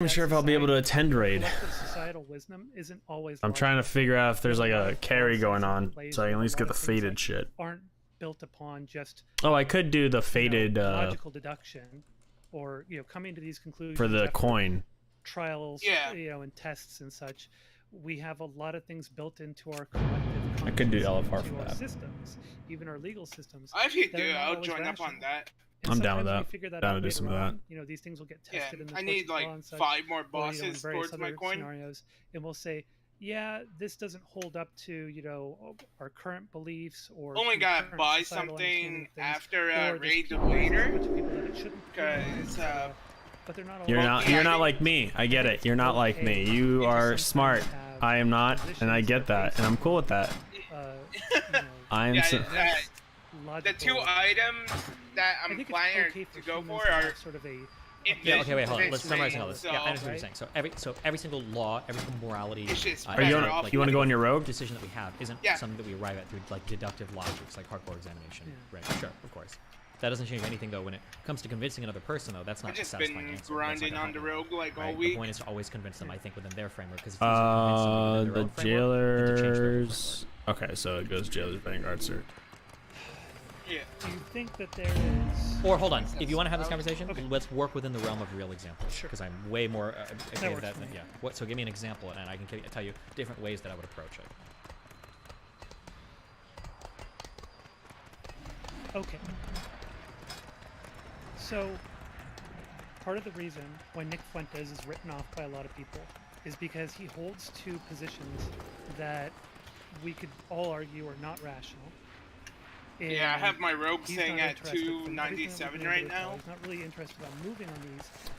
I'm sure if I'll be able to attend raid. Societal wisdom isn't always. I'm trying to figure out if there's like a carry going on, so I can at least get the faded shit. Aren't built upon just. Oh, I could do the faded logical deduction, or coming to these conclusions for the coin trials, and tests and such. We have a lot of things built into our collective. I could do LFR for that. Systems, even our legal systems. If you do, I'll join up on that. And I'm down with that. Down to do later some of that. These things will get tested in the I need like 5 more bosses towards my coin. Scenarios, and we'll say, yeah, this doesn't hold up to our current beliefs or. Only gotta buy something after raid later, because but they're not. You're not like me. I get it. You're not like me. You are smart. I am not, and I get that, and I'm cool with that. I am. The 2 items that I'm planning to go for are sort of a. Yeah. Okay. Wait. Hold on. Let's summarize all this. Yeah, I understand what you're saying. So every single law, every single morality. Are you want to go on your rogue? Decision that we have isn't something that we arrive at through like deductive logics, like hardcore examination. Yeah. Right. Sure. Of course. That doesn't change anything though. When it comes to convincing another person, though, that's not just satisfying been answer. grinding on the rogue like all The week. point is to always convince them. I think within their framework, because the jailers. Okay, so it goes jailers, vanguard, sir. Yeah. Do you think that there is? Or hold on, if you want to have this conversation, let's work within the realm of real examples. Sure. Because I'm way more okay with that than me. So give me an example, and I can tell you different ways that I would approach it. Okay. So, part of the reason why Nick Fuentes is written off by a lot of people is because he holds 2 positions that we could all argue are not rational. Yeah, I have my rogue thing at 297 right now. He's not really interested on moving on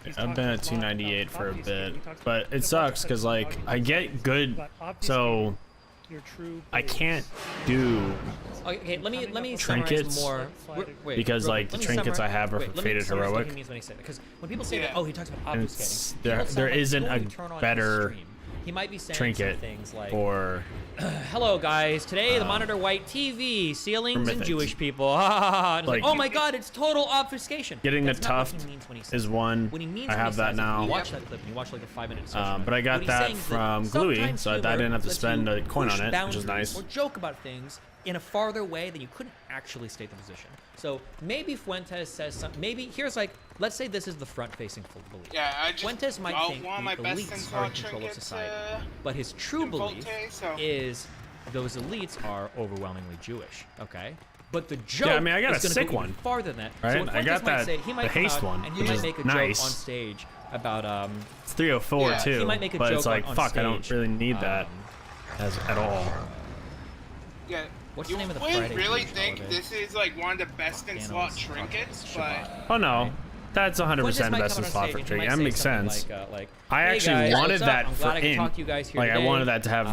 these. I've been at 298 for a bit, but it sucks because like I get good, so I can't do okay, let me trinkets more. Because like the trinkets I have are for faded heroic. Because when people say that, he talks about obfuscating. There isn't a better he might be saying trinket things like, or hello guys, today the monitor white TV, ceilings, and Jewish people. Like, oh my god, it's total obfuscation. Getting the tuft is one. I have that now. Watch that clip and you watch like a 5-minute discussion. But I got that from Gluey, so I didn't have to spend a coin on it, which is nice. Or joke about things in a farther way than you couldn't actually state the position. So maybe Fuentes says something. Maybe here's like, let's say this is the front-facing belief. Yeah, Fuentes might think the elites are in control of society, but his true belief is those elites are overwhelmingly Jewish. Okay, but the joke I mean, I got a sick one farther than that. Right, So I got that. He might the haste one, and he which might is make a nice. joke on stage about It's 304 too, he might make a but joke it's like on fuck, stage, I don't really need that at all. Yeah. What's the name of the Friday? Friday Really Jewish think holiday? this is like one of the best in slot trinkets, but Oh no, that's 100% best in slot for trinket. That makes sense. I actually wanted that for in. Like I wanted that to have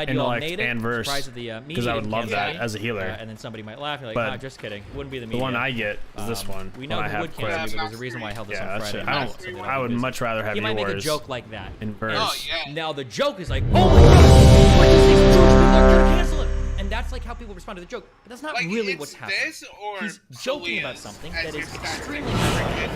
intellect and verse, because I would love that as a healer. And then somebody might laugh. You're like, But nah, just kidding. It wouldn't be the The media. one I get is this one. We know when I who have would cancel quiz. you, but there's a reason why I held this Yeah, on that's Friday. it. I would much rather have He might make a yours joke like that. in verse. oh yeah. Now the joke is like, oh my god, what is this Jewish people are trying to cancel him? And that's like how people respond to the joke. But that's not Like, really it's what's happening. this or He's joking about Salia's something as that your is stack extremely trinket,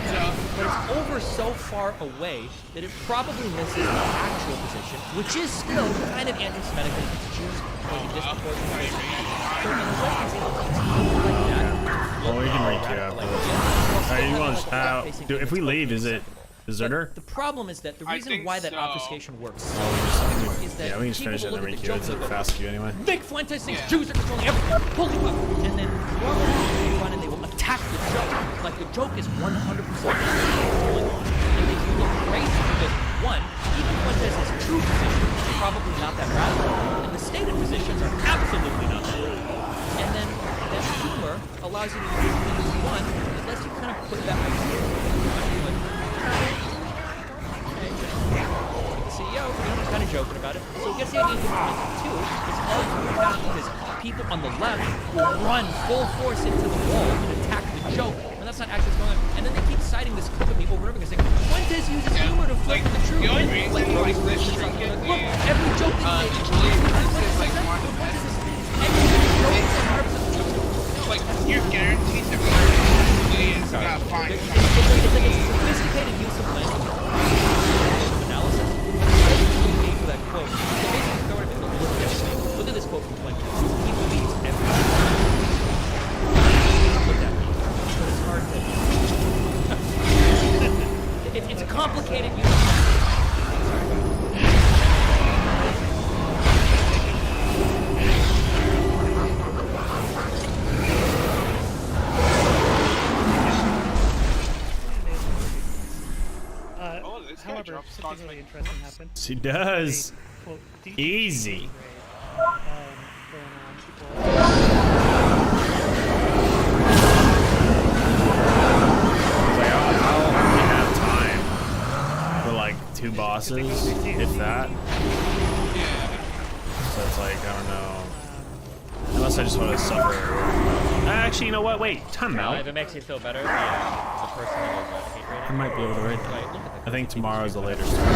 but it's over so far away that it probably misses the actual position, which is still kind of anti-Semitic against Jews or the disproportionate. So in a way, it's like that. Well, we can re-queue after this. Alright, you want to, if we leave, is it deserter? The problem is that the reason why that obfuscation works so is that Yeah, we can just finish it and then re-queue. It's a fast queue anyway. Nick Fuentes thinks Jews are controlling everything. Holy fuck. And then normally they run and they will attack the joke. Like the joke is 100% controlling. And they do look crazy because, one, even Fuentes' true position is probably not that radical. And the stated positions are absolutely not that radical. And then that humor allows you to do things, one, it lets you kind of put that idea. CEO, I'm kind of joking about it. So it gets the idea of two. It's hard to put back because people on the left will run full force into the wall and attack the joke, and that's not actually what's going on. And then they keep citing this clip of me over and over again saying, Fuentes uses humor to flip the truth. The only reason like this trinket Look, every joke that he usually this is like one of the best. Like you're guaranteed to is gonna find it's a sophisticated use of language. However, something really interesting happened. She does. Quote, easy. I'll only have time for like 2 bosses, if that. So it's like, I don't know. Unless I just want to suffer. Actually, you know what? Wait, time out. If it makes you feel better, the person that is hate rating. I might be able to rate that. I think tomorrow's the later start. The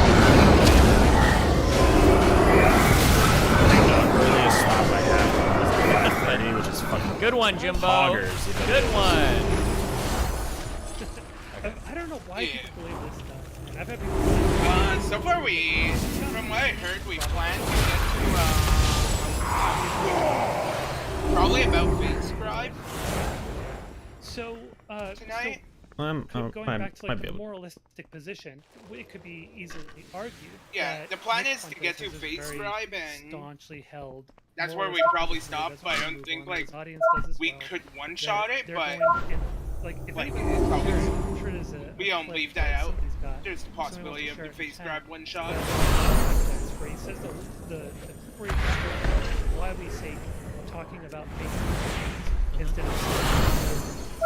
earliest stop I have is Freddy, which is fucking good one, Jimbo. Poggers, good one. I don't know why people believe this stuff. I've had people so far from what I heard, we plan to get to probably about Fate Scribe. So tonight. Going back to like the moralistic position, it could be easily argued. Yeah, the plan is to get to Fate Scribe and staunchly held. That's where we probably stop. But I don't think like we could one-shot it, but like if like, we don't leave that out. There's the possibility of the Fate Scribe one-shot. Where he says why we say talking about fate instead of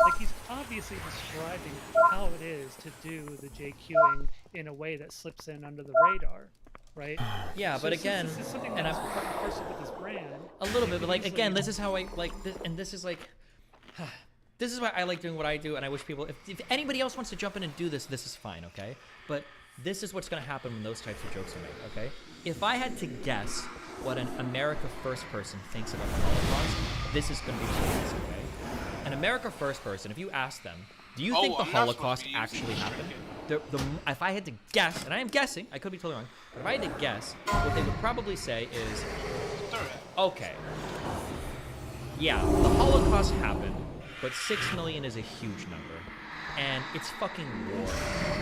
like he's obviously describing how it is to do the JQing in a way that slips in under the radar, right? Yeah, but again, this is something and that's part and parcel with his brand. A little bit, but like again, this is how I like this, and this is like, this is why I like doing what I do, and I wish people, if anybody else wants to jump in and do this, this is fine, okay? But this is what's going to happen when those types of jokes are made, okay? If I had to guess what an America First person thinks about the Holocaust, this is going to be the case, okay? An America First person, if you ask them, do you think the Holocaust actually happened? If I had to guess, and I am guessing, I could be totally wrong, but if I had to guess, what they would probably say is, okay, yeah, the Holocaust happened, but 6 million is a huge number. And it's fucking war.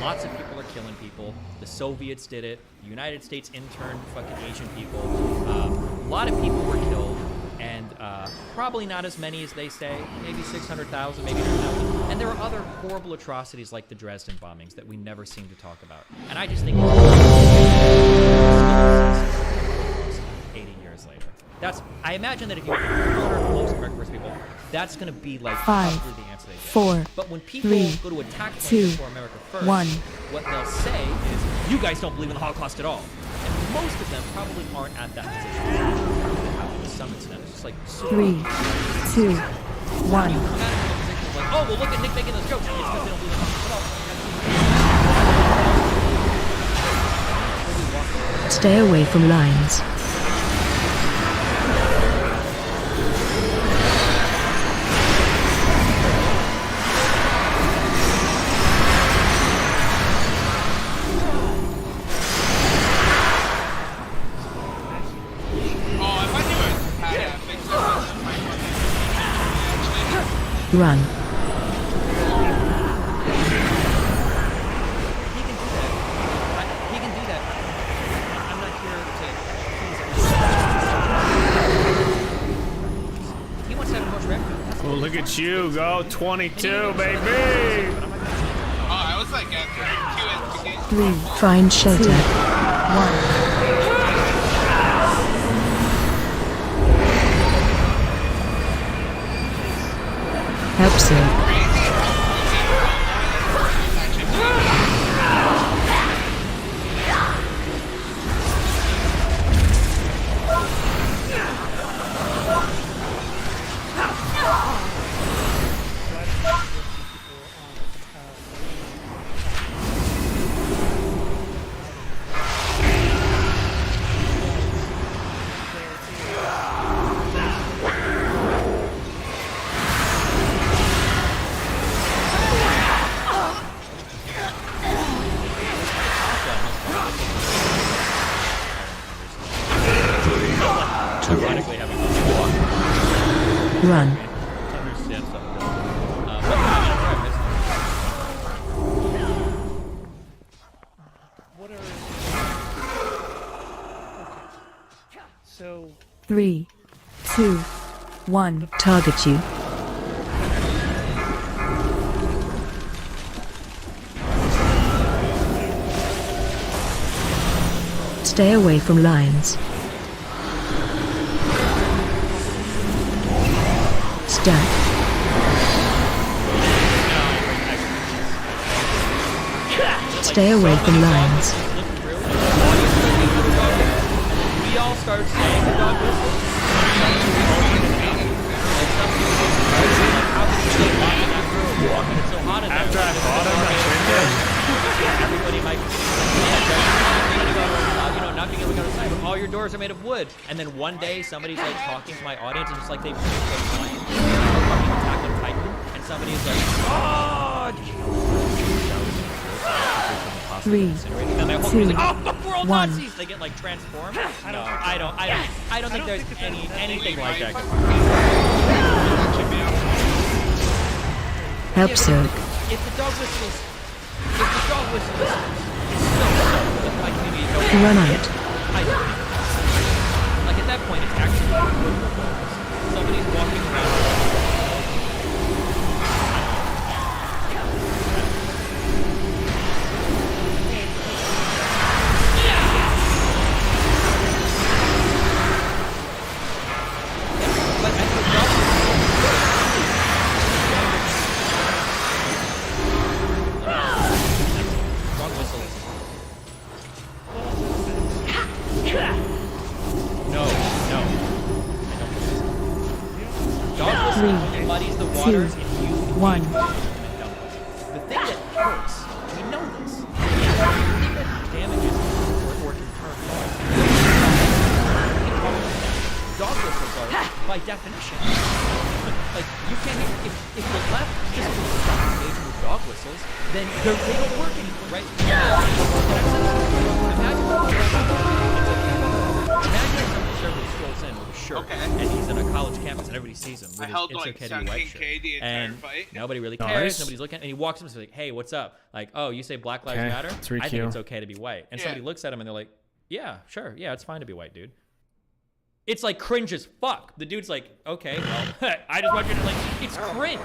Lots of people are killing people. The Soviets did it. The United States interned fucking Asian people. A lot of people were killed. And probably not as many as they say. Maybe 600,000, maybe 100,000. And there are other horrible atrocities like the Dresden bombings that we never seem to talk about. And I just think 80 years later. I imagine that if you encounter most American First people, that's going to be like 5, the answer they get. 4, but when people 3, go to attack 2, for America First, 1. what they'll say is, you guys don't believe in the Holocaust at all. And most of them probably aren't at that position. To some extent. It's just like 3, 2, 1. Like, oh, well, look at Nick making those jokes. It's because they don't believe in the Holocaust at all. Stay away from lines. Run. He can do that. I'm not here to. He wants to have more record. Well, look at you go, 22, baby. Oh, I was like at 2 3. Find shelter. 1. Help save. Run. what are... Okay. So... 3, 2, 1. Target you. Stay away from lions. Stack. Stay away from lions. We all start saying the dog whistle. After I fought him, I turned in. Everybody might, not being able to go outside, but all your doors are made of wood. And then one day, somebody's like talking to my audience, and just like they fucking Attack on Titan, and somebody's like, "Oh!" 3, and my whole 2, like, "Oh, fuck, we're all 1. Nazis!" They get like transformed. No, I don't think there's anything like that. Help Soak. If the dog whistle is so my community don't Run on it. like at that point it's actually somebody's walking around. Muddies the waters and you 1. The thing that hurts, we know this. The thing that damages or can turn dog whistles are, by definition, like you can't if the left just stop engaging with dog whistles, then they don't work anymore, right? Imagine some conservative strolls in with a shirt, and he's in a college campus, and everybody sees him. With his It's Okay to Be White shirt, and nobody really cares. Nobody's looking, and he walks up and says, like, "Hey, what's up? Like, oh, you say Black Lives Matter? I think it's okay to be white." And somebody looks at him, and they're like, "Yeah, sure, yeah, it's fine to be white, dude." It's like cringe as fuck. The dude's like, okay, well, I just want you to like, it's cringe.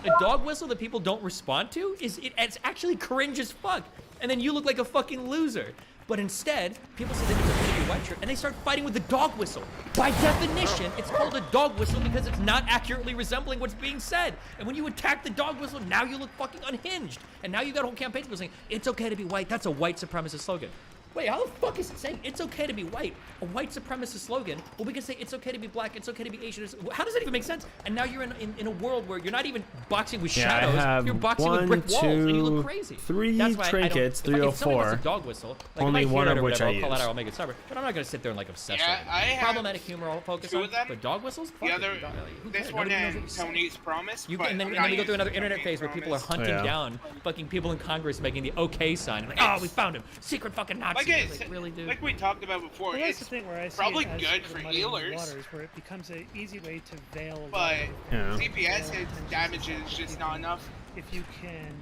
A dog whistle that people don't respond to it's actually cringe as fuck. And then you look like a fucking loser. But instead, people say that it's okay to be white shirt, and they start fighting with the dog whistle. By definition, it's called a dog whistle because it's not accurately resembling what's being said. And when you attack the dog whistle, now you look fucking unhinged. And now you got whole campaigns saying, it's okay to be white. That's a white supremacist slogan. Wait, how the fuck is it saying it's okay to be white? A white supremacist slogan? Well, we can say it's okay to be black, it's okay to be Asian. How does that even make sense? And now you're in a world where you're not even boxing with shadows, you're boxing with brick walls, and you look crazy. 3 trinkets, 304. If somebody wants a dog whistle, like only one of which I use. I'll call that out, I'll make it sober. But I'm not gonna sit there and like obsess over it. Problematic humor I'll focus on, but dog whistles? The other, this one and Tony's Promise. And then we go through another internet phase where people are hunting down fucking people in Congress making the okay sign. Like, oh, we found him. Secret fucking Nazi. Like, really, dude? Like we talked about before, well, it's the thing where I see probably it good for healers. Waters, where it becomes an easy way to veil. But CPS damage is just not enough. If you can,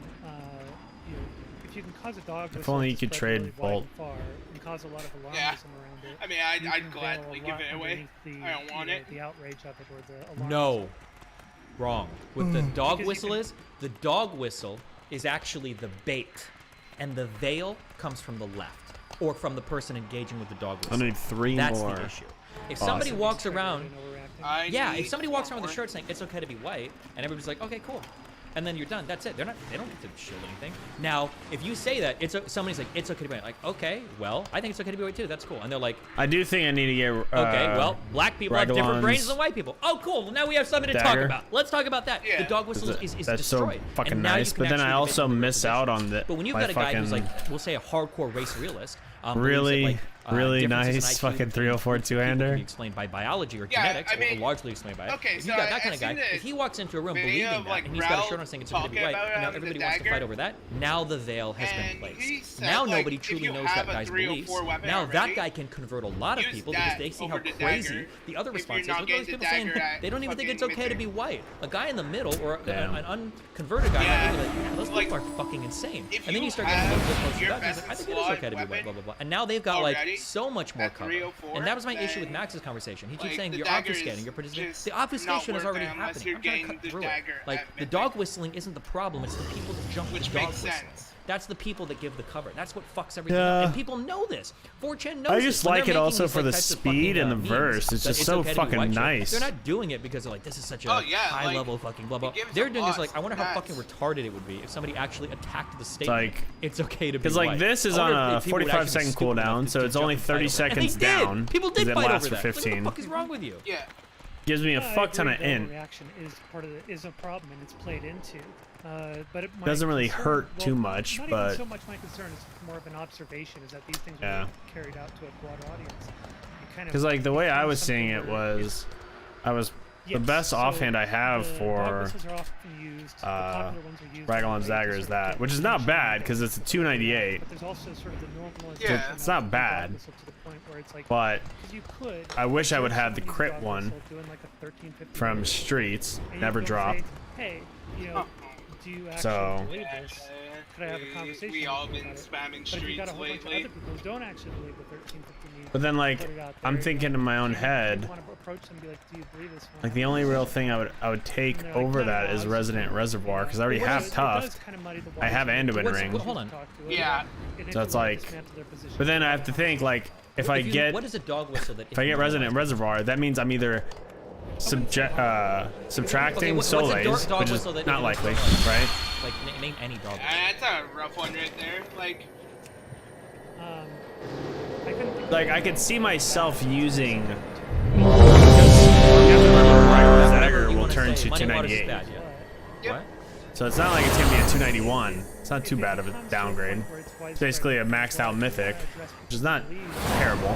if you can cause a dog if only you could trade really Bolt. And cause a lot of alarmism around it. I mean, I'd gladly give it away. I don't want it. The outrage of it or the alarmism. No. Wrong. What the dog whistle is, the dog whistle is actually the bait, and the veil comes from the left. Or from the person engaging with the dog whistle. I need 3 That's more. That's the issue. If somebody walks around, if somebody walks around with a shirt saying it's okay to be white, and everybody's like, okay, cool, and then you're done. That's it. They don't get to shield anything. Now, if you say that, somebody's like, it's okay to be white. Like, okay, well, I think it's okay to be white too. That's cool. And they're like, I do think I need to get. Okay, well, black people have different brains than white people. Oh, cool. Well, now we have something to talk about. Let's talk about that. The dog whistle is that's destroyed. So fucking nice. But then I also miss out on the. But when you've got a guy who's like, we'll say a hardcore race realist. Really? really differences in nice IQ fucking 304 between people two-hander. can be explained by biology or genetics, or largely explained by it. Okay, If you got that kind of guy, if he walks into a room believing that, and he's got a shirt on saying it's okay to be white, and now everybody wants to fight over that, now the veil has been placed. Now nobody truly knows that guy's beliefs. Now that guy can convert a lot of people because they see how crazy the other response is. Look at those people saying they don't even think it's okay to be white. A guy in the middle, or an unconverted guy, might be like, those people are fucking insane. And then you start getting a little bit closer to that, and he's like, I think it is okay to be white, blah, blah, blah. And now they've got like so much more cover. And that was my issue with Max's conversation. He keeps saying you're obfuscating, you're participating. The obfuscation is already happening. I'm trying to cut through it. Like, the dog whistling isn't the problem, it's the people that jump the dog whistling. That's the people that give the cover. That's what fucks everything up. And people know this. 4chan knows I just like it also for the speed and the verse. It's just so fucking nice. They're not doing it because they're like, this is such a high level fucking blah blah. They're doing this like, I wonder how fucking retarded it would be if somebody actually attacked the statement. Like, it's okay to be because like this is on a 45-second cooldown, so it's only 30 seconds down. People did fight over that. For 15. What the fuck is wrong with you? Yeah. Gives me a fuck ton of int. Reaction is a problem, and it's played into. But it doesn't really hurt too much, not but even so much my concern is more of an observation is that these things are carried out to a broad audience. Because like the way I was seeing it was, the best offhand I have for Raglan's Dagger is that, which is not bad because it's a 298. But there's also sort of the normalization. Yeah, it's not bad. But I wish I would have the crit one from Streets, never drop. Hey, you know, do you actually So believe this? Could I have a conversation? We all been spamming Streets lately. But if you got a whole bunch of other people who don't actually believe the 1350 needs, but then like I'm thinking in my own head, like the only real thing I would take over that is Resident Reservoir because I already have Tuft. I have Anduin Ring. Hold on. Yeah. So it's like, but then I have to think like if I get Resident Reservoir, that means I'm either subtracting Soleils, which is not likely, right? Like, name any dog whistle. That's a rough one right there. Like I could see myself using. Dagger will turn to 298. What? So it's not like it's gonna be a 291. It's not too bad of a downgrade. It's basically a maxed out mythic, which is not terrible.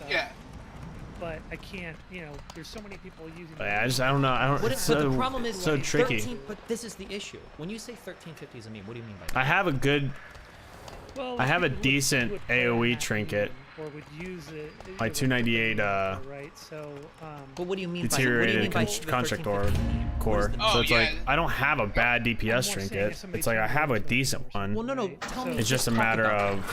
Yeah. But I can't, you know, there's so many people using. But yeah, I don't know. But the problem is so tricky. 13, but this is the issue. When you say 1350 is a meme, what do you mean by that? I have a good. Well, I have a decent AOE trinket. Or would use it. My 298 right. So. But what do you mean deteriorated construct core. So it's like I don't have a bad DPS trinket. It's like I have a decent one. Well, no. Tell me. It's just a matter of.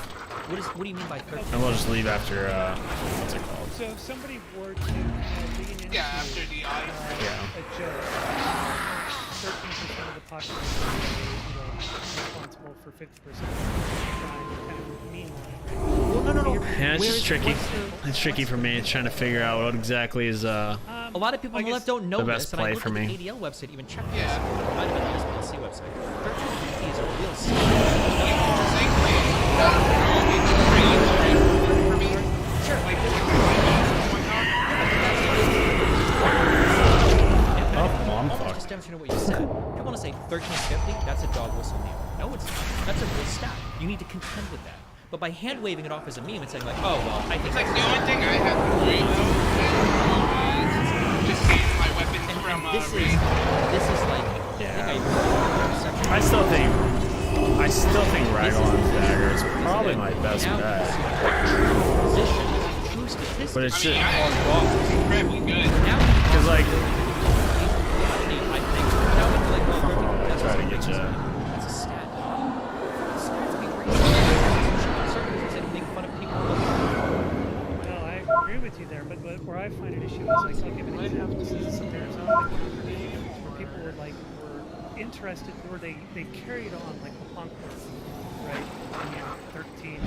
What do you mean by 13? And we'll just leave after. What's it called? So if somebody were to lean into after the a joke, 13% of the population is responsible for 50% of the mean line. No. Yeah, it's just tricky. It's tricky for me. It's trying to figure out what exactly is a lot of people on the left don't know the best this, play and I for me. the ADL website even checked this. Might have been on this PLC website. 1350 is a real scam. I'm fucked. Just demonstrating what you said. If you want to say 1350, that's a dog whistle meme. No, it's not. That's a real stat. You need to contend with that. But by hand waving it off as a meme and saying like, oh well, I think it's like the only thing I have to worry about is just getting my weapons from this is like I still think Raglan's Dagger is probably my best bet. But it's just incredibly good. Because like I'll try to get you. That's a stat. No, I agree with you there, but where I find an issue is like I'll give an example. This is some Arizona where people were interested, or they carried on like the punk, right? 13.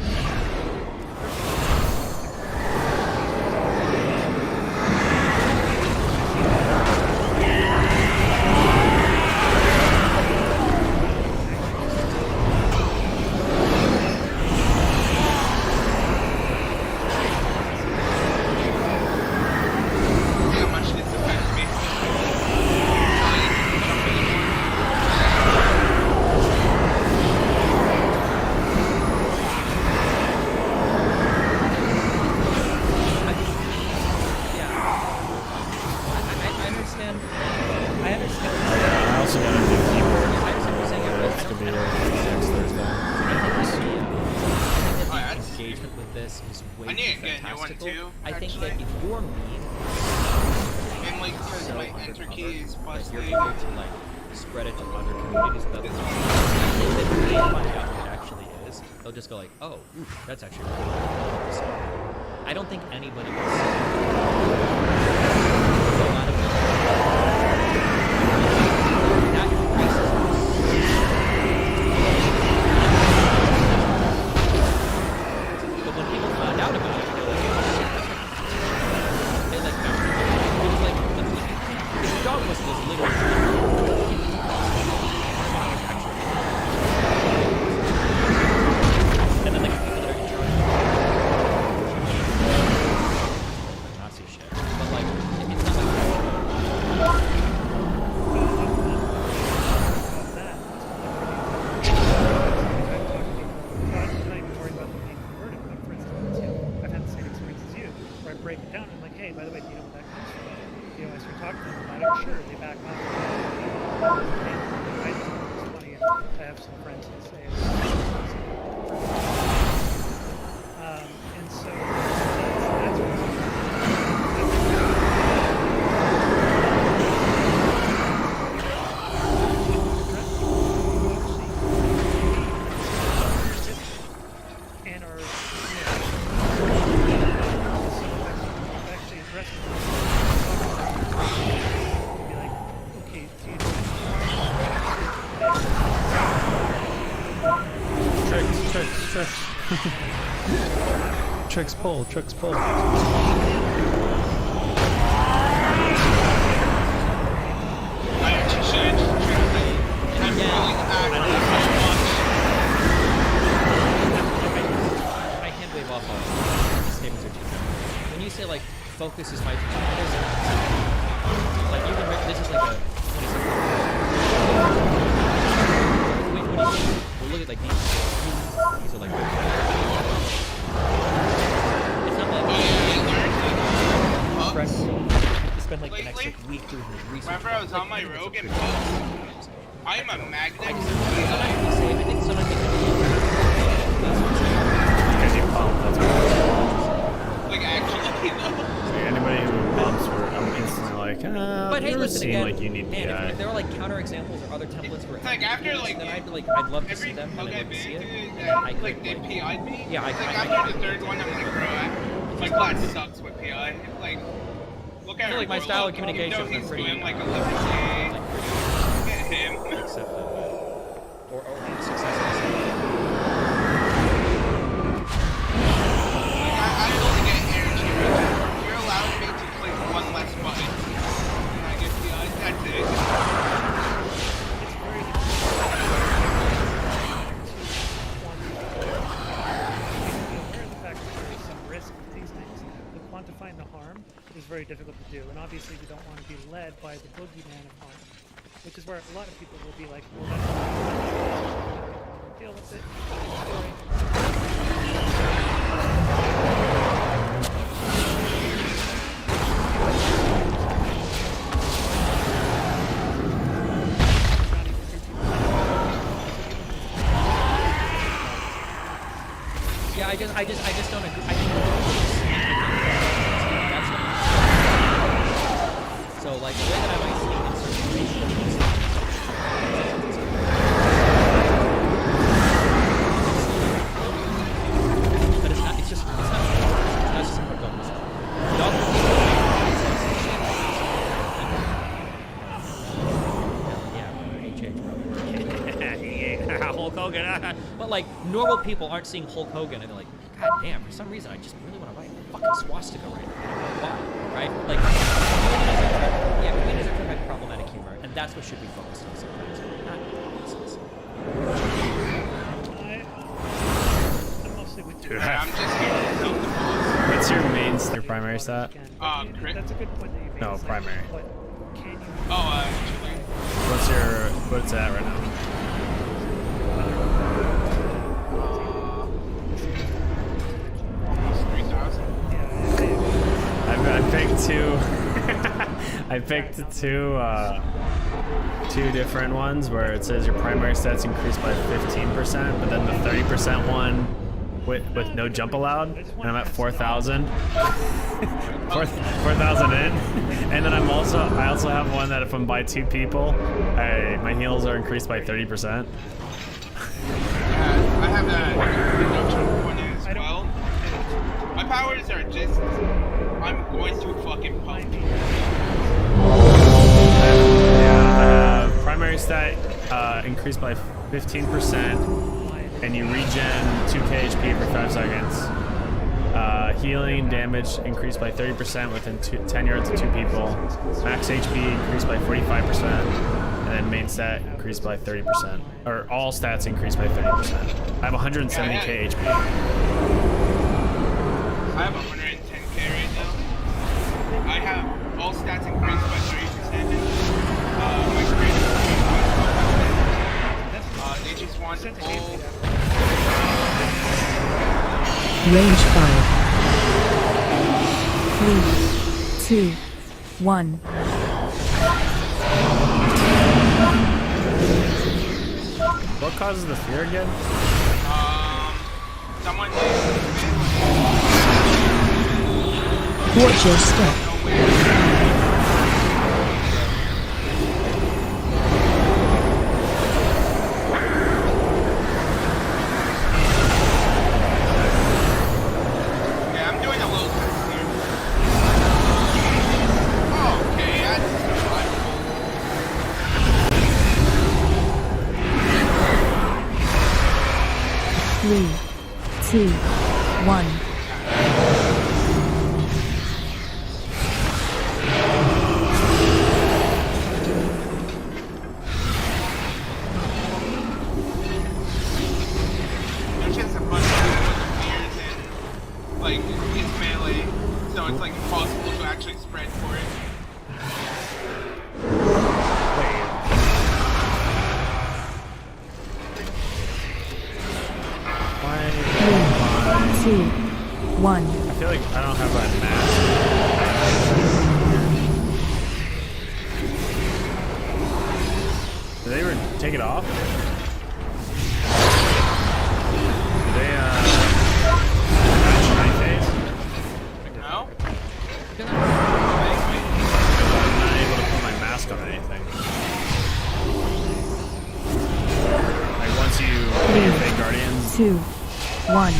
is way I need too to get a new one fantastical. too, I think actually. that if your meme And like, because so my enter key is undercover, that you're busted. able to like spread it to other communities without the I think that when they find out what it actually is, they'll just go like, oh, ooh, that's actually really cool. So, I don't think anybody will see it. So a lot of people that racism but when people found out about it, they're like, oh shit, that's like, they like found it. It was like, the dog whistle was literally and then like people that are in charge of Nazi shit. But like, it's not like break it down. I'm like, hey, by the way, do you know where that comes from? You know, I start talking to them about it. Sure, they back off. I just think it's funny, and I have some friends who say it. And so that's and are Tricks pull. I actually should translate. And I'm really active. I hand wave off all these statements are too general. When you say like focus is my like you can this is like a wait, what do you mean? Well, look at like these are like it's not like friends spend like the next like, week doing research. Remember I was on my Rogan post? I am a magnet. I think sometimes like actually, anybody who bumps, I'm instantly like, but hey, listen seem again, like you need man, if there are like counter examples or other templates where it's like after like then I'd love to see them and I'd love to see it. I could, like they PI'd me. Yeah, it's like after the third one, I'm like, bro, my class sucks with PI. Like, look at I feel like my style of communication he's is pretty doing like 11K. Look at him. Accepted, or successful. I only get energy. You're allowing me to click one less button, and I get PI. That's it. It's very aware of the fact that there is some risk to these things, but quantifying the harm is very difficult to do, and obviously we don't want to be led by the boogeyman of harm, which is where a lot of people will be like, well, that's deal with it. Yeah, I just don't agree. That's what so like the way that I might see it in certain situations. But it's not. It's just. It's not just a dog whistle. Dog whistle. Yeah, Hulk Hogan. But like normal people aren't seeing Hulk Hogan and they're like, God damn, for some reason I just really want to write a fucking swastika right now. Why? Right? Like, comedians are trying to make problematic humor, and that's what should be focused on sometimes. Not nonsense. I'm mostly with you. I'm just here to help the boss. What's your main, your primary stat? Crit. That's a good point that you made. No, It's like, primary. what can you What's it at right now? I picked two. I picked two different ones where it says your primary stats increased by 15%, but then the 30% one with no jump allowed, and I'm at 4,000. 4,000 in, and then I also have one that if I'm by 2 people, my heals are increased by 30%. I have that one as well. My powers are just, I'm going to fucking pump. Yeah, I have primary stat increased by 15%, and you regen 2k HP every 5 seconds. Healing damage increased by 30% within 10 yards of 2 people. Max HP increased by 45%, and then main stat increased by 30%. Or all stats increased by 30%. I have 170k HP. I have 110k right now. I have all stats increased by 30%. My strength increased by 12%. They just want all... Range 5. 3, 2, 1. What causes the fear again? Someone Watch your step. Three, 2, 1. There's just a bunch of fears and, like, it's melee, so it's, like, impossible to actually spread for it. Three, 2, 1. I feel like I don't have that mask. Did they ever take it off? Did they, patch my face? No? I'm not able to put my mask on anything. Like, once you get your fake guardians. 2, 1.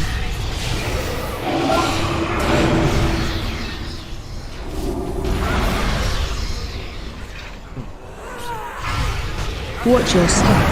Watch your step.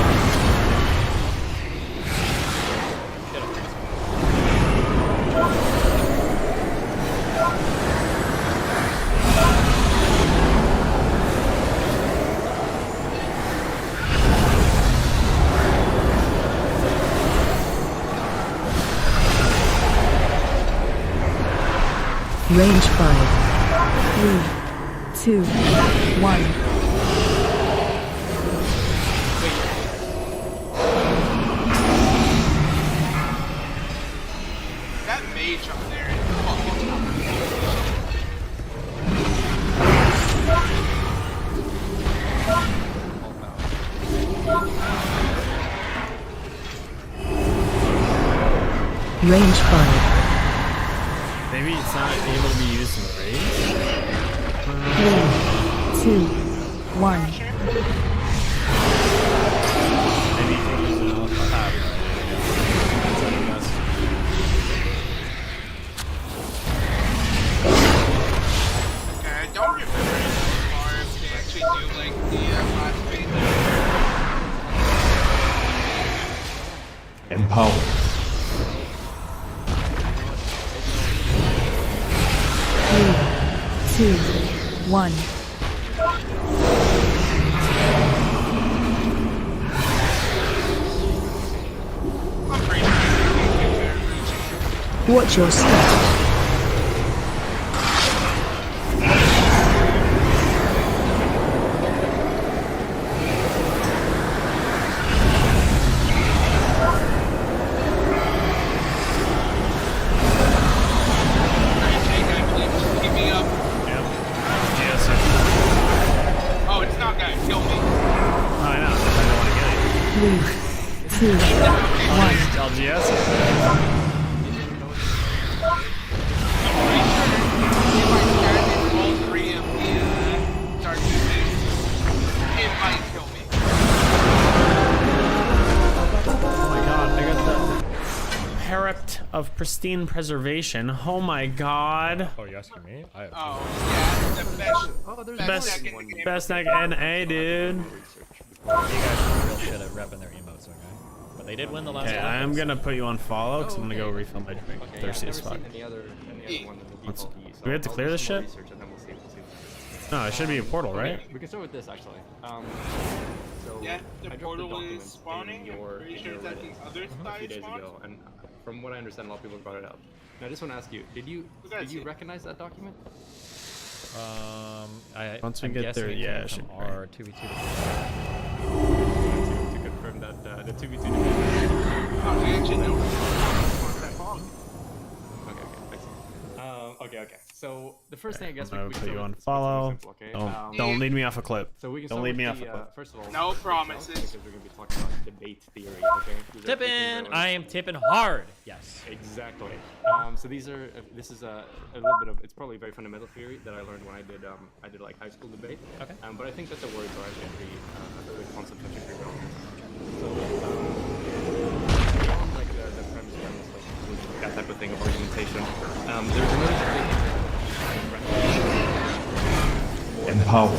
Range 5. 3, 2, 1. That mage up there is fucking Range 5. Maybe it's not able to be used in raids? 3, 2, 1. Maybe you can use it off the top. Okay, I don't remember anymore if they actually do like the last phase. Empower. 3, 2, 1. I'm pretty sure. Watch your step. Oh, it's not gonna kill me. Oh, I know. I don't want to get it. 3, 2, 1. LGS? of pristine preservation. Oh my god. Oh, you're asking me? I have Oh, yeah, the best. Oh, there's Best, neck in the game. best neck NA, dude. You guys are real shit at repping their emotes, okay? But they did win the last Okay, one. I am gonna put you on follow because I'm gonna go okay. refill my drink. Okay, Thirsty yeah, as I've fuck. never seen any other one than the Let's- default key, so do we have to I'll clear do this some more shit? research and then we'll see what this is. No, it should be a portal, right? Okay, we can start with this actually. So Yeah, I the dropped portal document is spawning. in your, I'm pretty in sure your it's at Reddit the other a side few days spawn. ago, and from what I understand, a lot of people brought it up. Now, I just want to ask you: Did you recognize that document? Once we I'm get guessing there, it yeah, came it should from be our 2v2. To confirm that the 2v2 debate. Oh, I actually know. Okay. So the first thing I guess I'm gonna we put can you start on with is follow. simple, okay? Don't lead me off a clip. So we can Don't start lead with me the, off a clip. first of all, No itself, promises. because we're gonna be talking about debate theory. Okay. These are Tipping! thinking I am tipping hard. Yes. Exactly. So these are. This is a little bit of. It's probably a very fundamental theory that I learned when I did like high school debate. Okay. But I think that the words are actually pretty. The concepts are pretty relevant. So beyond like the premise, like that type of thing of argumentation, there's another thing. Empower.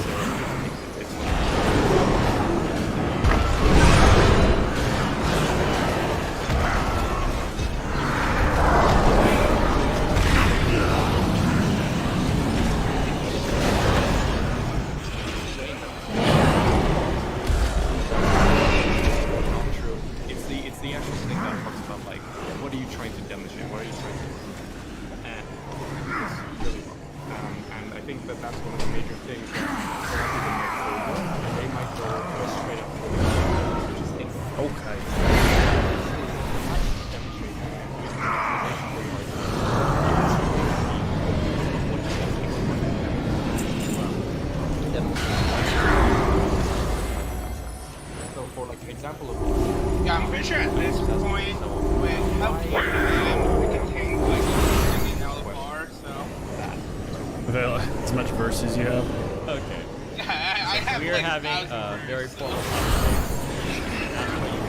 It's the actual thing that talks about like what are you trying to demonstrate? What are you trying to and it's really well. And I think that that's one of the major things that a lot of people might go, they might go straight up for the which is incorrect. Okay. So for like an example of Yeah, I'm pretty sure at this point, with how deep I am, we can tank like an LFR, so. As much verses you have. Okay. Yeah, I have We are like having 1,000 a words, very so. formal conversation. That's what you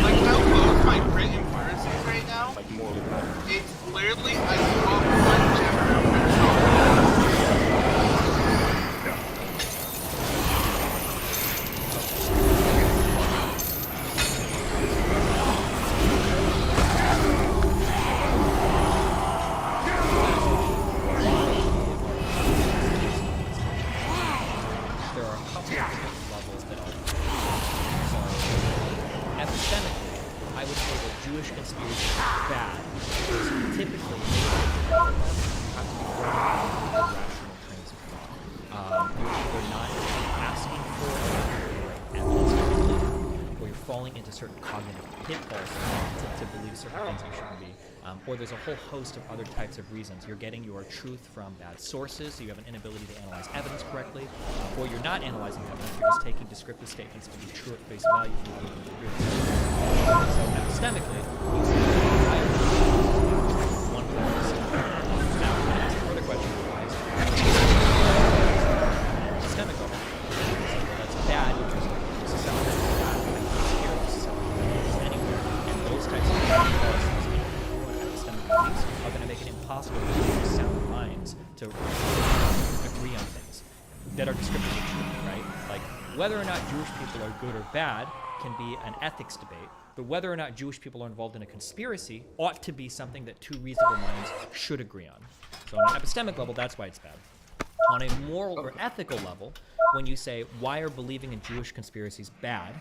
Like how close my crit and burst is right now, like more of that. it's literally I swap one gem. there are a couple of different levels that are. So, epistemically, I would say that Jewish conspiracy is bad because typically you have to be grounded in rational trains of thought. You're not asking for evidence to believe, or you're falling into certain cognitive pitfalls to believe certain things you shouldn't be. Or there's a whole host of other types of reasons. You're getting your truth from bad sources, you have an inability to analyze evidence correctly, or you're not analyzing evidence, you're just taking descriptive statements to be true at face value and believing they're real. So epistemically, one purpose. Now, I'm going to ask a further question. Why is epistemic level? Well, that's bad because this is something that's bad, this is something that is anywhere, and those types of policies are going to make it impossible for people with sound minds to agree on things that are descriptively true, right? Like, whether or not Jewish people are good or bad can be an ethics debate, but whether or not Jewish people are involved in a conspiracy ought to be something that two reasonable minds should agree on. So on an epistemic level, that's why it's bad. On a moral or ethical level, when you say, why are believing in Jewish conspiracies bad?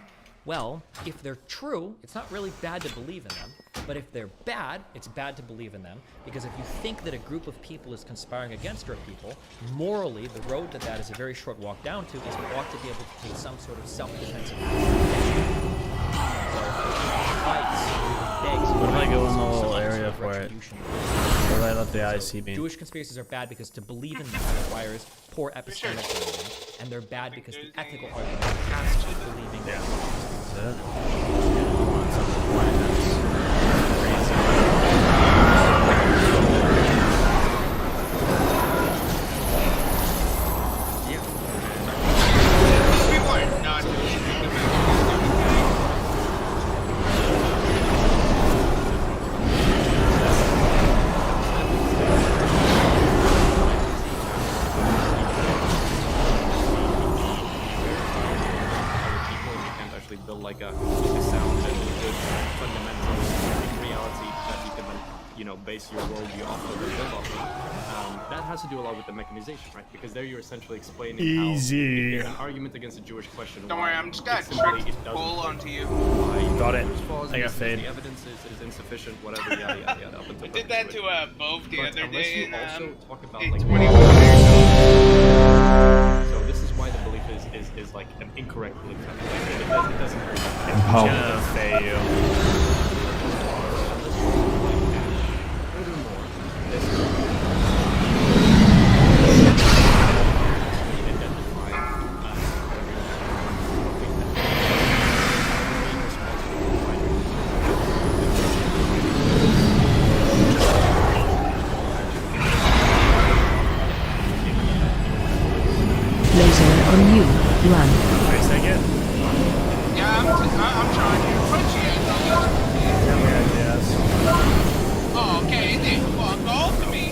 Well, if they're true, it's not really bad to believe in them. But if they're bad, it's bad to believe in them. Because if you think that a group of people is conspiring against our people, morally, the road to that is a very short walk down to, is we ought to be able to take some sort of self-defense. What if I go in the little area for it? Or I let the eyes see me? Jewish conspiracies are bad because to believe in them requires poor epistemic learning, and they're bad because the ethical argument has to believing them. That's People are not doing it. sound and good fundamentals in reality that you can then, you know, base your worldview off of and build off of. That has to do a lot with the mechanization, right? Because there you're essentially explaining Easy. how, in an argument against a Jewish question. Don't worry, I'm just gonna trick pull onto you. Got it. I got fade. The evidence is insufficient, whatever, yada yada yada. Up until I did that to Bove the other unless day you in also talk about in like 21. so this is why the belief is like an incorrect belief. It doesn't hurt. I'm gonna fade you. Furthermore, this Laser on you. Run. Wait a second. Yeah, I'm trying to punch you at Yes. Oh, okay, it didn't fuck off to me.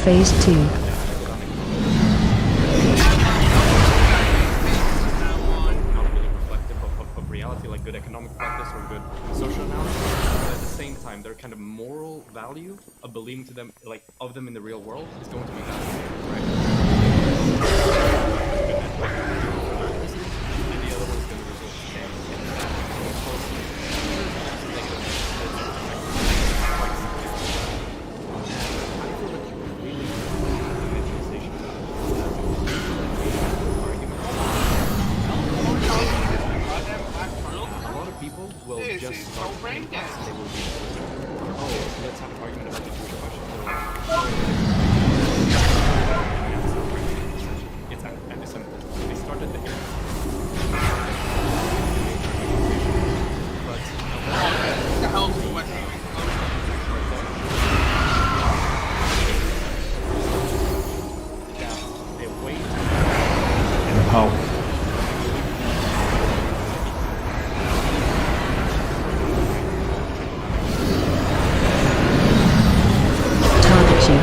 Phase 2. not really reflective of reality, like good economic practice or good social analysis. But at the same time, their kind of moral value of believing to them, like of them in the real world, is going to be valuable, right? And the other one is going to result in a lot of people will This just is start so brain dead. they will be, oh, let's have an argument about the Jewish question. They're like, it's anti-Semitism. They started the but The hell's what? they wait. Oh. Target you.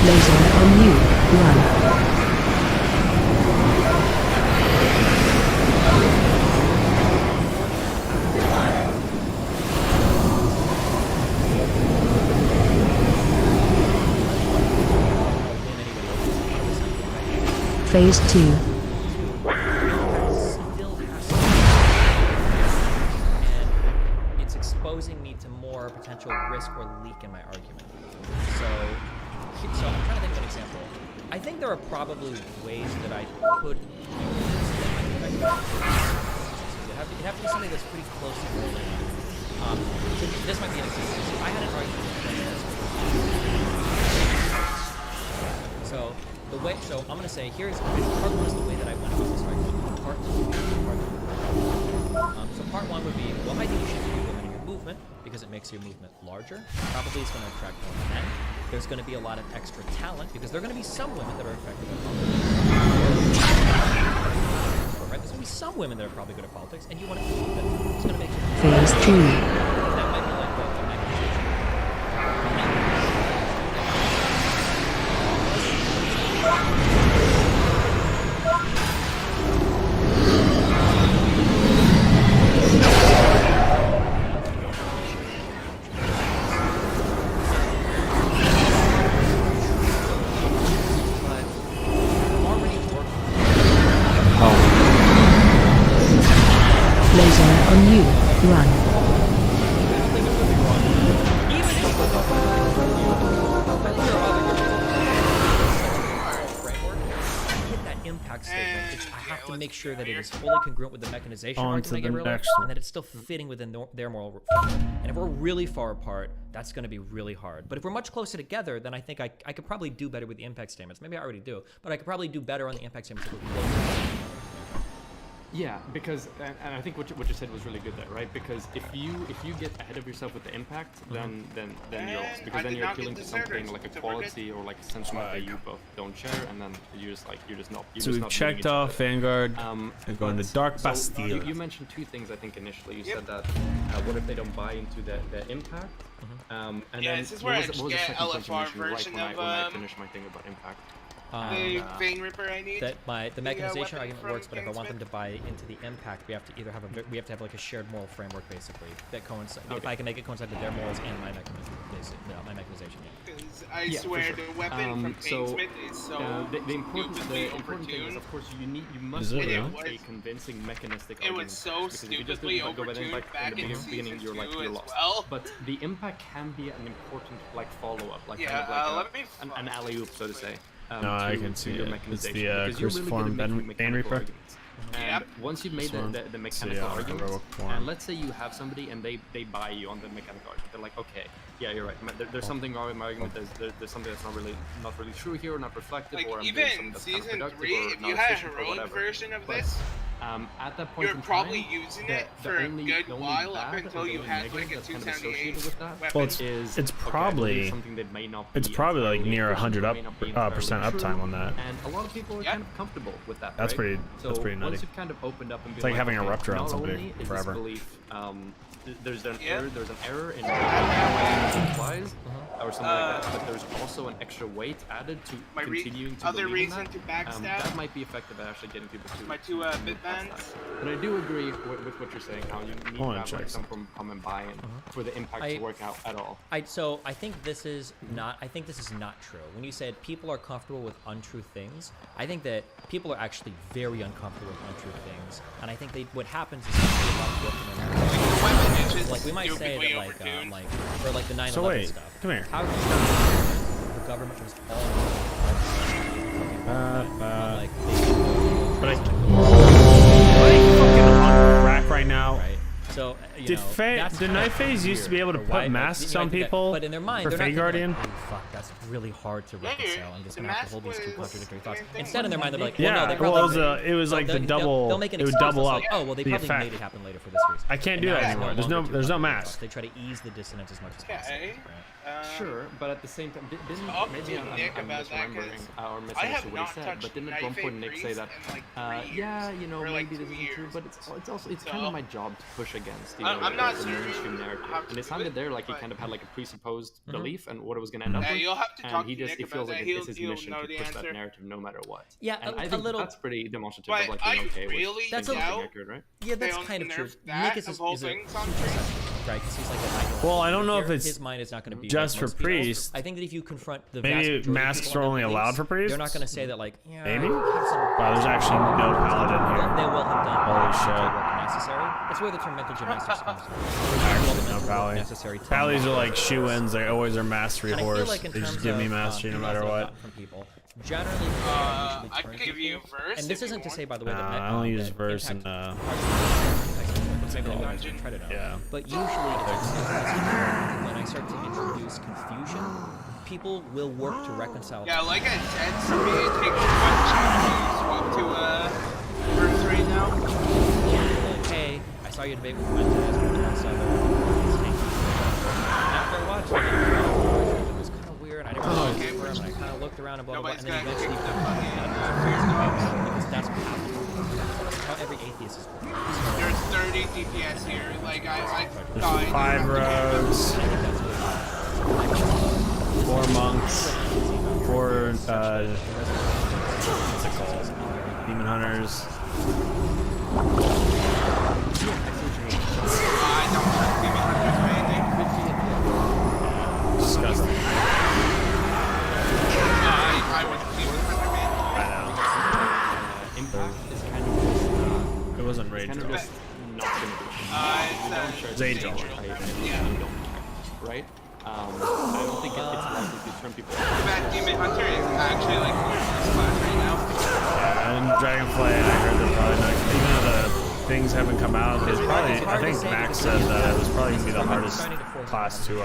Laser on you. Run. Phase 2. still has to and it's exposing me to more potential risk or leak in my argument. So I'm trying to think of an example. I think there are probably ways that I could use it. It'd have to be something that's pretty close to real life. So this might be an example. So I had an argument so I'm going to say here's part one is the way that I went about this argument. Part two, part three. So part one would be, well, I think you should be limiting your movement because it makes your movement larger. Probably it's going to attract more men. There's going to be a lot of extra talent because there are going to be some women that are effective at politics. Right? There's going to be some women that are probably good at politics, and you want to keep it. It's going to make you Phase 2. that might be like the mechanization. Laser on you. Run. Impact statement. I have to make sure that it is fully congruent with the mechanization On argument to I gave the earlier, next one. and that it's still fitting within their moral framework. And if we're really far apart, that's going to be really hard. But if we're much closer together, then I think I could probably do better with the impact statements. Maybe I already do, but I could probably do better on the impact statements if we're closer. Yeah, because and I think what you said was really good there, right? Because if you get ahead of yourself with the impact, then you're lost, because then you're appealing to something like a quality or like a sentiment that you both don't share, and then you're just not. So we've checked off Vanguard. We're going to Dark Bastille. You mentioned two things I think initially. You said that what if they don't buy into the impact? And yeah, then this is where I what was the get second point you LFR mentioned, right, version when of I finish my thing about impact? the Vein Ripper I need. The mechanization weapon argument from works, but if I want them Kingsmith. to buy into the impact, we have to either have like a shared moral framework basically that coincides. If Okay. I can make it coincide with their morals and my mechanization. Yeah. 'Cause I Yeah, for swear sure. the weapon from Kingsmith is so the important stupidly thing is, overtuned. of course, you must Is it make really? a convincing mechanistic It argument. was so because if you just stupidly go by the overtuned impact back in the in beginning, you're like Season you're 2 lost. as well. But the impact can be an important like follow-up, like Yeah, kind of like let me an alley-oop, so to say. No, I to can see your it. mechanization, It's the because you're really good cruciform at making Vein mechanical Reaper. arguments. And Yep. once you've made This one. the Let's see, mechanical like a arguments, heroic form. and let's say you have somebody and they buy you on the mechanical argument, they're like, okay, yeah, you're right. There's something wrong with my argument. There's something that's not really true here, or not reflective, Like or I'm doing even something that's Season counterproductive 3, or if not you had a efficient or heroic whatever. version of But, this, at that point you're in probably time, using it the for a only- good the only while up bad until or you the had negative like a that's kind of 278 associated with that weapon. Well, is it's okay, I believe probably something that may not it's be probably like entirely near efficient 100 or up may not be entirely percent true, uptime on that. and a lot of people are Yep. kind of comfortable with that. That's right? pretty- So that's pretty nutty. once you've kind of opened up and been like having a okay, rupture on not somebody only is forever. This belief, there's an Yeah. error in what it implies, or something like that, but there's also an extra weight added to My continuing to other believe reason in to that. backstab That might be effective at actually getting people to my two move bit past bands. that. But I do agree with what you're saying. How you need to Hold on, have like check some form of common buy-in for the impact I- to work out at all. So I think this is not. I think this is not true. When you said people are comfortable with untrue things, I think that people are actually very uncomfortable with untrue things, and I think what happens is they do a lot of work in their mind. The weapon is just Like we might say stupidly that overtuned. like for like the 9/11 So wait, stuff. come here. How the government was all like But am I fucking on crack right now? right. So you Did know, Faye- that's did kinda Night Phase used to be able to weird, put or why- masks you know, on I think that- people but in their mind, for they're not Fae thinking Guardian? Like, oh, fuck, that's really hard to Yeah, reconcile. I'm just the gonna have to hold mask these two was contradictory the thoughts. main thing. Instead, in their mind, they're like, Yeah, well, no, they well, probably, it was like the they'll double. make an It would excuse double like, up oh, well, they the probably effect. made it happen later for this reason. I can't And do now that it's anymore. no There's longer no too mask. tough. They try to ease the dissonance as much as possible. Okay. Right? Sure, but at the same time, didn't Up maybe to I'm Nick I'm about that, misremembering 'cause or I misunderstood have what he not said, touched but didn't at Night one Fae point Nick say Priest that, in, like, 3 yeah, years, you know, or, like, maybe this 2 isn't true, years. but it's also kind So- of my job to push against, you I'm know, not the sure mainstream narrative. how to And it do sounded it, there like he but- kind of had like a presupposed belief and what it was going to end up Yeah, with. you'll have to And talk he to just Nick he feels about like that. it's his He'll mission know to the push that answer. narrative no matter what. Yeah, And a I think little- that's pretty demonstrative But of like I being okay really with That's things a- being doubt accurate, right? Yeah, that's they kind of nerf true. that Nick is of whole a things on right, because he's like an idealist. Well, I don't know if it's his mind is not going to be just like for most people's. priests. I think that if you confront the Maybe vast majority of masks people are on only their allowed beliefs, for priests? They're not going to say that like, yeah, Maybe? have some- Wow, there's actually no paladin here. They will have done Holy all the shit. work necessary. That's where the term mental gymnastics comes from. Actually, no pally. Necessary to Pallies are like shoe-ins. They always are mastery and I feel horse. like in They just terms give me of, mastery no emails matter that I've what. gotten from people, generally, they I usually can turn give you people. a verse And this if you isn't to want. say, by the way, that I only use that verse impact and maybe they Dungeon. try to know. yeah. But usually, when I start to introduce confusion, people will work to reconcile. Yeah, like I said, for me, it takes one chance to swap to verse right now. Like, hey, I saw you debate with Fuentes on Southern. After I watched it was kind of weird. I didn't really okay, for him. And I kind of looked around and blah blah blah. Nobody's And then gonna eventually, kick the fucking because that's what happens. That's how every atheist is. There's 30 DPS here. Like, I There's died. 5 rogues, 4 monks, 4 what's it called? Demon hunters. I don't trust Demon Hunters or anything. Disgusting. I was a Demon Hunter man. I Impact is kind of know. It wasn't rage. kind of just not going to be. It's Angel. Right? I don't think it's likely to turn people off. That Demon Hunter is actually like your first class right now. Yeah, and Dragonflay, I heard they're probably not, even though the things haven't come out, it's probably, I think Max said that it was probably going to be the hardest class to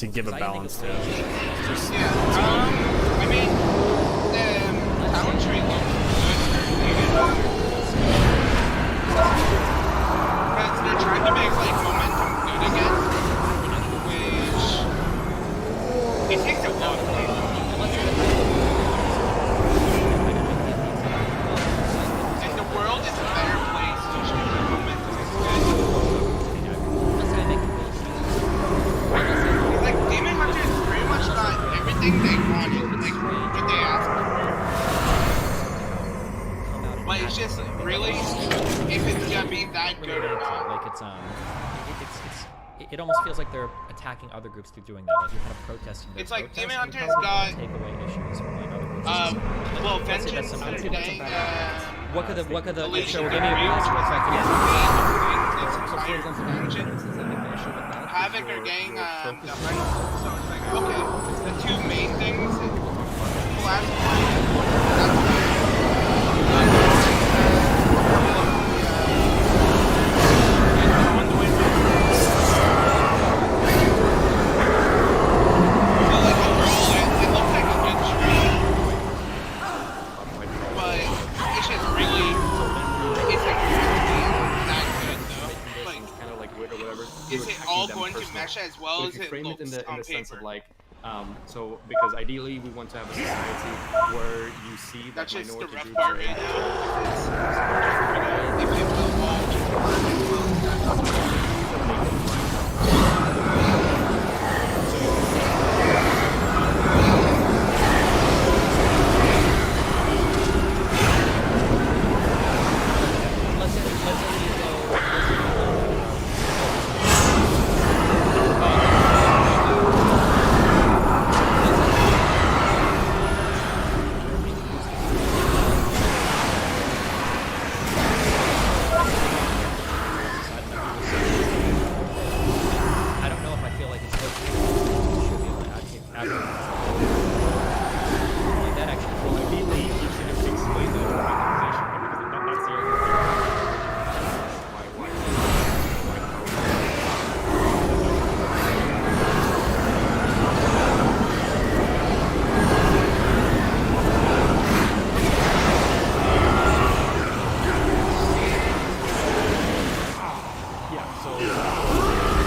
give a balance to. Just, Yeah, I mean, the talent tree looks good. gonna be that really good or into. not. Like it almost feels like they're attacking other groups through doing that. Like you had a protest. It's like Demon Hunters Hunters got take away issues from like other groups. well, Let's say Vengeance that's some- today. What could the Alicia show give me a Rage realistic was effect? like So for entire example, engine. for instance, I think the issue with that is Havoc are your getting focus the is- height. So it's like, okay, the two main things. Last one. Is it all going to mesh as well as it frame it looks in the on sense of paper? like, so because ideally we want to have a society where you see that That's just the minority rough groups part are right now. If it will all I don't know if I feel like it's okay. Should be able to advocate. Like that actually. Well, ideally, you should have explained that organization because that's the only yeah, so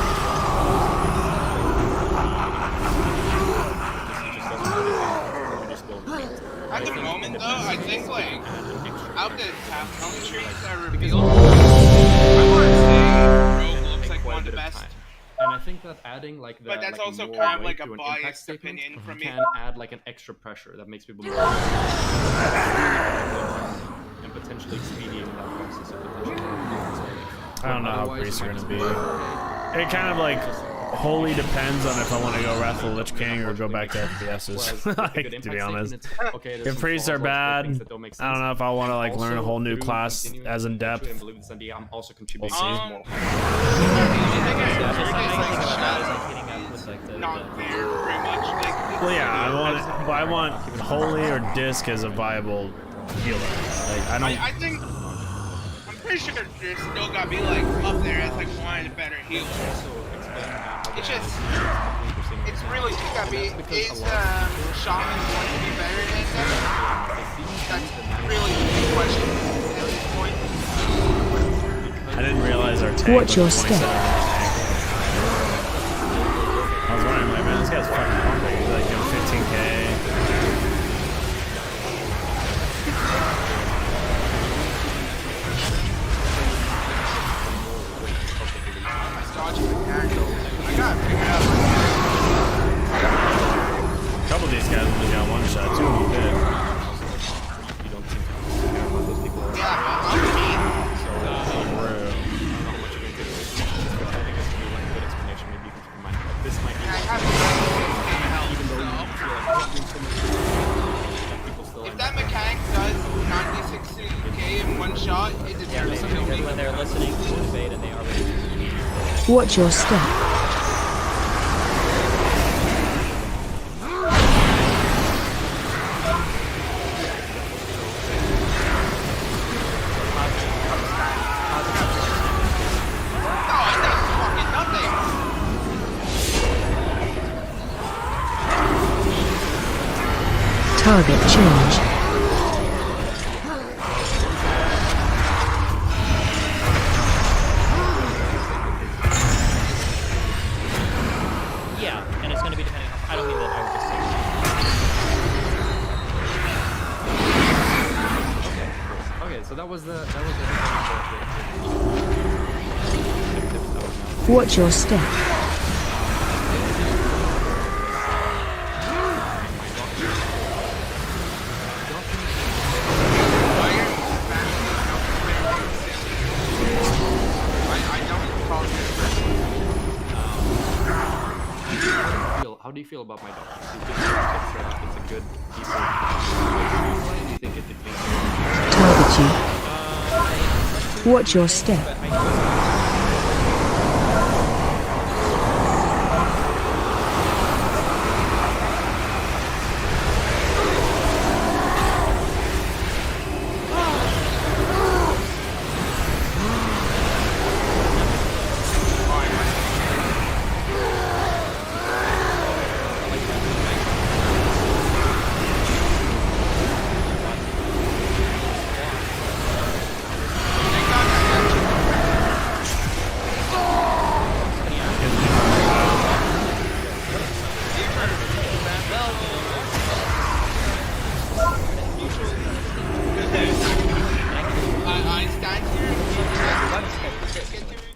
At the moment, though, I think like out of the top countries that are revealed, I want to say Rogue looks like one of the best. And I think that adding like the But that's like also more kind of weight like a to an impact biased statement opinion from me. can add like an extra pressure that makes people more and potentially expediting that process of potentially. I don't know how Otherwise, priests it are might gonna be. just okay. It kind of like wholly depends on if I want to go Wrath of the Lich King or go back to FPSs. Like, to be honest, if priests are bad, I don't know if I want to like learn a whole new class as in depth. I'm also contributing We'll see. more. Not fair, pretty much. Like, Well, yeah, I want holy or disc as a viable healer. Like I don't. I think I'm pretty sure there's still gotta be like up there as like one of the better healers. It's just, it's really just gotta be, is Shaman going to be better than them? That's really the question at this point. I didn't realize our tank Watch was your 27 step. I was wondering, like, man, this guy's fucking pumping. He's like, give him 15k. I gotta figure out. A couple of these guys only got one shot, two of them did. You don't seem to care about those people. Yeah, I'm mean. True. This might be I have even though you feel like you're doing so much, people still if end that up- mechanic does 96k in one shot, it deserves to kill Because me. when they're listening to the debate and they already. Watch your step. No, it does fucking nothing. Target change. Yeah, and it's going to be depending on. I don't mean that I would just say. Okay, so that was the Watch your step. how do you feel about my dog? Do you think it's a good piece of gameplay? Do you think it takes Target you. Watch your step.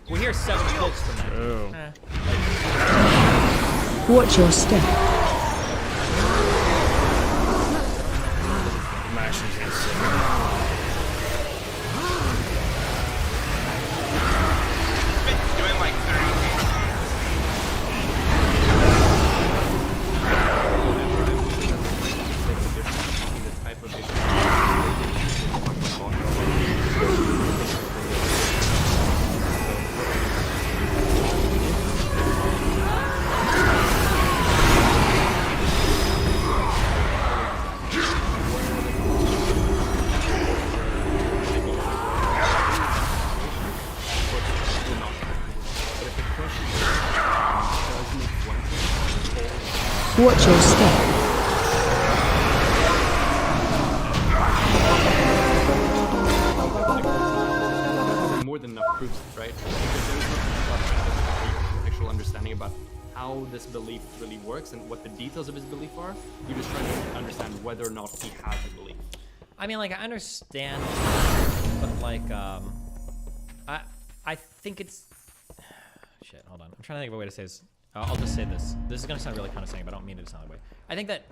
We're here 7 clicks from that. Oh. Watch your step. I'm actually gonna sit. Been doing like 30 Watch your step. more than enough proofs, right? Because there's not actual understanding about how this belief really works and what the details of his belief are. You're just trying to understand whether or not he has a belief. I mean, like, I understand, but like, I think it's shit. Hold on, I'm trying to think of a way to say this. I'll just say this. This is gonna sound really condescending, but I don't mean it to sound that way. I think that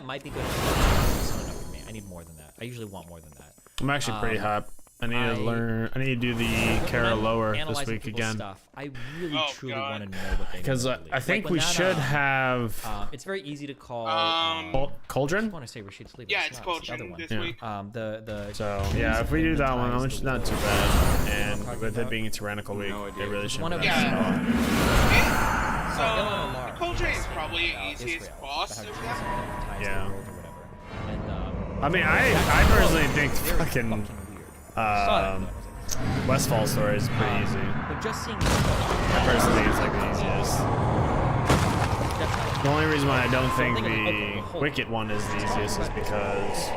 might be good. It's not enough for me. I need more than that. I usually want more than that. I'm actually pretty hyped. I need to learn. I need to do the Kara lower this week again. Stuff, I really truly want to know what they. Because I think we should have. It's very easy to call. Cauldron. I want to say Rashid's leaving. Yeah, it's Cauldron this week. So yeah, if we do that one, it's not too bad. And with it being a tyrannical week, they really should. So the Cauldron is probably the easiest boss of them. Yeah. I mean, I personally think fucking Westfall story is pretty easy. But just seeing I personally think it's like the easiest. The only reason why I don't think the Wicked one is the easiest is because.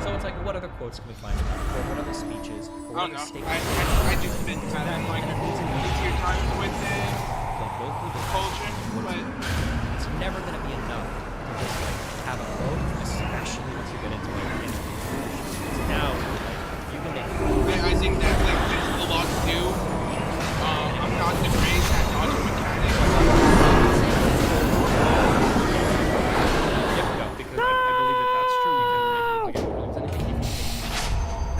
So it's like, what other quotes can we find about it? Or what other speeches? Or what other statements? I just been having like easier times with the Cauldron, but it's never gonna be enough to just like have a quote, especially once you get into like now, like, you can make. I think that like there's a lot to do. I'm not the greatest at dodging mechanics. Because I believe that that's true. You can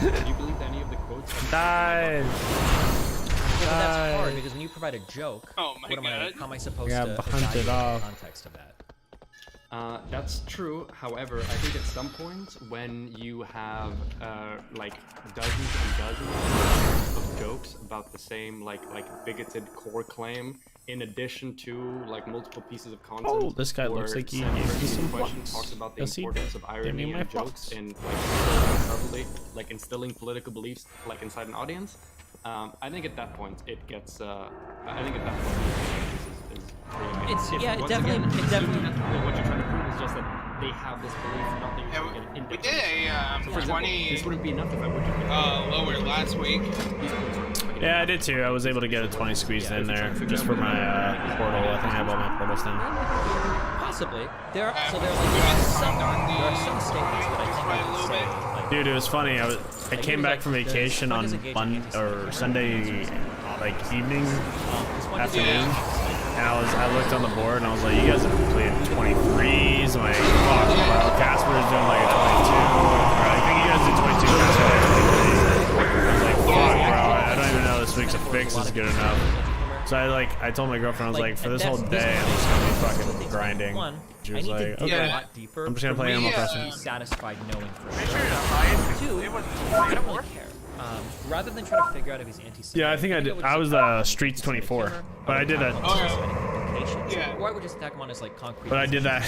make do you believe that any of the quotes Die. Yeah, but that's hard because when you provide a joke, Oh my God. how am I supposed to hunted evaluate off. the context of that? That's true. However, I think at some point when you have like dozens and dozens of jokes about the same like bigoted core claim, in addition to like multiple pieces of content. Oh, this guy looks like he needs some question flux. talks about the Does he? importance of Give me irony my and jokes flux. and probably like instilling political beliefs like inside an audience. I think at that point it gets. I think at that point is pretty amazing. It's If, yeah, once it definitely, again, it definitely. what you're trying to prove is just that they have this belief, not that you're trying to get an We index. did a For example, 20 this wouldn't be enough if I would just lower last week. Yeah, I did too. I was able to get a 20 squeezed in there just for my portal. I think I have all my portals down. Possibly. There are some statements that I think I can say. Like, Dude, it was funny. I came back from vacation on Sunday like evening, afternoon, and I looked on the board and I was like, you guys have completed 23s. I'm like, fuck, well, Casper is doing like a 22. Or I think you guys did 22. Casper did 23. I was like, fuck, bro. I don't even know this week's a fix is good enough. So I told my girlfriend, I was like, for this whole day, I'm just gonna be fucking grinding. She was like, dig okay. a lot deeper. I'm just gonna play Animal Crossing. Be satisfied knowing for Pretty sure. sure the highest Two, it was I don't really care. Rather than try to figure out if he's anti-Semitic. Yeah, I think I did. I was Streets 24, but I did that. Yeah. Or I would just attack him on his like concrete. But I did that.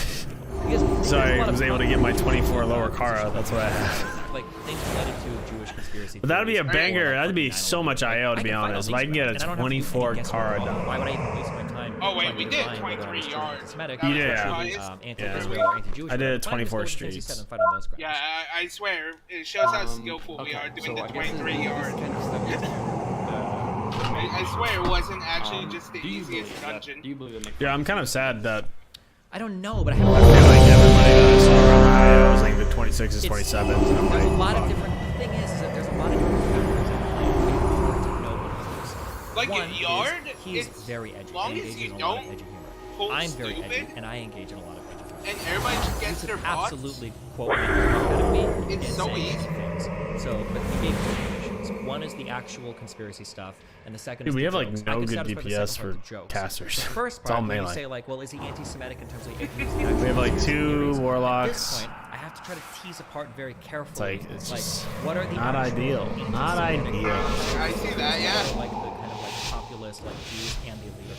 So I was able to get my 24 lower Kara. That's what I had. Like things related to Jewish conspiracy. But that'd be a banger. That'd be so much IO, to be honest. If I can get a 24 Kara done. Why would I even waste my time? Oh wait, we did 23 yards. Yeah. I did 24 streets. Yeah, I swear, it shows how skillful we are doing the 23 yards. I swear it wasn't actually just the easiest dungeon. Yeah, I'm kind of sad that I don't know, but I I feel like everybody that I saw around IO was like the 26s, 27s, and I'm there's a like, lot of fuck. different. The thing is that there's a lot of different factors in play. To know what it is. Like One a yard, is he's it's very edgy. long He as engages you in a lot of don't edgy humor. pull I'm very edgy, stupid, and I engage in a lot of edgy humor. and everybody just gets their bots. Absolutely quote me out of me. It's so insane easy. things. So, but he gave two conditions. One is the actual conspiracy stuff, and the second Dude, is we the have like jokes. I no can good satisfy the DPS second for part, the jokes. casters. The first It's all part, when you melee. say like, well, is he anti-Semitic in terms of We have like 2 At warlocks. this point, I have to try to tease apart very carefully. It's like, it's just what are the not actual ideal. Not anti-Semitic ideal. I see that, yeah. like the kind of like populist, like Jews and the elite of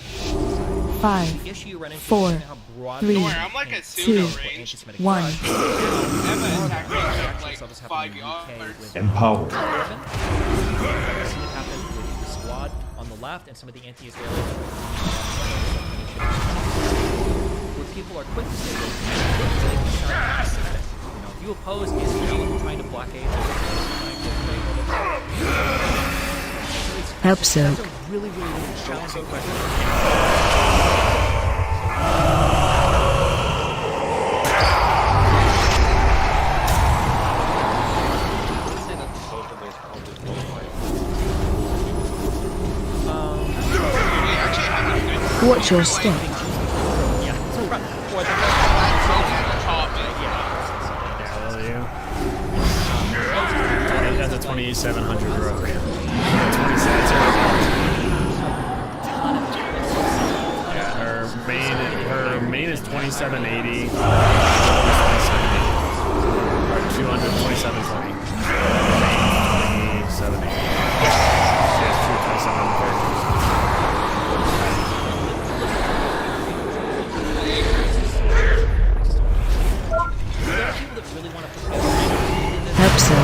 the 5, The issue you run into 4, is how broad 3, Don't worry, I'm like a pseudo 2, range. anti-Semitic 1. drive. Emma attacked me at like So this happened 5 in the UK yards. with Empowered. Urban. I've seen it happen with the squad on the left and some of the anti-Israeli where people are quick to say that if you oppose Israel trying to blockade Help so. that's a really, really, really challenging question. We actually have a good Watch your step. Yeah, so for the at the top, but Yeah, will you? I think that's a 2700 rogue. 27. Yeah, her main is 2780. 200, 2720. 2780. She has 227 characters. Help so.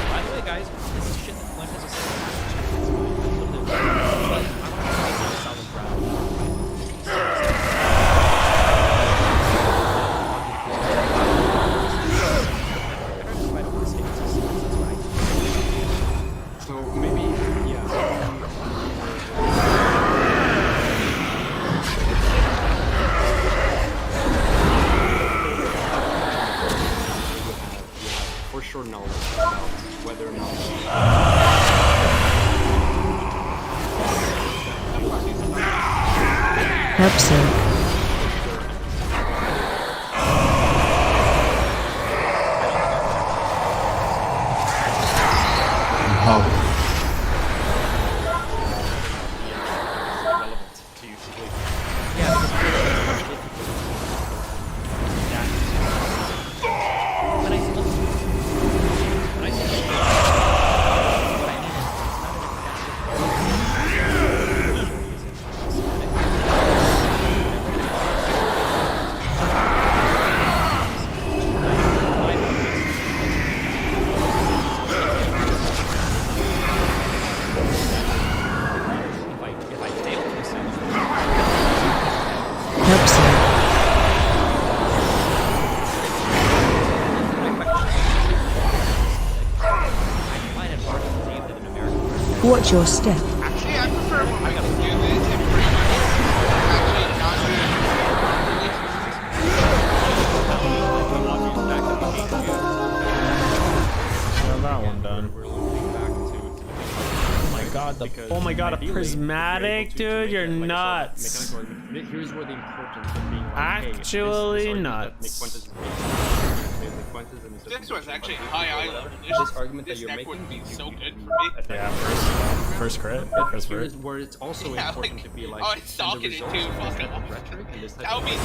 By the way, guys, this is shit that Flint has a but I want to say solid ground. So maybe, yeah. For sure knowledge about whether or not Help so. Empowered. relevant to you completely. If I fail to establish Help so. I find it hard to believe that an American person Watch your step. actually, I prefer when we can do this and pretty much actually not do Got that one done. we're looking back to Oh my god, oh my god, a prismatic, dude, you're nuts. Here's where the importance of being Actually nuts. Fuentes and This was actually high island. this argument that This you're deck making, would be so you good for me. Yeah, first crit. First Here crit. is where it's also Yeah, important like- to be like, oh, it's and the stalking it results too, of this fuck type of off. rhetoric and this type That of would be so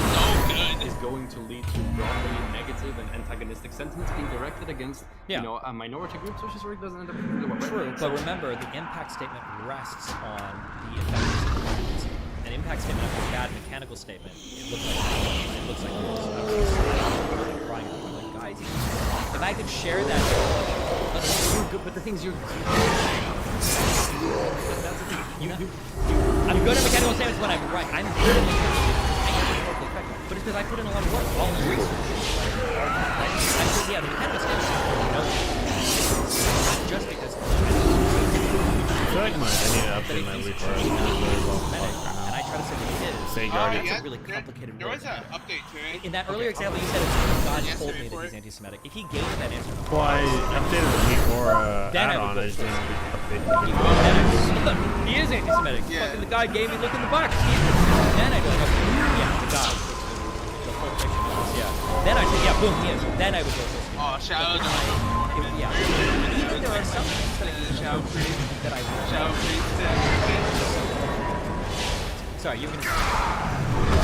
good. is going to lead to broadly negative and antagonistic sentiments being directed against, Yeah. you know, a minority group, so Shizorek doesn't end up particularly well. True, but remember, the impact statement rests on the effectiveness of the an impact statement after a bad mechanical statement. It looks like crying. Like, guys, if I could share that, But the thing is, I'm good at mechanical statements when I'm right. I'm good at mechanical statements. But it's because I put in a lot of work, all the research. Yeah, the mechanical statements, just because. I feel like I need to update my leap for And I try to say that it is. Say Oh, Guardian. yeah, a really complicated there word. was an update to it. In that earlier example, you said it's God Yesterday told me for that he's it. anti-Semitic. If he gave that answer, Well, I updated the leap for Then I add-on. would I just didn't update the leap. Look, he is anti-Semitic. Yeah. Fucking the guy gave me look in the box. Then I go, okay, yeah, the guy. The whole picture is, yeah. Then I say, yeah, boom, he is. Then I would go, Oh, shout out to yeah. Even there are some things that I shout out Sorry, you were gonna.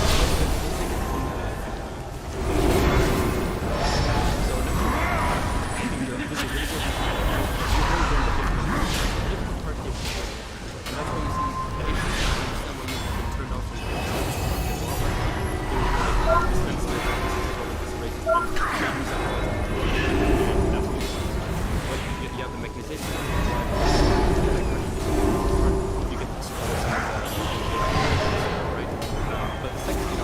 you have the mechanization. You get the right? But the second thing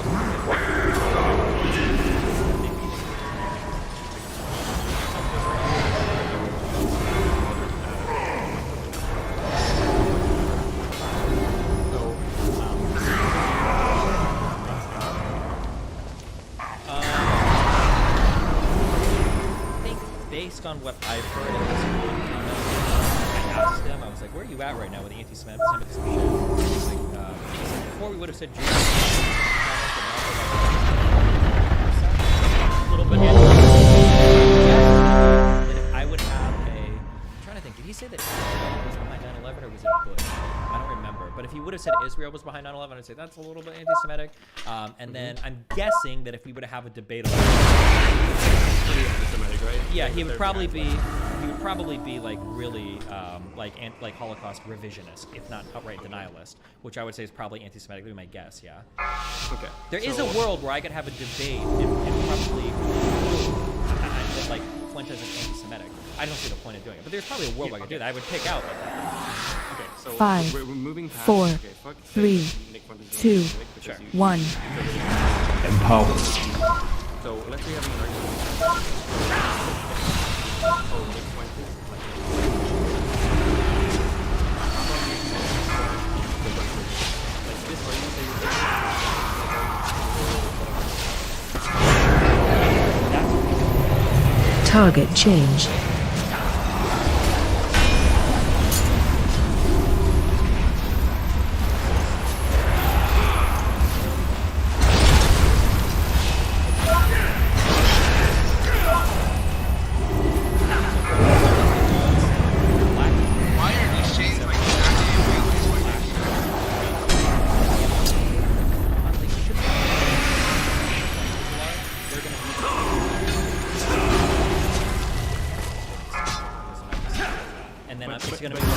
based on what I've heard in this I asked him, I was like, where are you at right now with the anti-Semitism? He's like, before we would have said Jews. A little bit. That if I would have I'm trying to think, did he say that Israel was behind 9/11 or was it Bush? I don't remember. But if he would have said Israel was behind 9/11, I'd say that's a little bit anti-Semitic. And then I'm guessing that if we would have a debate about right? yeah, he would probably be like really like Holocaust revisionist, if not outright denialist, which I would say is probably anti-Semitic. Would be my guess. Yeah. Okay. There is a world where I could have a debate and probably that like Fuentes is anti-Semitic. I don't see the point of doing it, but there's probably a world where I could do that. I would pick out like that. Okay, so 5, we're moving past 4, okay, fuck 3, Nick Fuentes is 2, anti-Semitic because you- 1. Empower. So let's say you have an argument. Oh, Nick Fuentes. Like this argument that Target change. Why are these chains like And then it's going to be.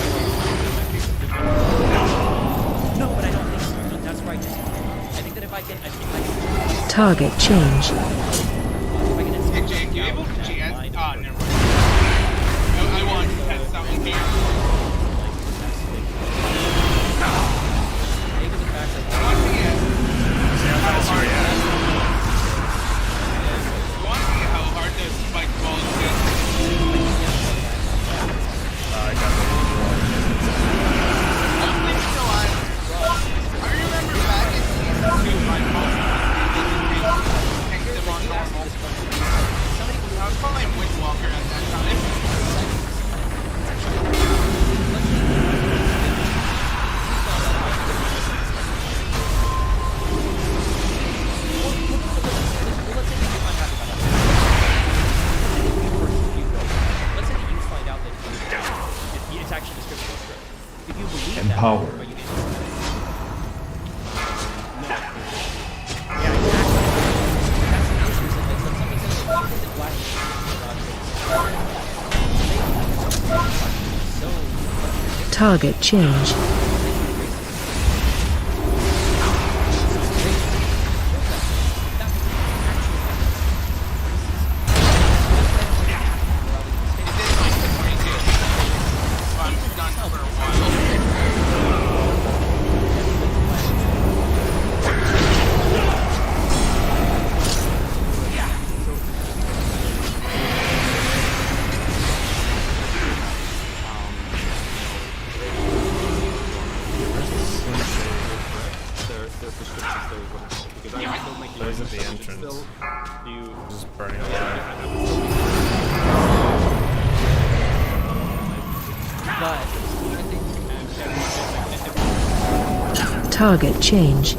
No, but I don't think so. No, that's right. I think that if I can, Target change. if I can Hey, Jake, you able to GS? mind Oh, never mind. I want to test something here. maybe the fact that I want to see how hard you want to see how hard this spike ball is. I got I'm thinking so I remember back in season 2, my mom picked them on normal. I was playing Empower. But you didn't. Target change. Those at the entrance. Just burning alive. Target change.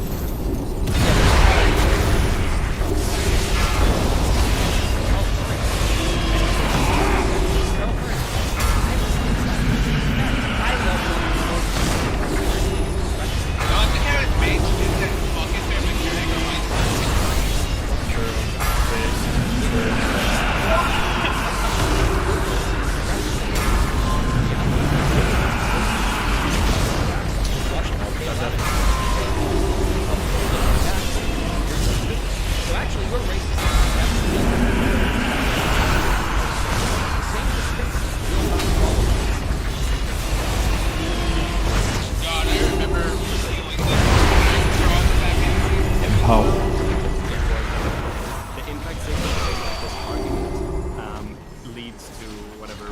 Leads to whatever.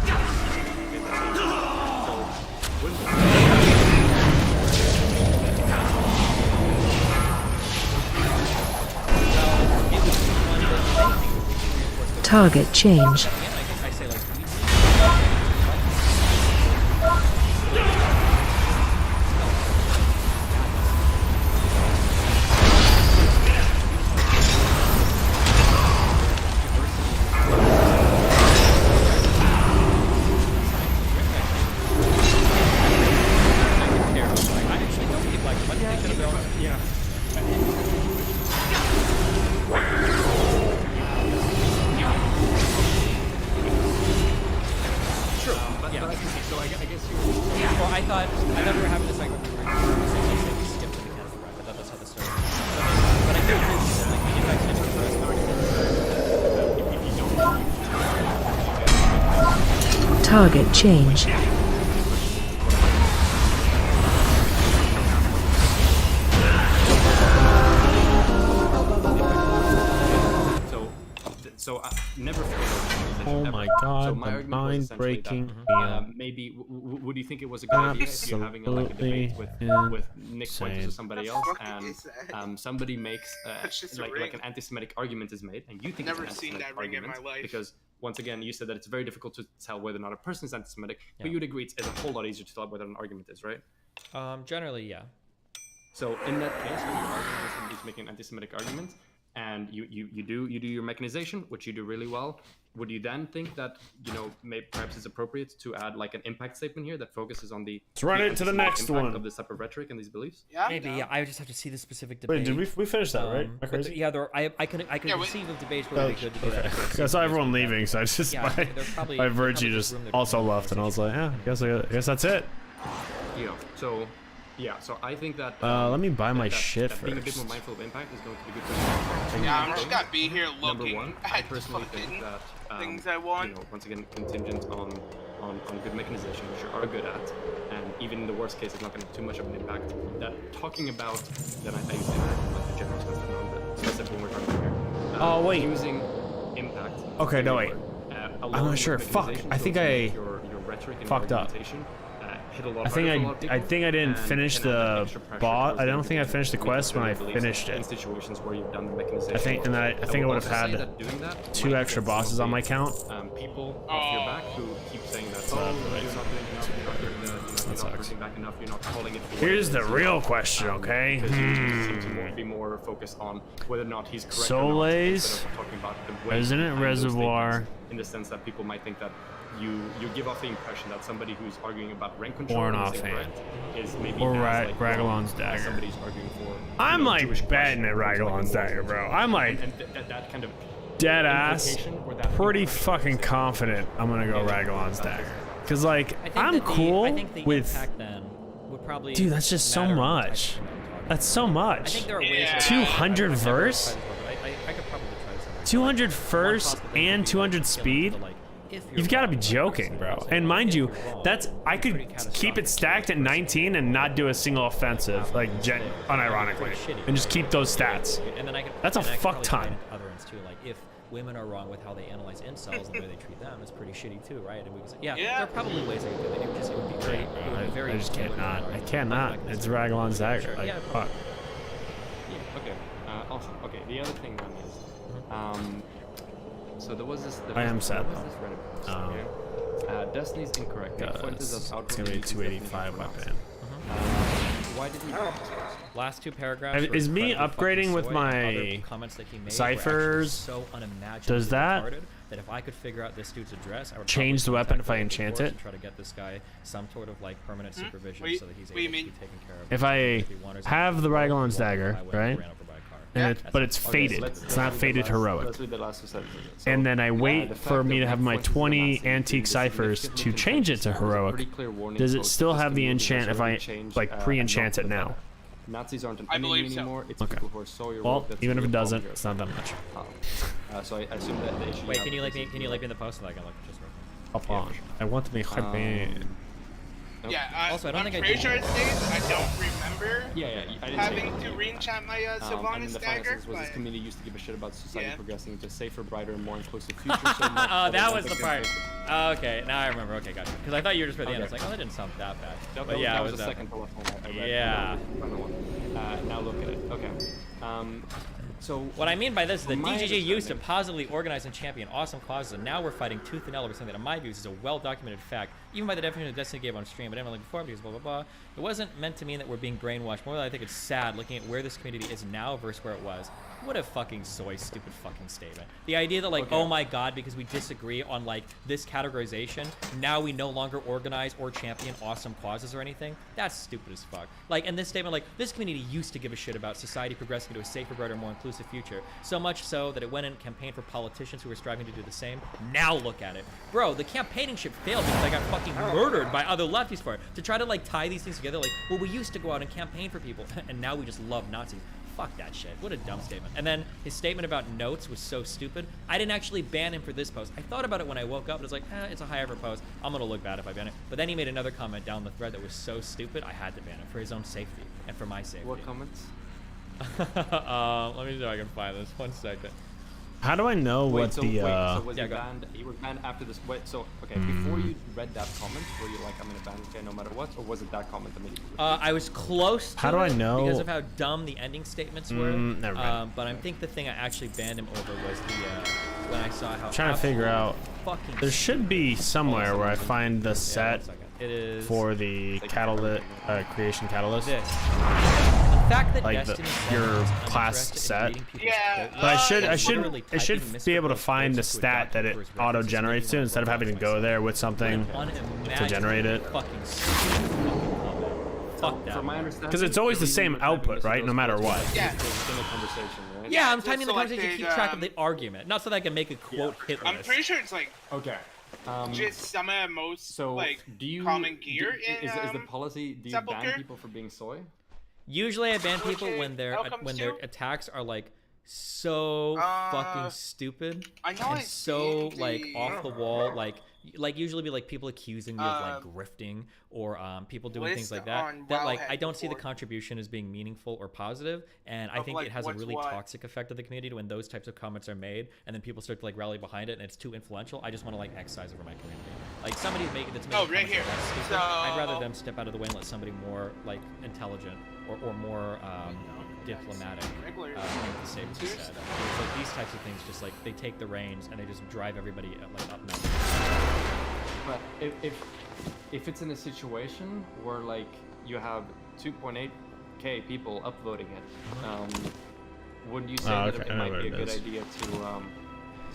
Target change. I thought we were having this like when we were skip to the mechanical run. I thought that's how this started. But I do agree with you that like the impact is Target change. So never forget. Oh my god, so my the mind-breaking maybe would you think it was a good idea if you're having like a debate with Nick Pointers or somebody else, and somebody makes like an anti-Semitic argument is made, and you think Never it's an seen anti-Semitic that ring in argument my life. because once again you said that it's very difficult to tell whether or not a person is anti-Semitic, but you'd agree it's a whole lot easier to tell whether an argument is, right? generally, yeah. So in that case, when you're arguing with somebody who's making an anti-Semitic argument, and you do your mechanization, which you do really well, would you then think that, you know, maybe perhaps it's appropriate to add like an impact statement here that focuses on the Let's run it to the next one of this type of rhetoric and these beliefs? Yeah. Maybe, yeah. I just have to see the specific debate. Wait, did we finish that, right? Am I crazy? Yeah, I can conceive of debates where they could do that. I saw everyone leaving, so I just Yeah, there's probably- my there's Virtue probably just room there also for left, and I was like, yeah, I guess that's it. Yeah. So I think that Let me buy my that shit being a bit more first. mindful of impact is going to be good for Yeah, I'm just gonna be here Number looking one, I at personally think fucking that things I want. you know, once again, contingent on good mechanization, which you are good at, and even in the worst case, it's not going to have too much of an impact. That talking about, then I think like the general stuff, but specifically when we're talking here. Oh, wait. Using impact. Okay, no, wait. I'm not sure. Fuck, I think I your rhetoric and fucked your up. argumentation, hit a lot I think harder for a lot of I people, think I didn't and finish can add, like, the extra pressure boss. towards I the don't think I individual finished the to quest when I beliefs finished in it. situations where you've done the mechanization. I think I think I would have had doing that 2 extra bosses on my count. People off your back who keep saying that, oh, you're not doing enough, you're not doing you're not pushing back enough, you're not calling it for what Here's it the is. real question, okay? Because you seem to be more focused on whether or not he's correct or not, Soleil's instead of talking about the way Resident behind those Reservoir. statements, in the sense that people might think that you give off the impression that somebody who's arguing about rank Or control an is offhand. incorrect, is maybe Or as, like, Ragallon's wrong dagger. as somebody's arguing for. I'm you know, like Jewish betting at question, or Ragallon's something dagger, more. bro. I'm like And that kind of dead ass, implication or that pretty impression fucking is it. confident I'm gonna go Ragallon's dagger. Cause like I think I'm that cool I think the with. impact then would probably. Dude, that's just so matter on the type much. of thing that I'm talking That's so about. I much. think there are ways. Yeah. 200 I've never verse? tried this before, but I could probably try this out. 200 One first possible thing and would be, 200 like, speed? like, if you're You've got to be wrong, joking, bro. so And mind if you, you're wrong, that's I it's pretty could catastrophic. keep it stacked at 19 and not do a single offensive, like unironically, and just keep those stats. And then I could, That's a and I could fuck probably ton. find other ends too. Like if women are wrong with how they analyze incels and the way they treat them, it's pretty shitty too, right? And we was, yeah, Yeah. there are probably ways I could do it. It would be great. It would be very. I just can't not. I Like, cannot. It's Ragallon's dagger. Like, Yeah, fuck. Yeah, okay. Awesome. Okay, the other thing then is, so there was this. I am sad, There was this Reddit post, Um, okay? Destiny's incorrect. Make Fuentes as It's outwardly gonna be using 285 definition weapon. Why did he write this post? Last two paragraphs. Is were me incredibly upgrading fucking with soy, my and other comments that he made were ciphers? actually so unimaginably Does that retarded that if I could figure out this dude's address, I would change probably the weapon contact if I the enchant force it? and try to get this guy some sort of like permanent supervision What so that he's do you able to be mean? taken care of. If I If he wanders have into the the Ragallon's highway dagger, and right? ran over by a car. And but it's Okay, so fated. let's It's not read the fated last- heroic. Let's read the last two sentences. So, And then I wait the for fact me that to have my Fuentes is 20 amassing antique is ciphers significantly to change it to confusing. It's a heroic. pretty clear warning Does it post still that this have the community has enchant if I already changed, like pre-enchant not it for the now? better. Nazis aren't an I enemy believe so. anymore. It's Okay. people who are so your Well, work that's even if really it doesn't, problem it's not that much. here. So I assume that the issue. Wait, you can you have like me? is Can you like me in the post so that I can look just real quick? Up on. I want to be happy. Nope. Yeah, Also, I don't I'm think I pretty did. sure it states. I don't remember Yeah, I didn't say having that. to re-enchant my And then Sylvanas the final dagger, sentence was this but community used to give a shit about society Yeah. progressing to a safer, brighter, and more inclusive future. So much Oh, they that want was the to part. get- Oh, okay, now I remember. Okay, gotcha. Because I thought you were just at the end. I was Okay. like, oh, that didn't sound that bad. That, But yeah, that it was was the that. second to last one I read. Yeah. Final one. Now look at it. Okay. So What I mean by this is that From my DGG used to understanding- positively organize and champion awesome causes, and now we're fighting tooth and nail over something that, in my views, is a well-documented fact, even by the definition of Destiny gave on stream, but everyone like before because blah blah blah. It wasn't meant to mean that we're being brainwashed. More than I think it's sad looking at where this community is now versus where it was. What a fucking soy, stupid fucking statement. The idea that like, Okay. oh my god, because we disagree on like this categorization, now we no longer organize or champion awesome causes or anything. That's stupid as fuck. Like, and this statement, like, this community used to give a shit about society progressing to a safer, brighter, more inclusive future. So much so that it went and campaigned for politicians who were striving to do the same. Now look at it. Bro, the campaigning shit failed because I got fucking murdered by other lefties for it. To try to like tie these things together, like, well, we used to go out and campaign for people, and now we just love Nazis. Fuck that shit. What a dumb statement. And then his statement about notes was so stupid. I didn't actually ban him for this post. I thought about it when I woke up, and I was like, it's a high effort post. I'm gonna look bad if I ban it. But then he made another comment down the thread that was so stupid, I had to ban him for his own safety and for my safety. what comments? Let me see if I can find this. 1 second. How do I know what so the so was Yeah, he go. banned? You were banned after this. Wait, so okay, before you read that comment, were you like, I'm gonna ban this guy no matter what, or was it that comment immediately? I was close to How do I it know? because of how dumb the ending statements were. Never mind. But I think the thing I actually banned him over was the when I saw how trying to figure out? fucking There should be somewhere where I find the Yeah, set 1 second. It is for the catalyst creation catalyst. this. The fact that Like Destiny your is class uninterested in set. reading people's Yeah, quote But I Oh, should it's literally I should typing be able to misspelled find the quotes into a stat that document it for his auto references, generates to making instead of one having to myself. go there with What an something to generate it. fucking stupid fucking comment. Fuck that. From my understanding, Because it's always the same output, right? No matter what. Yeah. In a conversation, right? Yeah, I'm just timing the conversation to selected, keep track of the argument, not so that I can make a quote hit I'm list. pretty sure it's like Okay. just some of the most So like do you common gear do, in is the policy? Do you ban Sepulchre? people for being soy? Usually, I ban people Okay, when their outcomes when their too? attacks are like so fucking stupid I know and I've so seen like the- off the wall, like usually be like people accusing me of like Um, grifting or people doing things list like that. on That like Wowhead I don't see the before. contribution as being meaningful or positive, and I Of, think like, it has a what's really what. toxic effect of the community when those types of comments are made, and then people start to like rally behind it, and it's too influential. I just want to like excise over my community. Like somebody that's making Oh, right comments here. like that stupid, I'd rather So- them step out of the way and let somebody more like intelligent or more diplomatic Regular. make the statements he Cheers. said. It's like these types of things, just like they take the reins and they just drive everybody like up mountain. But if it's in a situation where like you have 2.8k people upvoting it, wouldn't you say that okay, it I know might what be a it good is. idea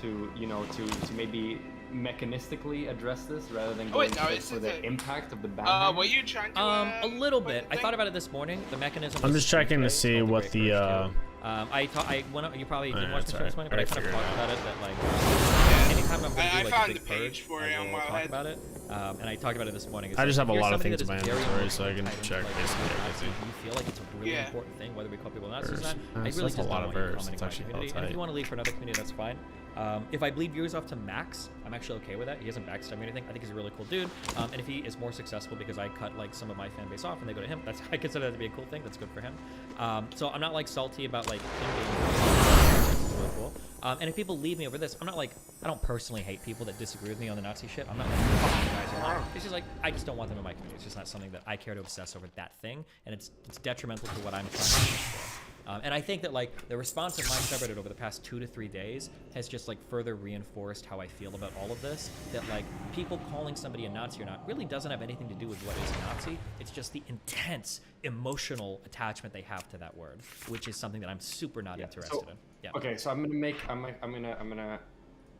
to you know to maybe mechanistically address this rather than going for the impact of the ban? Were you trying to? A little bit. I thought about it this morning. The mechanism. I'm just checking to see what the. I went up, you probably didn't watch the show this morning, but I kind of talked about it that like anytime I'm going to do like a big purge, I will talk about it. And I talked about it this morning. I just have a lot of somebody things in that my is very inventory, so I can important check type, basically like, everything. you feel like it's a really important thing, whether we call people Nazis or not. I That's really a just lot don't of want you verse. commenting It's on my actually community. And if you want to leave for another community, that's fine. If I bleed viewers off to max, I'm actually okay with that. He hasn't backstabbed me or anything. I think he's a really cool dude. And if he is more successful because I cut like some of my fan base off and they go to him, that's I consider that to be a cool thing. That's good for him. So I'm not like salty about like him being really cool. And if people leave me over this, I'm not like, I don't personally hate people that disagree with me on the Nazi shit. I'm not like, fuck you guys are not. It's just like, I just don't want them in my community. It's just not something that I care to obsess over that thing. And it's detrimental to what I'm trying to push for. And I think that like the response of my subreddit over the past 2 to 3 days has just like further reinforced how I feel about all of this. That like people calling somebody a Nazi or not really doesn't have anything to do with what is a Nazi. It's just the intense emotional attachment they have to that word, which is something that I'm super not interested in. Yeah. Okay, so I'm gonna,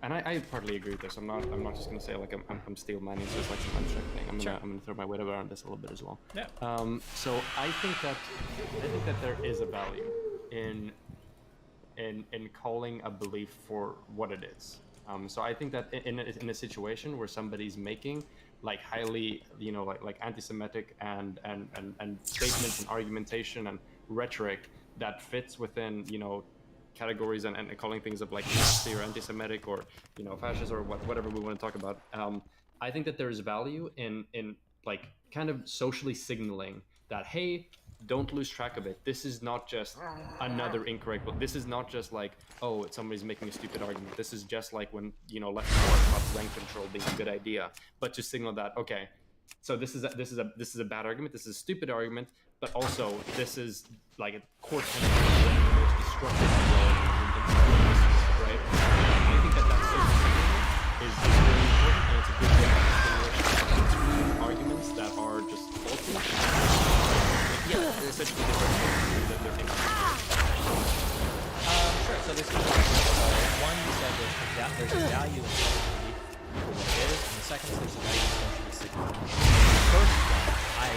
and I partly agree with this. I'm not just gonna say like I'm steel manning, so it's like some abstract thing. I'm gonna throw my weight around this a little bit as well. Yeah. So I think that there is a value in calling a belief for what it is. So I think that in a situation where somebody's making like highly, you know, like anti-Semitic and statements and argumentation and rhetoric that fits within, you know, categories and calling things of like Nazi or anti-Semitic or, you know, fascist or whatever we want to talk about. I think that there is value in like kind of socially signaling that, hey, don't lose track of it. This is not just another incorrect, but this is not just like, oh, somebody's making a stupid argument. This is just like when, you know, let's talk about rank control being a good idea, but to signal that, okay, so this is a bad argument. This is a stupid argument, but also this is like a core tenet of the most destructive right? I think that social signaling is really important, and it's a good way to distinguish arguments that are just faulty. Yeah, they're essentially different. They're things. Sure. So there's two things. One, you said there's a value in social belief for what it is, and the second is there's a value in social signaling. The first one, I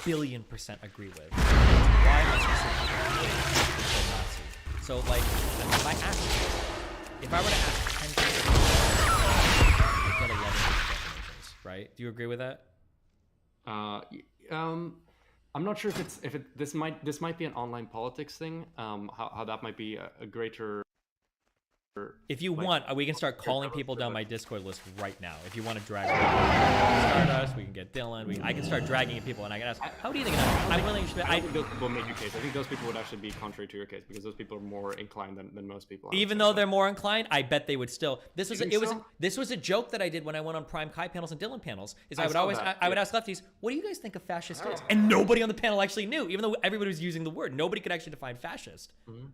1,000,000,000% agree with. Why am I specifically a Nazi? So, like, if I were to ask 10 people, I'd get 11 definitions, right? Do you agree with that? I'm not sure if this might be an online politics thing. How that might be a greater. If you want, we can start calling people down my Discord list right now. If you want to drag Stardust, we can get Dylan. I can start dragging people, and I can ask, how do you think? I'm willing to. I think those people make your case. I think those people would actually be contrary to your case because those people are more inclined than most people. Even though they're more inclined, I bet they would still. This was a joke that I did when I went on Prime Kai panels and Dylan panels. Is I would ask lefties, what do you guys think a fascist is? And nobody on the panel actually knew, even though everybody was using the word. Nobody could actually define fascist. Mm-hmm.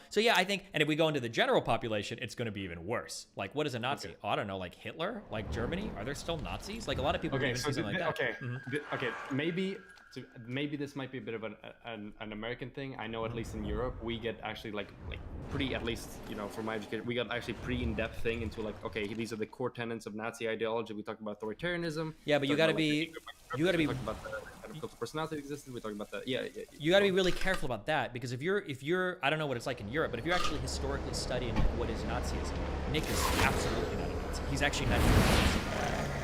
So yeah, I think, and if we go into the general population, it's going to be even worse. Like, what is a Nazi? Okay. Oh, I don't know, like Hitler, like Germany. Are there still Nazis? Like a lot of people even see something like that. Okay, okay, maybe this might be a bit of an American thing. I know at least in Europe, we get actually like pretty, at least, you know, from my education, we got actually pretty in-depth thing into like, okay, these are the core tenets of Nazi ideology. We talked about authoritarianism. Yeah, but you got to be. We talked about the cult of personality existed. We talked about that. Yeah. You got to be really careful about that because if you're, I don't know what it's like in Europe, but if you're actually historically studying what is Nazism, Nick is absolutely not a Nazi. He's actually not even a Nazi.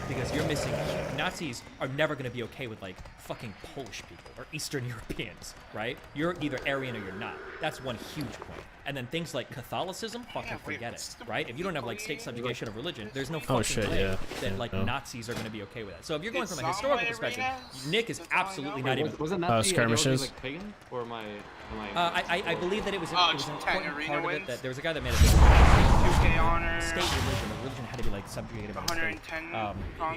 Because you're missing, Nazis are never going to be okay with like fucking Polish people or Eastern Europeans, right? You're either Aryan or you're not. That's one huge point. And then things like Catholicism, fucking forget it, right? If you don't have like state subjugation of religion, there's no fucking way that like Nazis are going to be okay with that. So if you're going from a historical perspective, Nick is absolutely not even. Was it Nazi skirmishes? Like pagan, or am I? I believe that it was an important part of it that there was a guy that made a big state religion had to be like subjugated by the state.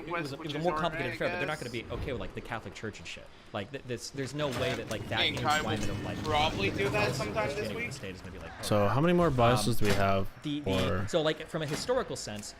It was a more complicated affair, but they're not going to be okay with like the Catholic Church and shit. Like there's no way that like that entwinement of like probably do that sometime this week. The state is going to be like. So how many more biases do we have? So like from a historical sense,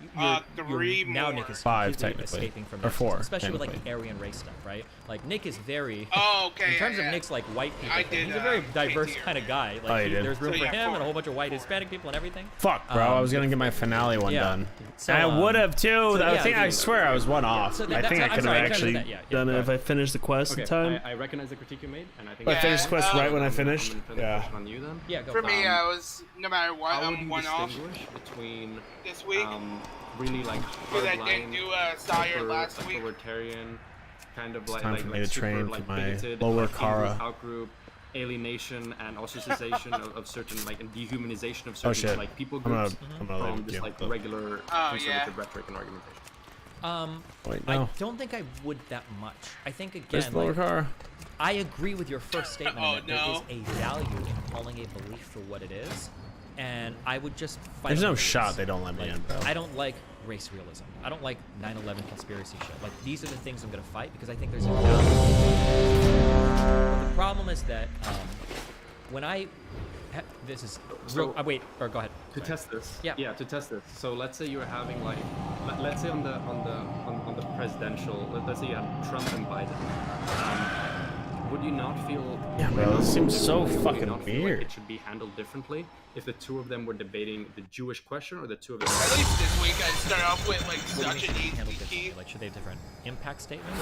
three now more. Nick is 5 technically, escaping from or 4, especially with like the Aryan race stuff, right? Like Nick is very. Oh, okay. In terms of Nick's like white people, he's a very diverse kind of guy. Like there's room for him and a whole bunch of white Hispanic people and everything. Fuck, bro, I was gonna gonna get my finale one done. So, I would have too. so I yeah, think I swear I was one off. So I think I could have actually done it if I finished the quest in time. I recognize the critique you made, and I think I finished the quest right when I finished. Yeah. on you then. Yeah, go For me, I was no matter what, How would I'm you one off distinguish between this week. really like Because I didn't do Sire last week. authoritarian, kind of like time for me to super, train like for my bigoted, lower like, Kara. outgroup, alienation and ostracization of certain like and dehumanization of certain Oh shit. like people I'm groups gonna from just like regular conservative rhetoric and argumentation. Wait, I no. don't think I would that much. I think Where's again, the lower like, car? I agree with your first statement Oh, that there is a value in calling a belief for what it is, and I would just fight. There's no over this. shot they don't let me Like, in, bro. I don't like race realism. I don't like 9/11 conspiracy shit. Like these are the things I'm gonna fight because I think there's a value. But the problem is that when I this is real, wait, or go ahead. To test this, Yeah. to test this. So let's say you're having like, let's say on the presidential, let's say you have Trump and Biden. Would you not feel? Yeah, bro, this seems so would you fucking not feel like weird. it should be handled differently if the two of them were debating the Jewish question, or the two of them? At least this week, I start off with like What do you such mean an handled easy differently? key. Like should they have different impact statements?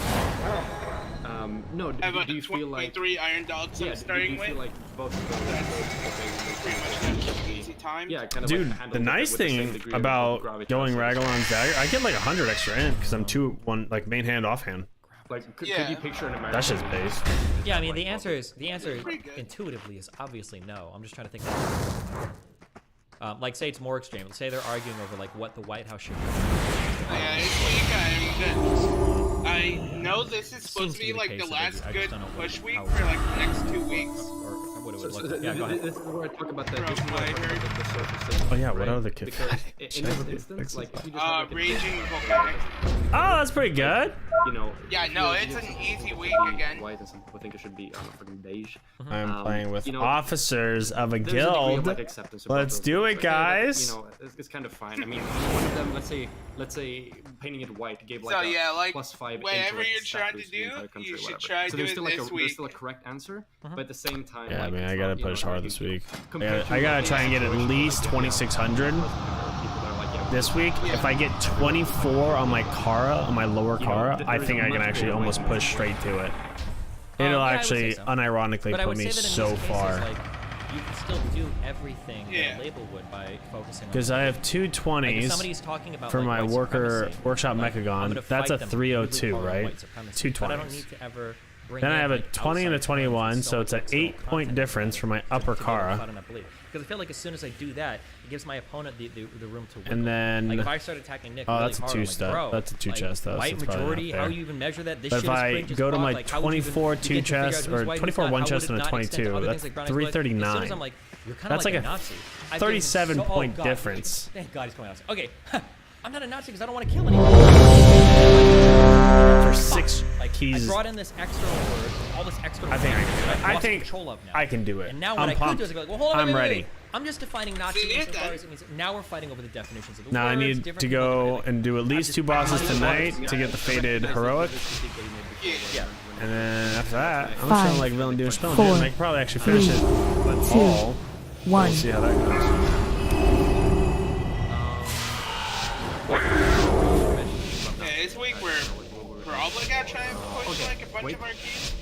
No. I have Do you feel like? 23 Iron Dogs I'm Do starting you feel with. like both of those? Pretty much got easy time. Yeah, kind of Dude, like handled the nice with the same thing degree of about gravitas going as- Raglan's dagger, I get like 100 extra in because I'm 2-1 like main hand off hand. Like, could Yeah. you picture an American? That shit's based. Yeah, I mean the answer Pretty good. intuitively is obviously no. I'm just trying to think. Like say it's more extreme. Let's say they're arguing over like what the White House should do. Yeah, this week I know this is Seems supposed to be the like case the that last I good just don't know push week how- for like the next 2 weeks. Or what it would So look like. Yeah, go ahead. this is where I talk about the, From this is where I what I talk about heard. the surface. Oh yeah, what right? are the kids? Because in this instance, like if you just have like a Raging Volcanic. Oh, that's pretty good. you know. Yeah, if no, you- it's you an know, easy some week people should be again. White and some people think it should be fucking beige. I'm playing with you know, officers of a There's a degree of, guild. like, acceptance about Let's those do things. it, Like, hey, that, guys. you know, it's kind of fine. I mean, one of them, let's say painting it white gave like So, a yeah, like, +5 whatever intellect you're stat trying to boost to the do, entire country you or should whatever. try so doing there's still like this there's still a week. correct answer, but at the same time, Yeah, like, man, it's I gotta not, you know, push hard like, this you- week. compared to I gotta other try and get at situations, least like, 2600 people that are like, yeah, this week. If I get 24 on my Kara, on my lower Kara, I think I can actually almost push straight to it. It'll Yeah, I would actually say so. unironically But I put would me say that in so these cases, far. like, you can still do everything Yeah. that a label would by focusing on. Because I have two Like, if 20s somebody's talking about for like, my white worker supremacy, workshop like, I'm Mechagon. gonna That's fight a them 302, really hard on right? white supremacy, Two but I don't 20s. need to ever bring Then I in, have a like, 20 and a outside 21, terms so and it's an so much 8-point content difference for my upper to Kara. fight on a belief. Because I feel like as soon as I do that, it gives my opponent the room to wiggle. And then, like if I start attacking Nick oh, really that's a hard, I'm like, two-step. bro, That's a two like, chest, though, so white it's probably not majority, how fair. you even measure that? This But shit if is I cringe as go to fuck. my Like, how would you even 24 begin to two figure out chest who's or white, who's 24 not? one How would chest it and a not extend to 22, other that's things like brown eyes blood? As soon as 339. I'm like, you're kind of That's like like a a Nazi. I've 37 been so, point oh, God. difference. Thank God he's coming out. Okay, I'm not a Nazi because I don't want to kill anyone. For 6 Like, I keys, brought in this extra word, all this extra. I think I can do it. I've I lost think control of now. I can do it. And now I'm what I could pumped. do is go like, well, hold on, I'm wait, wait, ready. wait. I'm just defining Nazi See, insofar then. as it means now we're fighting over the definitions of the Now I words. need different to people look at go it. and do at least 2 bosses tonight to get the faded heroic. Yeah. And then after that, I'm Five, feeling like villain doing spelling. four, I could probably actually finish three, it. But two, all, one. we'll see how that goes. Yeah, this week we're probably gonna try and push like a bunch of our keys.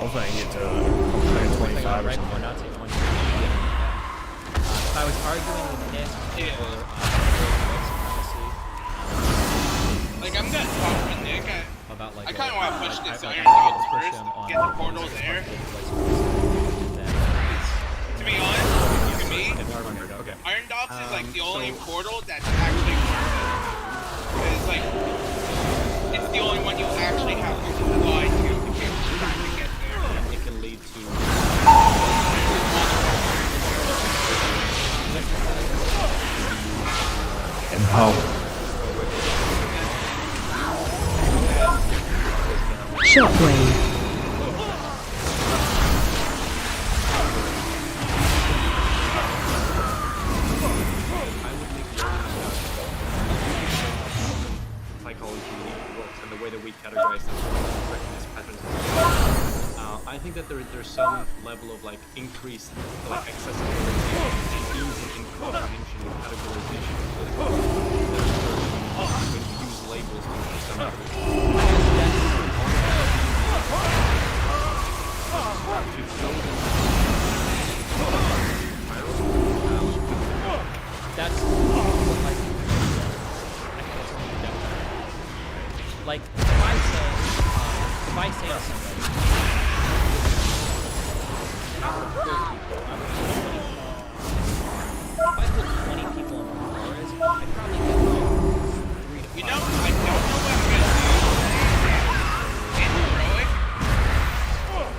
Hopefully I can get to like 25 or Right something. before Nazi. If I was arguing with Nick Yeah. for white supremacy, Like I'm gonna talk with Nick. about like I kind of want to push I- this I- iron I- to I get push first, him on get the portal there. white supremacy, then- To be honest, to me, Okay. Iron Dogs is like the only portal that's actually worth it. It's like it's the only one you actually have to fly to get there. It can lead to. And how? Shockwave. Psychology works and the way that we categorize them, recognize patterns. I think that there's some level of like increased like accessibility and ease in comprehension and categorization of political when you use labels to some That's like if I say to somebody, if I put 20 people in the forest, I'd probably get like 3 to 5. You know, I don't know what I'm gonna do in heroic.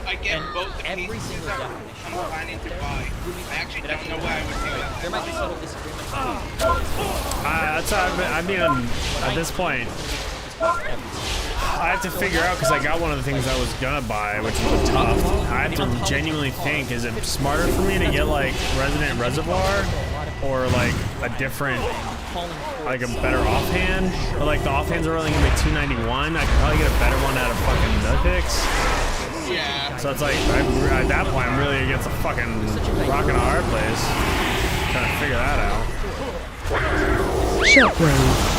I get both the every pieces single that definition. I'm planning to buy. I actually don't know what I would do. There might be subtle disagreements. That's how I mean, at this point, I have to figure out, because I got one of the things I was gonna buy, which was tough. I have to genuinely think, is it smarter for me to get like Resident Reservoir or like a different, like a better offhand? But like the offhands are only gonna be $291. I could probably get a better one out of fucking Nutpicks. Yeah. So it's like, at that point, I'm really against a fucking rock and a hard place. Trying to figure that out. Shockwave.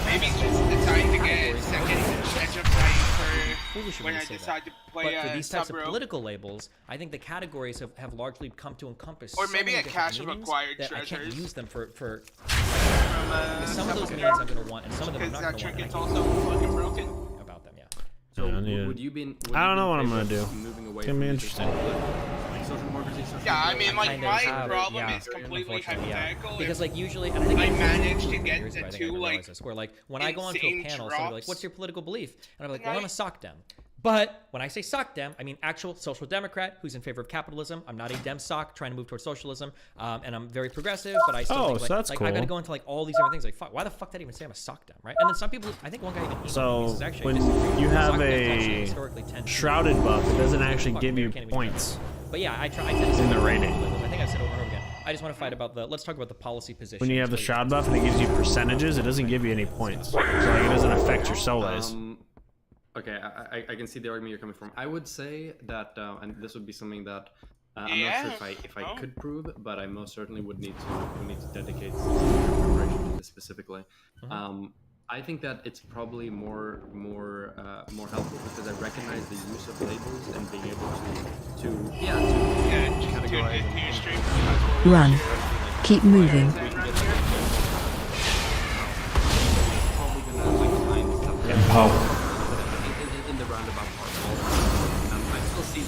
Maybe it's just the time to get second edge of for when I decide to play but for these types of sub-row. political labels, I think the categories have largely come to encompass Or so maybe many a different cache of meanings acquired that I can't treasures. use them for From, some of those meanings I'm going to want, and some of them I'm because not that going to trinket's want. also fucking broken. About them, yeah. So Yeah, I need would you be? I don't know what I'm gonna do. Moving away It's gonna be from interesting. like social democracy, social Yeah, I media, mean, like, Kind of my have- problem yeah, is completely unfortunately, hypothetical. Because If like usually, and I think I I've managed told to you get years the ago, I think I two, didn't like, realize this, where like when I go onto a insane panel, somebody like, drops. "What's your political belief?" And I'm like, And "Well, I- I'm a sock dem." But when I say sock dem, I mean actual social democrat who's in favor of capitalism. I'm not a dem sock trying to move towards socialism, and I'm very progressive. But I still Oh, think so like, that's like cool. I got to go into like all these different things. Like, fuck, why the fuck did I even say I'm a sock dem, right? And then some people, I think one guy even So this is actually when disagree. you have Sock dems actually a historically tend to- shrouded buff, it doesn't actually Fuck, give maybe you I can't even points. But yeah, I tend to say In the over rating. and over. I think I've said over and over again. I just want to fight about the. Let's talk about the policy position. When you have the shroud buff and it gives you percentages, it doesn't give you any points. So like it doesn't affect your solas. Okay, I can see the argument you're coming from. I would say that, and this would be something that I'm Yeah, not sure if I oh. could prove, but I most certainly would need to dedicate some preparation to this specifically. I think that it's probably more helpful because I recognize the use of labels and being able to Yeah, just tune categorize into your stream. Run. Keep moving. Empower. In the roundabout part. I still see.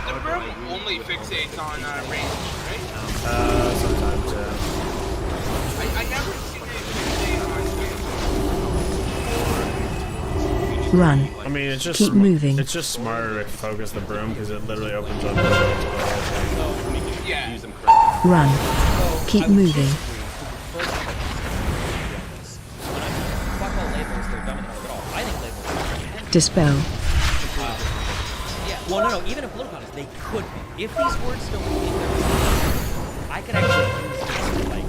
The broom only fixates on range, right? Sometimes, I never seen it fixate on range. Run. I mean, it's just Keep moving. It's just smarter to focus the broom because it literally opens up the world to everything. Yeah. Use them correctly. Run. Keep moving. Fuck all labels, they're dumb and hard at all. I think labels are Dispel. yeah. Well, no, even in political context, they could be. If these words don't mean their I could actually use this to like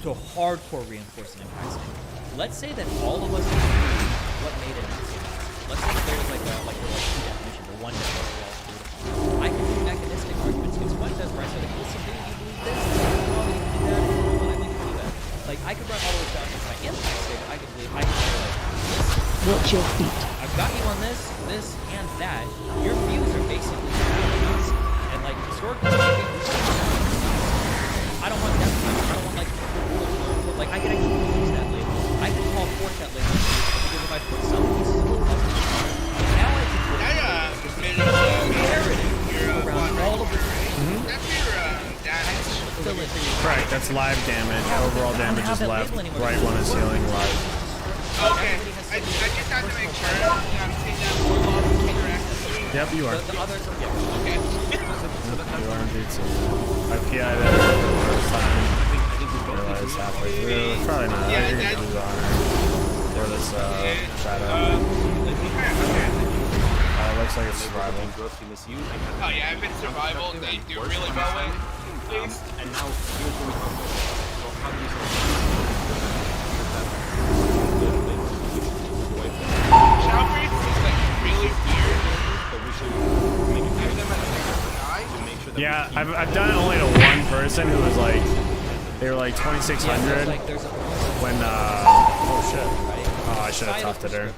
to hardcore reinforce an impact statement. Let's say that all of us agree what made it Nazi. Let's say that there was like two definitions, or one definition we all agreed upon. I could do mechanistic arguments against one does where I say, like, listen, do you believe this? Oh, you can do that. Oh, I think you can do that. Like, I could run all those down to my impact statement. I could say, like, listen, Watch your feet. I've got you on this, and that. Your views are basically views. And like historically speaking, I don't want that. I don't want like I can actually use that label. I can call forth that label because if I put some pieces of the puzzle, now I can put narrative around all of the That's your damage. fill in. Right, that's live damage. Overall damage is left. Right one is healing live. Okay, I just had to make sure I'm seeing that more love correctly. Yep, you are. The others are yeah. Okay. You are indeed so. I PI'd it for the first time. Realized halfway through. It's probably not. Yeah, You're gonna lose honor for this shadow. Looks like a survival. grossly misused. Oh yeah, if it's survival, they do really well with. And now here's where we come to. So how do you Shout rates is like really weird. but we should make it Give them a second to die. to make sure that Yeah, I've done it only to one person who was like, they were like 2,600 when, oh shit. Oh, I should have toughed it her.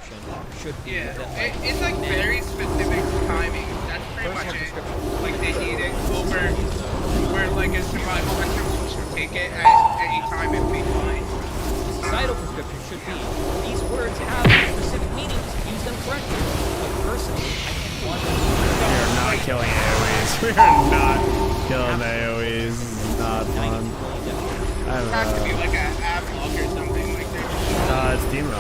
Yeah, it's like very specific timing. That's pretty much it. Like they need it over where like a survival hunter will just take it at any time and be fine. Societal prescription should be, these words have specific meanings, use them correctly. But personally, I can want them. We are not killing AoEs. We are not killing AoEs. This is not fun. I It has to be like an app lock or something like that. It's Demo.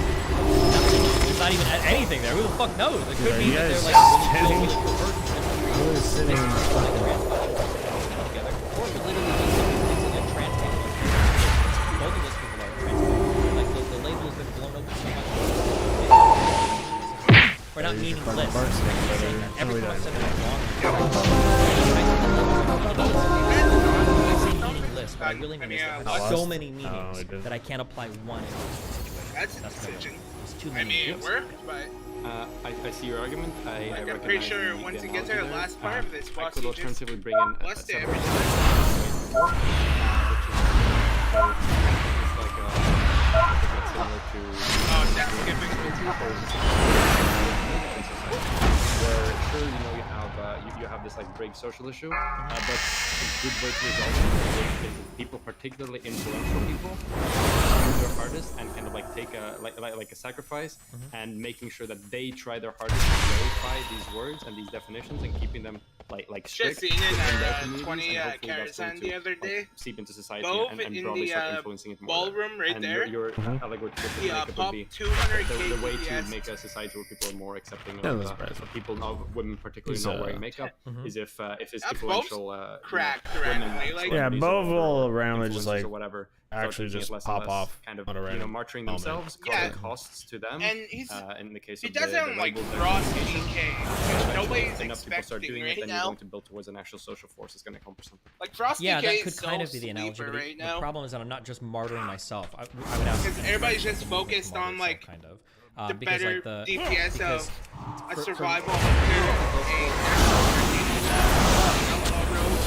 There's not even anything there. Who the fuck knows? It could be that they're like standing- really sitting in the fucking... together. Or literally just something like transmitting. Both of those people are transmitting. Like the label has been blown open so much. We're not meaningless. Every time I said that wrong. I say meaningless, but I really mean there's so many meanings that I can't apply one in each situation. That's a decision. It's too I many. mean, it worked, but I see your argument. I like, I'm recognize pretty sure the once you get to the analogy there. last part of this I boss, could you just alternatively bring in a blessed it separate every which time. it's like similar to Oh, death skipping. where sure you have this like big social issue, but a good way to resolve it is people, particularly influential people, use their hardest and kind of like take a sacrifice and making sure that they try their hardest to verify these words and these definitions and keeping them like strict. Just seen in within their our communities, 20 and hopefully that's going Karazhan to, the other day. like, seep into society Bove and in probably the start influencing it more. ballroom right and there. Your like what you He makeup would popped be 200k the way to DPS. make a society where people are more accepting Yeah, of that's right. people, women particularly, He's, not wearing makeup, is if his That's influential cracked women, randomly, like- Yeah, celebrities Bove or will randomly just influencers like or whatever, start actually taking it just less and pop less, off kind of on a random martyring moment. themselves, Yeah. causing costs to them. And he's In the case he of does the it on like labels that raw are communications, CK, eventually which nobody's enough people start expecting doing it, right then you're now. going to build towards an actual social force that's going to accomplish something. Like Frosty Yeah, K that could is kind so of be the analogy. sleeper But right the now. problem is that I'm not just martyring myself. I would ask Because everybody's just focused on like kind of the because better like the DPS because of a for- survival hunter,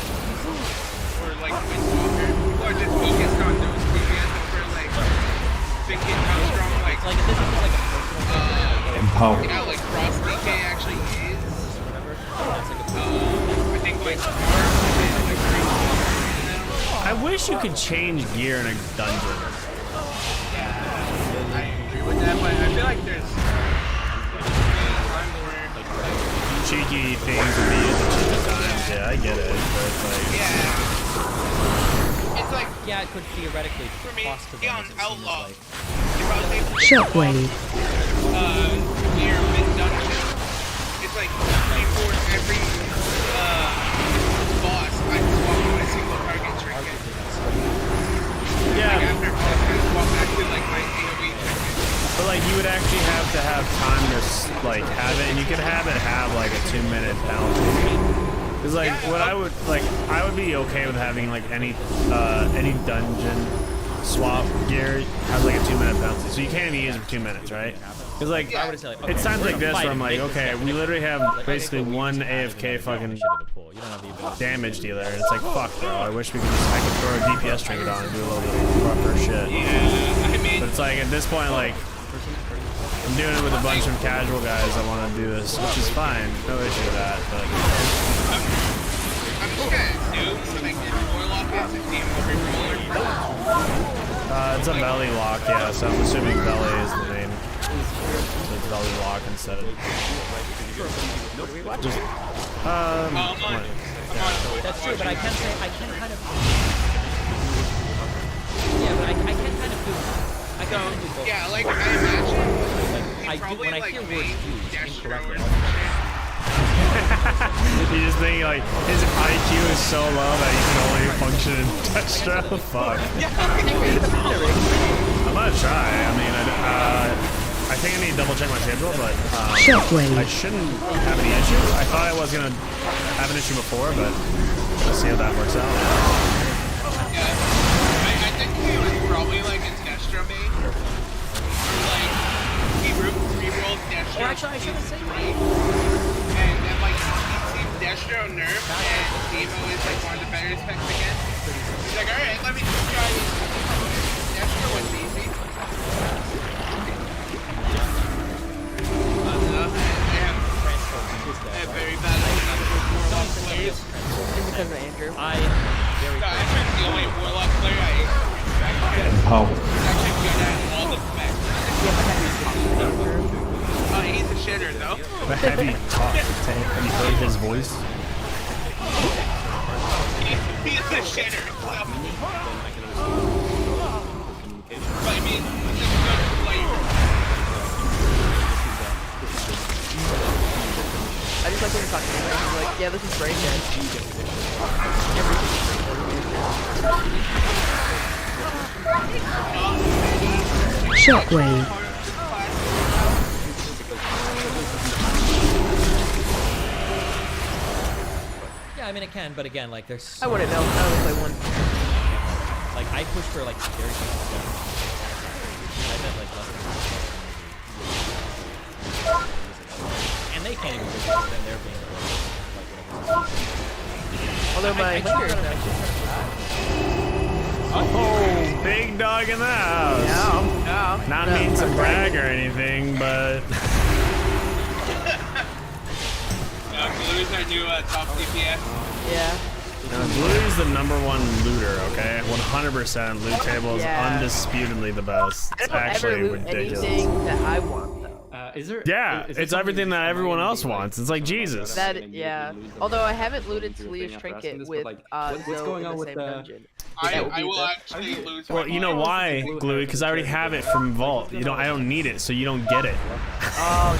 or like Windwalker. People are just focused on those DPS over like thinking how strong like it's like this is like a personal Empower. yeah, like Frosty K actually is. whatever. That's like a I think like I wish you could change gear in a dungeon. I agree with that, but I feel like there's times where Cheeky things would be used at cheeky times. Yeah, I get it. But it's like, it's like yeah, it could theoretically for me, cost to them. on as it seems Outlaw. like. If I was able to Shockwave. near mid dungeon, it's like before every boss, I just walk on a single target trinket. Like yeah, after boss, I just walk back to like my AoE trinket. but like you would actually have to have time to like have it, and you could have it have like a 2-minute penalty. Cause like what I would be okay with having like any dungeon swap gear has like a 2-minute penalty, so you can't even use it for 2 minutes, right? Cause like it's times like this where I'm like, okay, we literally have basically one AFK fucking damage dealer, and it's like, fuck, bro. I wish we could I could throw a DPS trinket on and do a little bit of rougher shit. Yeah, I mean, But it's like at this point, like I'm doing it with a bunch of casual guys that want to do this, which is fine, no issue with that. But I'm just gonna do like if Warlock is a team over roller. it's a belly lock, yeah. So I'm assuming belly is the main. So it's belly lock instead of. Just Come on. That's true, but I can say I can kind of. Yeah, but I can kind of do. I can kind of do both. Yeah, like I imagine. Like, I do when I hear words used Destro incorrectly. or some shit. You just think like his IQ is so low that he can only function in Destro. Fuck. I'm gonna try. I mean, I think I need to double check my schedule, but Shockwave. I shouldn't have any issues. I thought I was gonna have an issue before, but we'll see how that works out. Yeah, I think he was probably like a Destro main. Like, he re-rolled Destro. Or actually, I shouldn't say right. And then like, he seemed Destro nerf, and Demo is like one of the better specs again. He's like, alright, let me just try Destro was easy. They have very bad Warlock players. Because of Andrew. I am very Andrew's the only Warlock player I expect. Oh. He's actually good at all the specs. He's a shitter though. But have you talked to him? Have you heard his voice? He's a shitter. But I mean, he's a good player. I just like when you're talking to him. He's like, yeah, this is great, guys. Shockwave. Yeah, I mean it can, but again, like there's. I wouldn't know. I only play one. Like I push for like very simple stuff. I bet like less than and they can't even do it, then they're being like Although my leader is Oh, big dog in the house. no. Not mean to brag or anything, but Blue's our new top DPS. Yeah. Blue's the #1 looter, okay? 100% loot table is Yeah. undisputedly the best. It's I don't ever actually loot ridiculous. anything that I want, though. Is there? Yeah, is there it's something everything you that just everyone combine else and be wants. It's like Jesus. Yeah. Although I haven't looted Talia's trinket with what's Zoe going in on the with same the? dungeon. I will actually lose. Well, you know why, Gluey? Because I already have it from Vault. You don't. I don't need it, so you don't get it. Oh,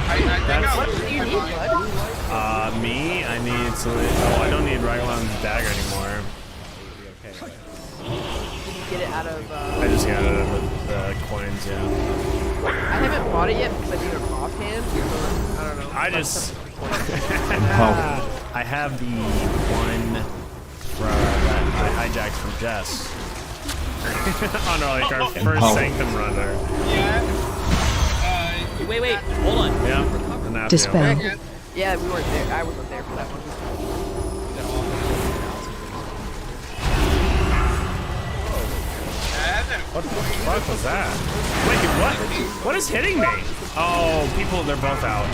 I think I'll what lose do you my need, mind. bud? Me, I need to. Oh, I don't need Raglan's dagger anymore. Did you get it out of, I just got it out of the coins. Yeah. I haven't bought it yet because I did it offhand. So I don't know. I just. Oh. I have the one that I hijacked from Jess. Oh no, like our first Sanctum runner. Yeah. Wait, hold on. Yeah. And that's Dispel. Yeah, we weren't there. I wasn't there for that one. What the fuck was that? Wait, what? What is hitting me? Oh, people, they're both out.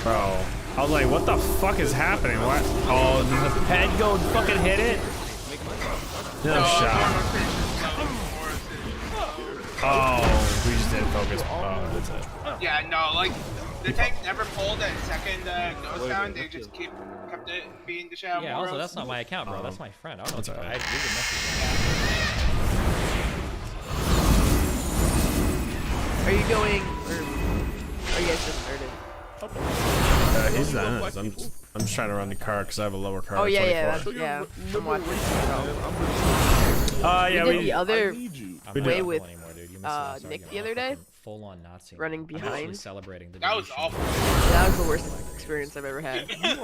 Bro. I was like, what the fuck is happening? What? Oh, did the ped go fucking hit it? No shot. Oh, we just didn't focus. Oh, that's it. Yeah, no, like the tank never pulled that second nose down. They just kept it being the shadow. Yeah, also that's not my account, bro. That's my friend. I don't know. That's alright. I read the message. Are you going, or are you guys just started? He's done it. I'm just trying to run the car because I have a lower car. Oh yeah, yeah, 24. yeah. I'm watching. Yeah, We did the other We way did. with Anymore, dude. You missed the last Nick argument. the other day. Full on Nazi. Running I'm actually behind. celebrating the That was deletion. awful. That was the worst experience I've ever had. That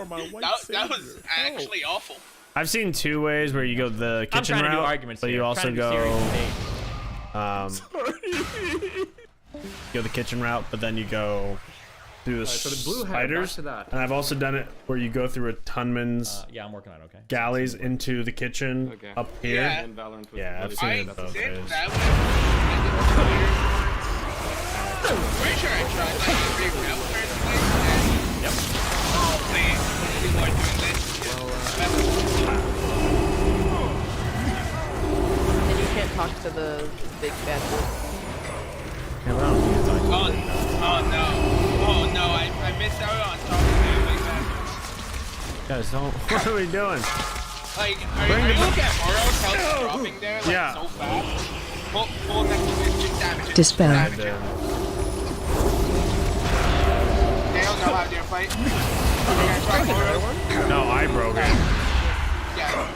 was actually awful. I've seen two ways where you go the I'm kitchen trying to do route, arguments but here. you I'm also trying to go be serious. go the kitchen route, but then you go through the so the blue hat, spiders. back to that. And I've also done it where you go through a Tunman's Yeah, I'm working on it. Okay. galleys into the kitchen Okay. up here. Yeah. And Valorant was Yeah, I've really seen I it good. both did ways. that one. Pretty sure I tried like a big metal first place. Yep. People are doing this. And you can't talk to the big bad wolf. Oh no. Oh no, I missed out on talking to you like that. Guys, don't. What are we doing? Like, are you looking at Oro's health dropping there like Yeah. so fast? Full next to it, just damage it. Dispel. Damage it. They don't know how to fight. No, I broke it. Yeah.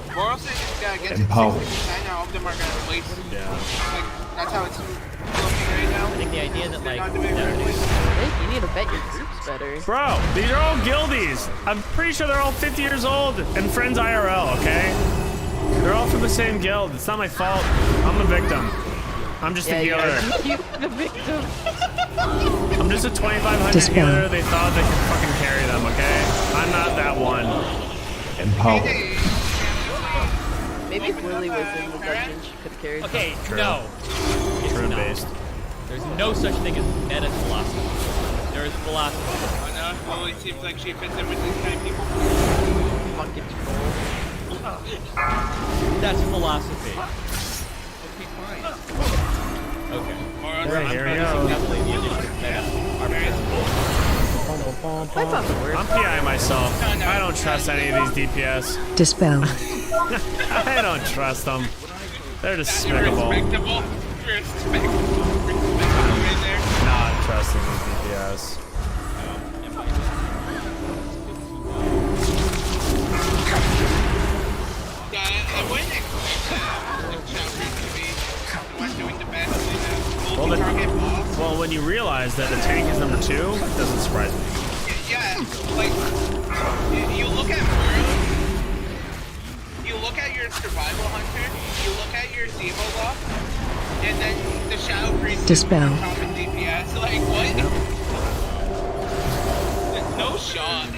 Boros is gonna get to Empower. 69 now. All of them are gonna place. Yeah. Like, that's how it's looking right now. I think the idea that, like, Not doing yeah, very there's- I think you need to bet your groups better. Bro, these are all guildies. I'm pretty sure they're all 50 years old and friends IRL, okay? They're all from the same guild. It's not my fault. I'm a victim. I'm just a healer. You the victim. I'm just a 2500 Dispel. healer. They thought they could fucking carry them, okay? I'm not that one. Empower. Maybe if Lily was in the dungeon, she could have carried. Okay, True. no. It's Turn not. based. There's no such thing as meta philosophy. There is philosophy. Oh no, well, it seems like she fits in with these kind of people. Fucking troll. That's philosophy. Okay. Alright, here we go. Definitely the initiative meta are physical. That's not the worst. I'm PIing myself. I don't trust any of these DPS. Dispel. I don't trust them. They're despicable. Respectable. Respectable in there. Not trusting these DPS. Yeah, I wouldn't expect Chowdhury to be the one doing the best in a multi-target boss. Well, when you realize that the tank is number 2, it doesn't surprise me. Yeah, like, you look at Muro, you look at your survival hunter, you look at your Zemo buff, and then the Shadow Priest Dispel. is top in DPS. Like, what? No shot.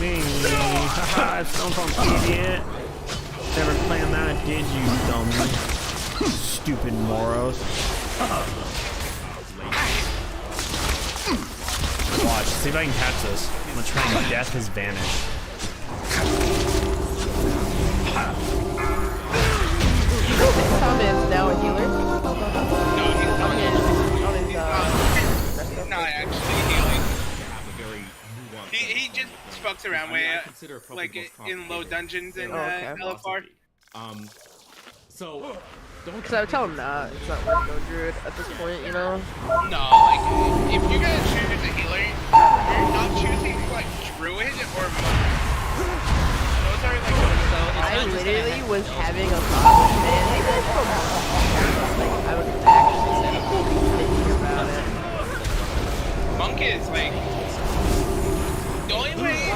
Me. Haha, Stone Pump idiot. Never planned that, did you, dumb stupid Moros? Watch, see if I can catch this. I'm gonna try and death his vanish. Tom is now a healer. No, he's not. He's Not actually healing. He just fucks around way, like in low dungeons and okay. LFR. So, don't. Because I would tell him nah, it's not worth going druid at this point, you know? No, like if you're gonna choose a healer, you're not choosing like druid or monk. Those are like. I literally was having a thought with man, maybe I should go monk. Like, I was actually thinking about it. Monk is like the only way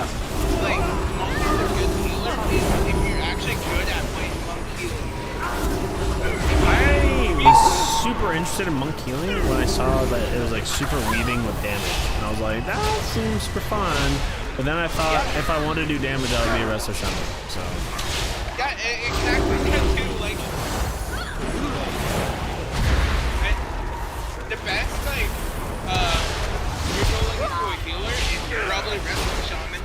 like monk is a good healer is if you're actually good at playing monk healing. I was super interested in monk healing when I saw that it was like super weaving with damage. And I was like, that seems super fun. But then I thought if I wanted to do damage, that would be a Resto Shaman. So. Yeah, exactly that too. Like the best like you're going into a healer is probably Resto Shaman.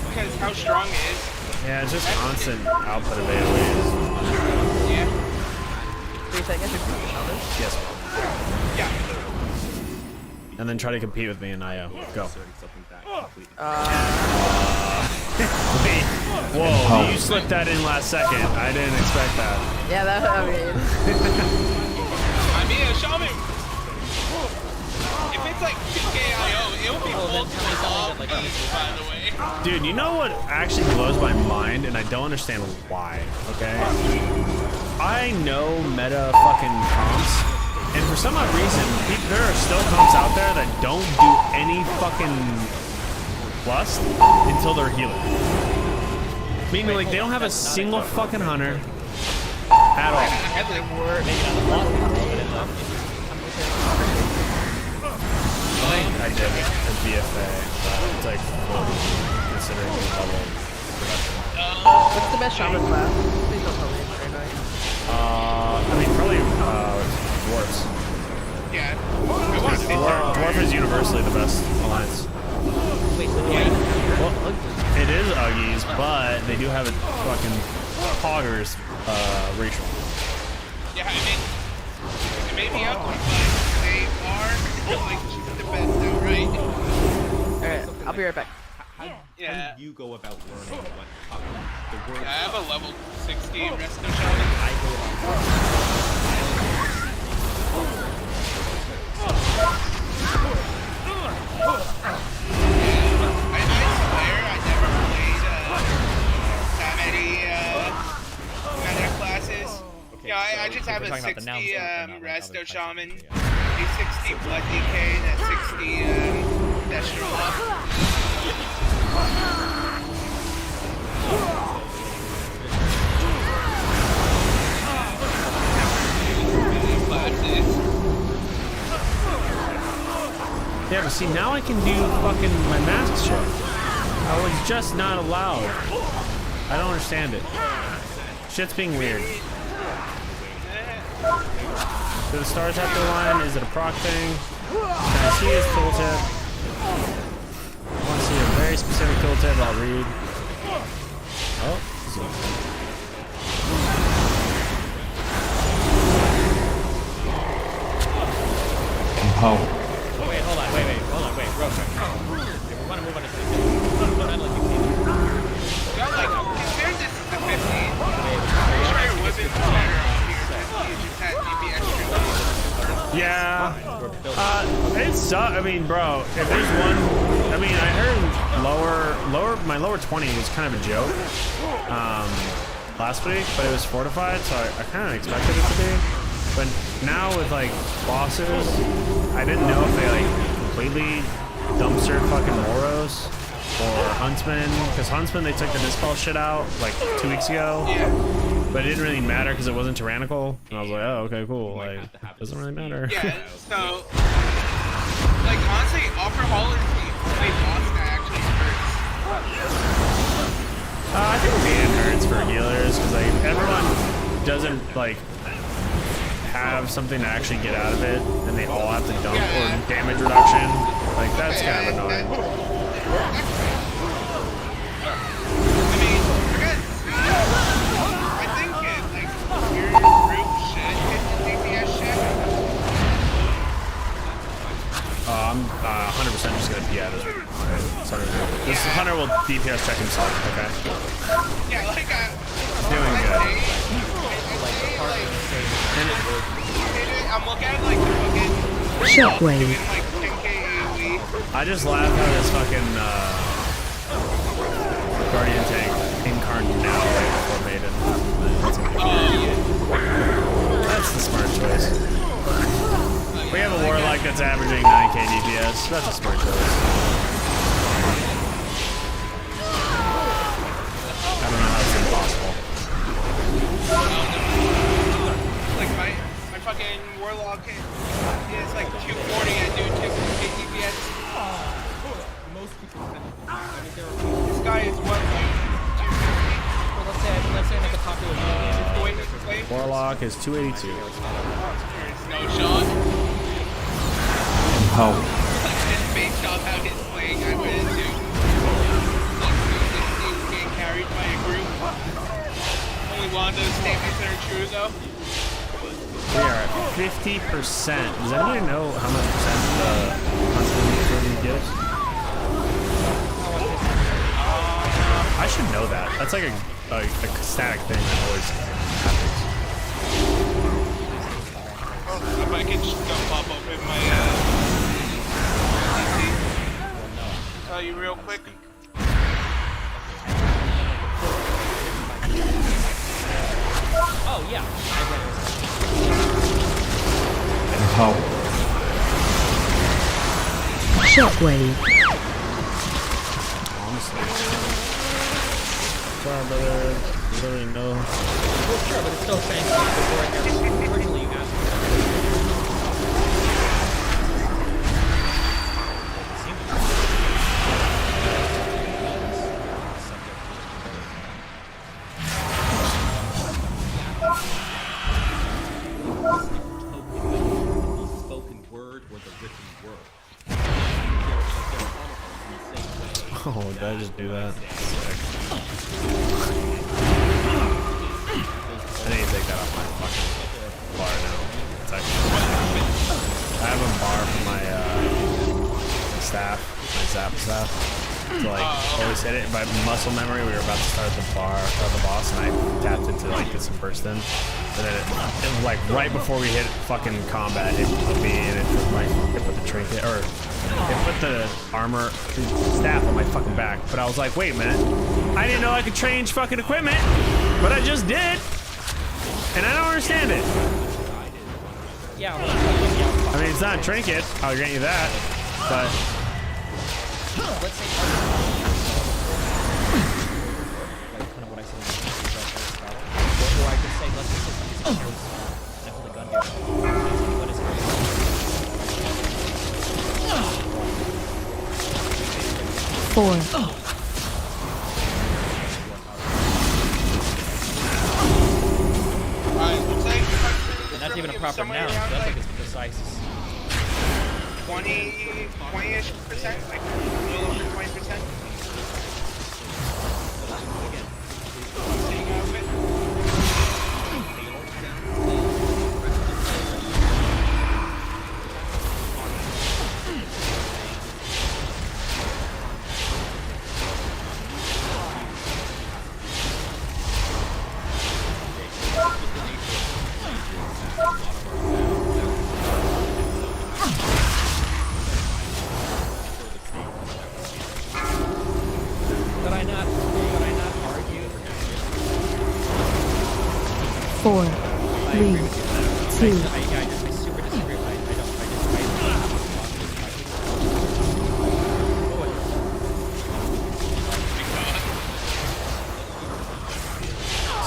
Because how strong it is. Yeah, it's just constant output of AoEs. Yeah. So you think I should do shaman? Yes. Yeah. And then try to compete with me in IO. Go. Wait. Whoa, you slipped that in last second. I didn't expect that. Yeah, that, I mean... I mean, a shaman. If it's like 2K IO, it'll be multiple by the way. Dude, you know what actually blows my mind, and I don't understand why, okay? I know meta fucking comps, and for some odd reason, there are still comps out there that don't do any fucking plus until they're healer. Meaning, like, they don't have a single fucking hunter at all. I did as BFA, but it's like considering the level production. What's the best shaman class? Please don't tell me it's very nice. I mean, probably dwarves. Yeah. Dwarf is universally the best alliance. Wait, so do I Yeah. Well, it is Uggies, but they do have a fucking Poggers racial. Yeah, I mean, it may be ugly, but they are like the best though, right? Alright, I'll be right back. how Yeah. do you go about learning what the word? I have a level 60 resto shaman. I go about I swear I never played that many meta classes. Okay, Yeah, I so just have we're a talking about the 60 noun stuff and not, like, resto other types of shaman, things, a 60 blood DK, and a 60 destro up. Classes. Yeah, but see, now I can do fucking my mask shit. I was just not allowed. I don't understand it. Shit's being weird. Do the stars have to align? Is it a proc thing? Can I see his tooltip? I want to see a very specific tooltip. I'll read. Oh, How? Wait, hold on, wait, real quick. We want to move on to 26. Got like, consider this is the 15. Pretty sure it wasn't better on here, but you just had maybe extra. yeah. It's I mean, bro, if there's one, I mean, I heard my lower 20 was kind of a joke last week, but it was fortified, so I kind of expected it to be. But now with like bosses, I didn't know if they like completely dumpstered fucking Moros or Huntsman, because Huntsman they took the dispel shit out like 2 weeks ago. Yeah. But it didn't really matter because it wasn't tyrannical. And I was like, oh, okay, cool. Like, doesn't really matter. Yeah, so, like, honestly, Offer Hall is the only boss that actually hurts. I think Van hurts for healers because like everyone doesn't like have something to actually get out of it, and they all have to dump or damage reduction. Like that's kind of annoying. I mean, I think like your group should hit the DPS shit. I'm 100% just gonna PI this. Sorry, this hunter will DPS check himself. Okay. Yeah, like Doing good. I'm looking at like the fucking Shockwave. doing like 10k AoE. I just laughed how this fucking Guardian tank incarnate now like before Maiden. That's the smart choice. We have a Warlock that's averaging 9k DPS. That's a smart choice. I don't know how it's impossible. Like my fucking Warlock is like 240 and doing 2k DPS. Most people, This guy is what, like 250? Well, let's say like a popular Wait. Warlock is 282. There's no shot. How? Just based off how he's playing, I would assume he's getting carried by a group. Only one of those statements that are true, though. We are at 50%. Does anybody know how much percent the constant gives? I should know that. That's like a static thing that always happens. If I could just go pop open my PC. Tell you real quick. Oh, yeah. How? Shockwave. Honestly. Sorry, brother. Really no. Well, sure, but it's still saying before originally you asked for spoken word or the written word. Oh, did I just do that? I need to take that off my fucking bar now. It's actually I have a bar for my staff, my zap staff. to like always hit it. By muscle memory, we were about to start the boss, and I tapped it to like get some burst in. And then it was like right before we hit fucking combat, it put me and it put the trinket or it put the armor staff on my fucking back. But I was like, wait a minute, I didn't know I could change fucking equipment, but I just did, and I don't understand it. Yeah. I mean, it's not a trinket, I'll grant you that, but. Let's say like kind of what I said in the battle. Or I could say, let's just say somebody's carry small and I hold a gun here. What is carry Four. And that's even a proper noun, so that's like it's precise. 20-ish%, like a little over 20%. Four, three, two.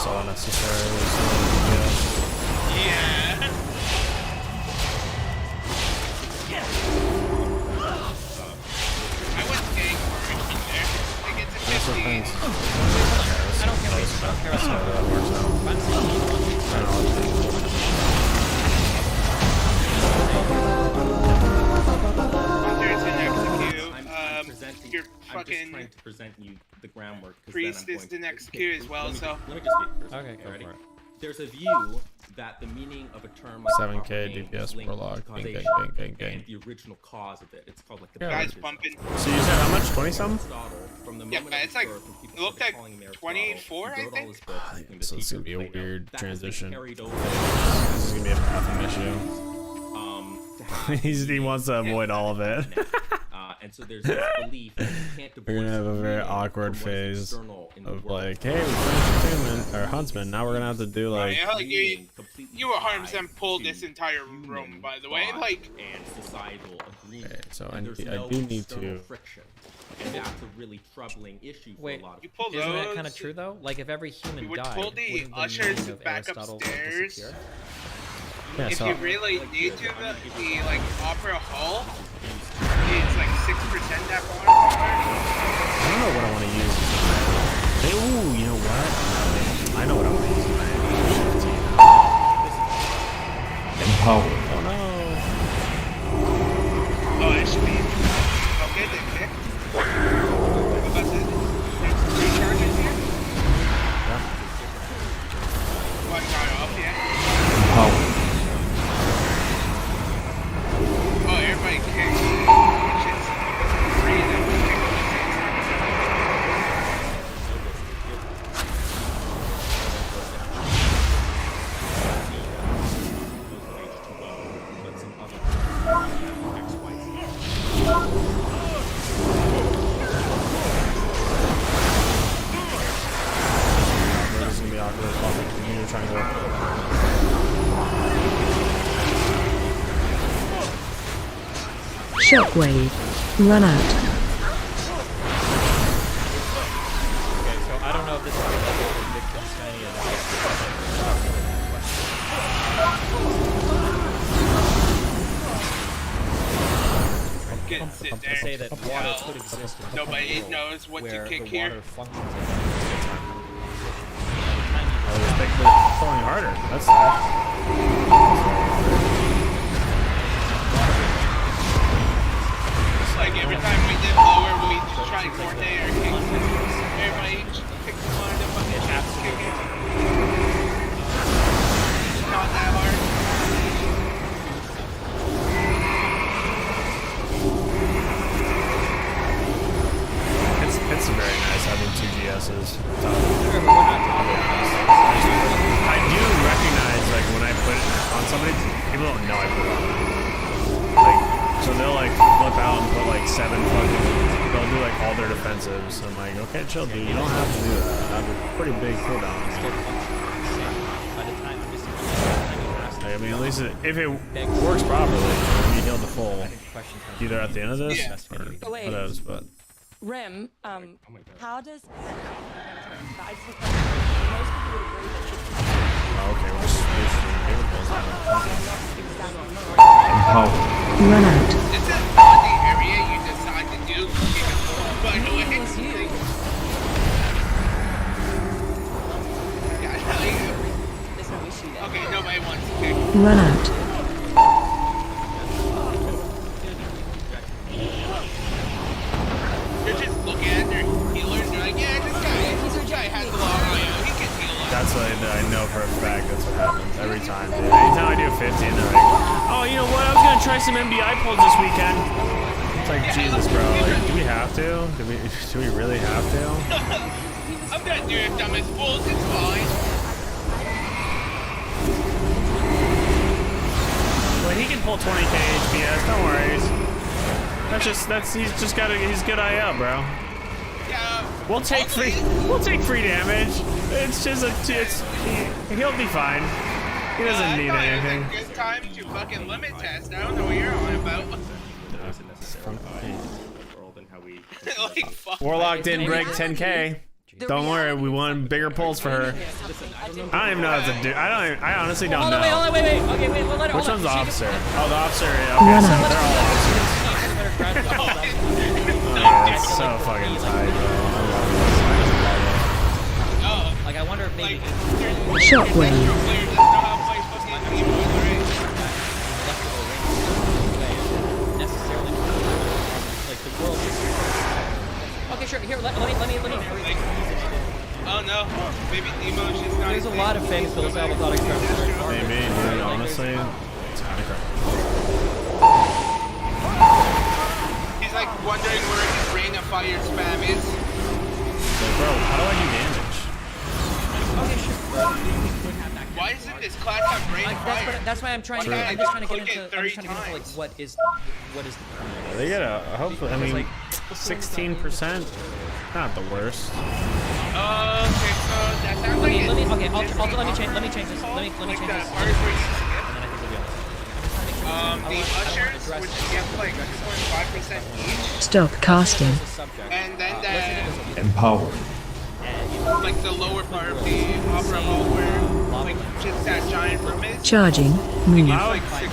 So unnecessary. Yeah. I went gang courage in there. Like it's a 50. I don't care what That's how that works out. You're I'm fucking just trying to present you the groundwork. priest is the next Q as well, so. Let me just speak first. Okay, go Ready? for it. There's a view that the meaning of a term like 7K proper name DPS is linked per log. to Gang, gang, causation gang, gang, and the original cause of it. It's called like the Guys baptism. bumping. So you said how much? 20 something? From the Yeah, moment but of it's like, his birth, when people it looked started like calling him Aristotle, 24, he I wrote all think. his books, became the So it's teacher gonna be a of Plato. weird That has been transition. carried over, This is gonna be a pathing issue. to have He wants to avoid all of it. and so there's this belief that you can't divorce We're gonna have a very meaning awkward from what is phase external in the of world. like, hey, we finished Human or Huntsman. Now we're gonna have to do like. Yeah, like Meaning you completely were tied 100% pulled to this entire room, human by the way. thought Like, and societal agreement. Okay, so And I there's no do need external to. friction, and that's a really troubling issue for Wait, a lot of you people. pull Isn't that those. kind of true though? Like if every human You would died, pull the wouldn't ushers meaning of back Aristotle upstairs. disappear? Yeah, If so you really need to, the like Opera Hall is like 6% that bar. I don't know what I want to use. Ooh, you know what? I know what I want to use. Empower. Oh no. Oh, it should be. Okay, then pick. What about this? There's 3 charges here. One got off, yeah. Empower. Oh, everybody kicks. Shit's free then. But some other XYZ. This is gonna be awkward. You're trying to. Shockwave. Run out. Okay, so I don't know if this is like a Wittgensteinian Get sit to there. say that water could exist in a Nobody world knows what to where kick the here. water functions as I was thankfully falling harder. That's sad. It's like every time we did lower, we just try to coordinate our kicks. Everybody just picks one of the fucking shots, kick it. It's not that hard. defensive. So I'm like, okay, chill, dude. You don't have to do that. I have a pretty big cooldown. I mean, at least if it works properly, you heal the full either at the end of this or Wait. what else, but. Rim, how does... I just look Oh, okay, we're just Empower. Run out. This is not the area you decide to do. But okay, nobody wants to pick. Run out. They're just looking at their healers and they're like, yeah, this guy has a lot of IO. He can heal us. That's what I know for a fact. That's what happens every time, dude. Anytime I do 50, and they're like, oh, you know what? I was gonna try some MBI pulls this weekend. It's like, Jesus, bro. Like, do we have to? Do we really have to? I'm gonna do it, dumbest fools. It's fine. Well, he can pull 20k HPS. Don't worry. He's good IL, bro. Yeah. We'll take free damage. It's just he'll be fine. He doesn't need anything. It's a good time to fucking limit test. I don't know what you're on about. Like, fuck. Warlock didn't break 10k. Don't worry, we won bigger pulls for her. I don't even know how to do. I honestly don't know. Wait. Okay, wait. Well, Which one's the officer? Oh, the officer. Yeah, okay, so they're all officers. Oh, it's so fucking tight, bro. Like, I wonder if maybe... Shockwave. Okay, sure. Here, let me. Oh no, maybe Nemo's just not. There's a lot of things Phil's Albatonic Trevor. Maybe, dude, honestly, it's kind of crazy. He's like wondering where his rain of fire spam is. Like, bro, how do I do damage? Okay, sure. Why isn't this class have rain of fire? That's why I'm trying to. I'm just trying to get into like what is the. They get a hopefully. I mean, 16%. Not the worst. Okay, so that sounds like it. Let me change this. Let me change this. The ushers, which get like 2.5% each. Stop casting. And then the Empower. like the lower part of the opera hall where like just that giant room is. Charging. Move. Like 6%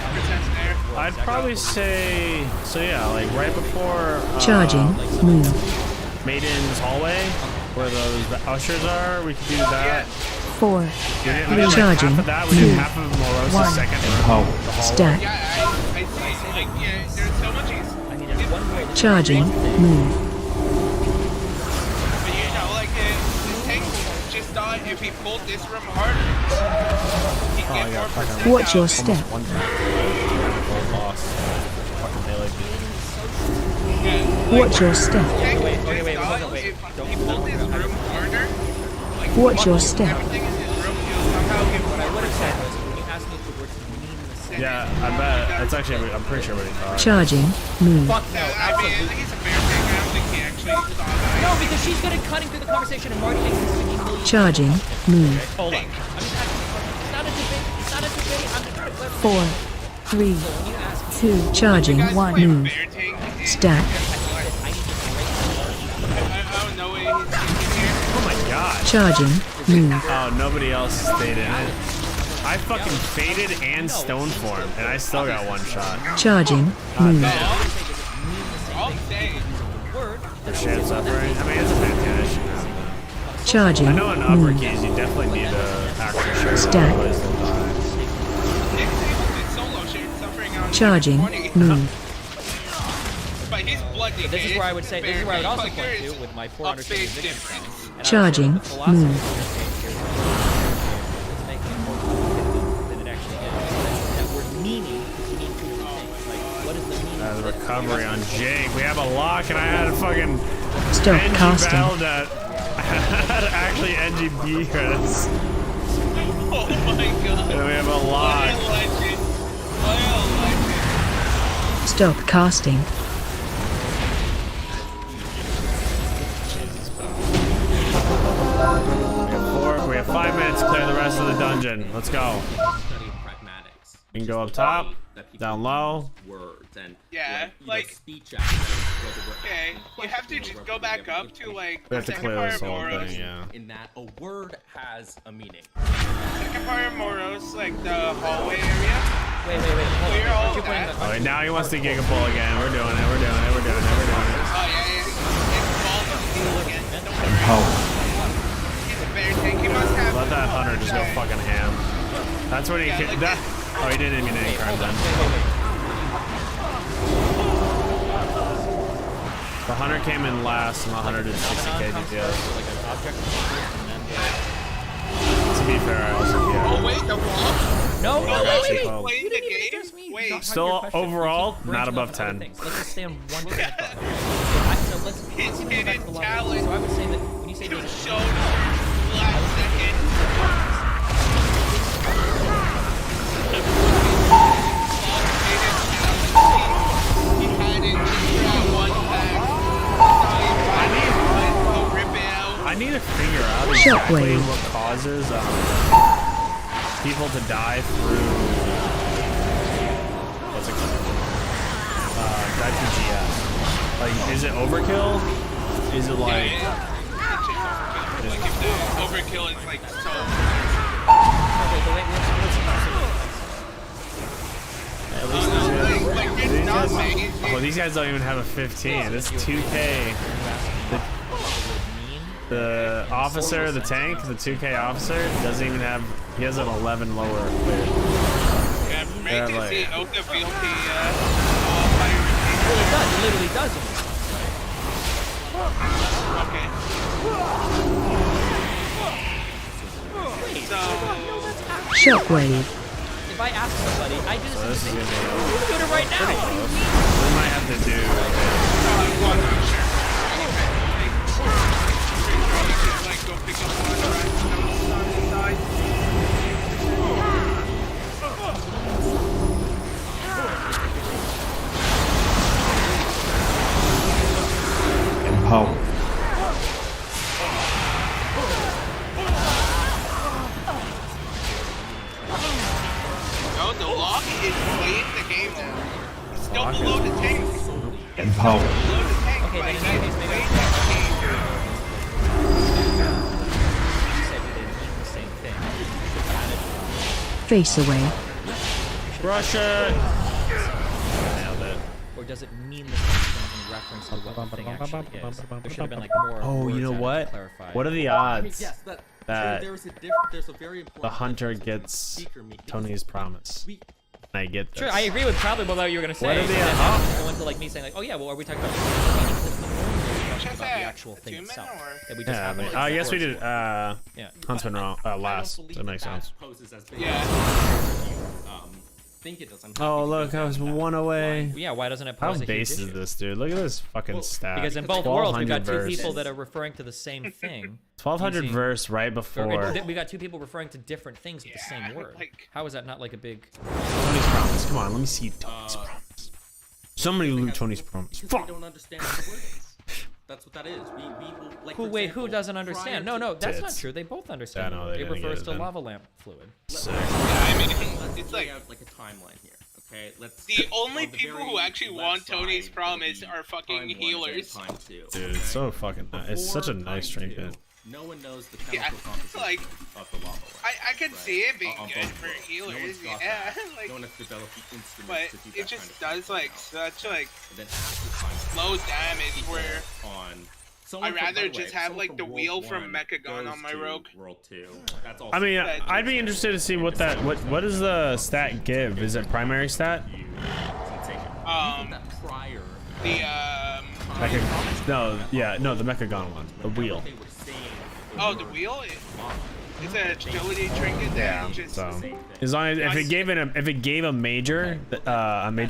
there. I'd probably say so. Yeah, like right before Charging. Move. Maiden's hallway, where those ushers are. We could do that. 4. We did like Charging. half of that. We did 2. half of Morosa's 1. second room. Empower. The hallway. Stack. Yeah, I see. Like, yeah, there's so much ease. Charging. Move. But you know, like, this tank just thought if he pulled this room harder, he'd get more percent. Watch your step. One time. Lost. Fucking melee. Watch your step. Wait. Wait. If he pulled this room harder, like, Watch your step. everything in this room, he'll somehow get What I more would have said percent. was when you asked me if the words mean the same. Yeah, I bet. That's actually. I'm pretty sure what he thought. Charging. Move. Fuck no, I mean, absolutely. he's a fair thing. I don't think he actually thought that. No, because she's good at cutting through the conversation and Marty makes this 50 million. Charging. Move. Hold on. It's not a debate. It's not a debate. I'm just trying to flip. 4. 3. When you ask 2. Charging. Guys 1. play Move. fair tank. Stack. I don't know what he's thinking here. Oh my god. Charging. Move. Oh, nobody else stayed in it. I fucking faded and stone form, and I still got one shot. Charging. Move. All I'm saying. For shared suffering. I mean, it's a fantastic issue. Charging. I know in upper Move. keys you definitely need a actual share. Stack. Otherwise they'll die. Nick's able to solo shared suffering on Charging. 20. Move. But he's blood decay. This is where I would say. This is where I would also Like, point there to is with my a 400 big vision. difference. And I would say Charging. that the philosophy Move. of this game here is making it more complicated than it actually is. That word meaning could mean two different things. Like, what is the meaning? The recovery on Jake. We have a lock, and I had a fucking Stop NG casting. battle that I had actually NG credits. Oh my god. And we have a What a lock. legend. What a legend. Stop casting. Imagine. Let's go. Study pragmatics. You can go up top, That people down low. use words and Yeah, like speech accidents, whether we're okay, asking you have to questions just or go whether back we have up to like We the have to second clear part this of whole Moros. thing, yeah. in that a word has a meaning. Second part of Moros, like the hallway area. Wait. Hold Clear on. all Aren't you of putting that. the- Oh, now he wants to gigapull again. We're doing it. We're doing it. We're doing it. We're doing it. Oh yeah. It's balls of steel again. Don't worry. How? He's a bear tank. He must have. Let that hunter just go fucking ham. That's what he Yeah, like that. this. Oh, he didn't even any crime then. The hunter came in last, and the hunter did 60k DPS. Like an object and then To be fair, I also Oh wait, the wall. No, Well, actually, wait. well, Playing You the didn't even game. address me. Wait. Talk Still, your question. overall, You keep not branching above off on other 10. things. Let's just stay on one thing. Yeah. So let's His even go back to hidden the level. talent. So I would say that when you say It was there's shown last second. He had it just at one pack. Rip it out. I need to figure out exactly Shockwave. what causes people to die through what's it called? Die through GS. Like, is it overkill? Is it like? Like if the overkill is like so. At least these guys, Like it's not amazing. oh, these guys don't even have a 15. It's 2K. The officer, the tank, the 2K officer doesn't even have. He has an 11 lower clear. Yeah, Yeah, make like- see Oka feel the Well, it does. It literally doesn't. Okay. So Shockwave. If I ask somebody, I do So this this is thing. gonna be. I'm doing it right now. We might have to do. like go pick up one on the side. How? No, the lock is playing the game now. It's still below the tank. How? Below the tank, Okay, but then in he's that case, maybe playing I the game. You said we didn't mean the same thing. You should add it. Face away. Russia. Nailed it. Or does it mean the same thing in reference to what the thing actually is? There should have been like more. Oh, words you know added to what? clarify. What are the odds Yes, that that there's a very important the hunter difference between gets speaker meat. Tony's promise? We- I get this. Sure, I agree with probably what you were gonna say. What are the and then odds? go into like me saying like, oh yeah, well, are we talking about meaning this thing, or are we talking Just about the that actual thing attunement, itself? or- That we just Yeah, I have mean, like, I guess we words did. for? Yeah. Huntsman wrong. Last. I don't That believe makes that sense. poses as big Yeah. think it does. I'm Oh happy look, I was one away. Yeah, why doesn't it How pose a huge base is issue? this, dude? Look at this fucking stat. Because in both worlds, we've got 1200 two verse. people that are referring to the same thing. 1200 using- verse right before We got two people referring to different things with the same word. like- How is that not like a big? Tony's promise. Come on, let me see Tony's promise. Somebody loot Tony's promise. because Fuck. we don't understand what the word is. That's what that is. We will, like, Who for who example, doesn't understand? No, prior to- that's not Tits. true. They both understand. Yeah, no, the word. they're It gonna get refers it to then. lava lamp fluid. Sick. Yeah, I mean, Let's it's lay like out like a timeline here. Okay, let's. the only on the people who very actually left want side, Tony's it'll promise be are fucking time 1 and healers. time 2, Dude, it's so fucking nice. It's such a Before nice time trinket. 2, no one knows the Yeah, chemical composition like, of the lava lamp. I could see it being On good both for worlds. healers. No one's got Yeah, that. like, No one has developed the instruments but to do it that just kind of does like thing. such like And then after time low damage people where on. I'd rather just have like the wheel from Mechagon on my rogue. World 2. That's all. I mean, I'd be interested to see what that what does the stat give? Is it primary stat? That prior. The No, yeah, no, the Mechagon one, the wheel. They were saying. oh the wheel. It's an agility trinket that just So as long as if it gave a major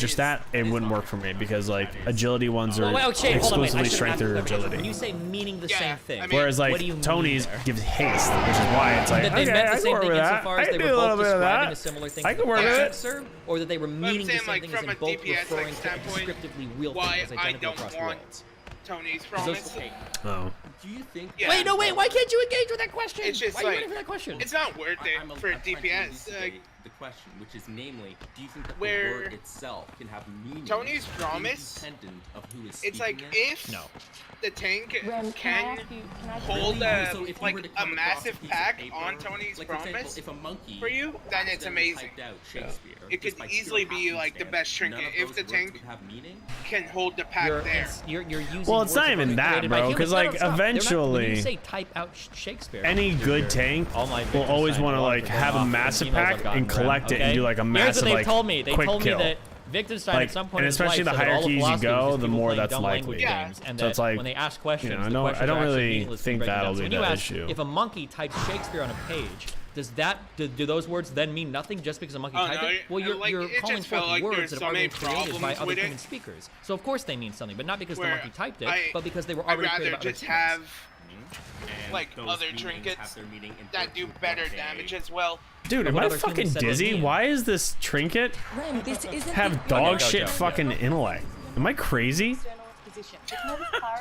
stat, it wouldn't work for me because like agility ones are Well, okay, hold on, wait. I exclusively should strength have or asked you that. When agility. you say meaning the Yeah, same thing, I mean- Whereas like what do you mean Tony's there? gives haste, which is why it's like That they okay, meant I the can same work thing with that. insofar as I they can were do a little both bit of describing that. a similar thing I to can work the with it. answer, or that they were I'm meaning the saying, same like, thing as from in a both DPS, like, referring to standpoint, descriptively real why things I identical don't across want worlds. Tony's promise. Oh. Do you think? Yeah. Wait, no, wait. Why can't you engage with that question? It's just why are you like, waiting for that question? it's not worth it for DPS. The question, which is namely, do you think that Where the word itself can have meaning? Tony's promise, independent of who is it's like speaking if No. the tank Rem, can can I hold So if you like were to a come across massive piece of pack paper, on Tony's like, for example, promise if a monkey for you, then it's accidentally amazing. typed out Shakespeare, It just could by easily pure be like the happenstance, best trinket none of if those the words tank would have meaning. can hold the pack You're, there. you're using Well, it's words not that even were that, created by bro, humans. 'cause, No, no, like, stop. They're not- when eventually, you say type out Shakespeare, any good tank all my will victims always signed want to off like for have a going off massive emails I've pack gotten, and collect it okay? and do like a Here's massive what they like told me. They quick told kill. me that Wittgenstein Like, at some point and in his especially life the said that all hierarchy of you philosophy go, was just the people more playing that's dumb likely. language Yeah. games, and So that it's like, when they ask questions, you know, I the don't- questions I don't are actually really meaningless think to break it that'll down. So be when you the ask issue. if a monkey types Shakespeare on a page, does that do those words then mean nothing just because a monkey Oh, typed no, it? Well, you're, like, you're it calling just felt forth like words there's that so have already many been created by problems other with it. human speakers. So of course they mean something, but not because the Where monkey typed it, I- but because they were I'd already created rather by other just humans. have And like those other meanings trinkets have their meaning in that do virtue of better what they- damage as well. Dude, am What I other fucking humans said was dizzy? mean? Why is this trinket Rem, this isn't have the- dog go, shit go. fucking intellect? Am I crazy?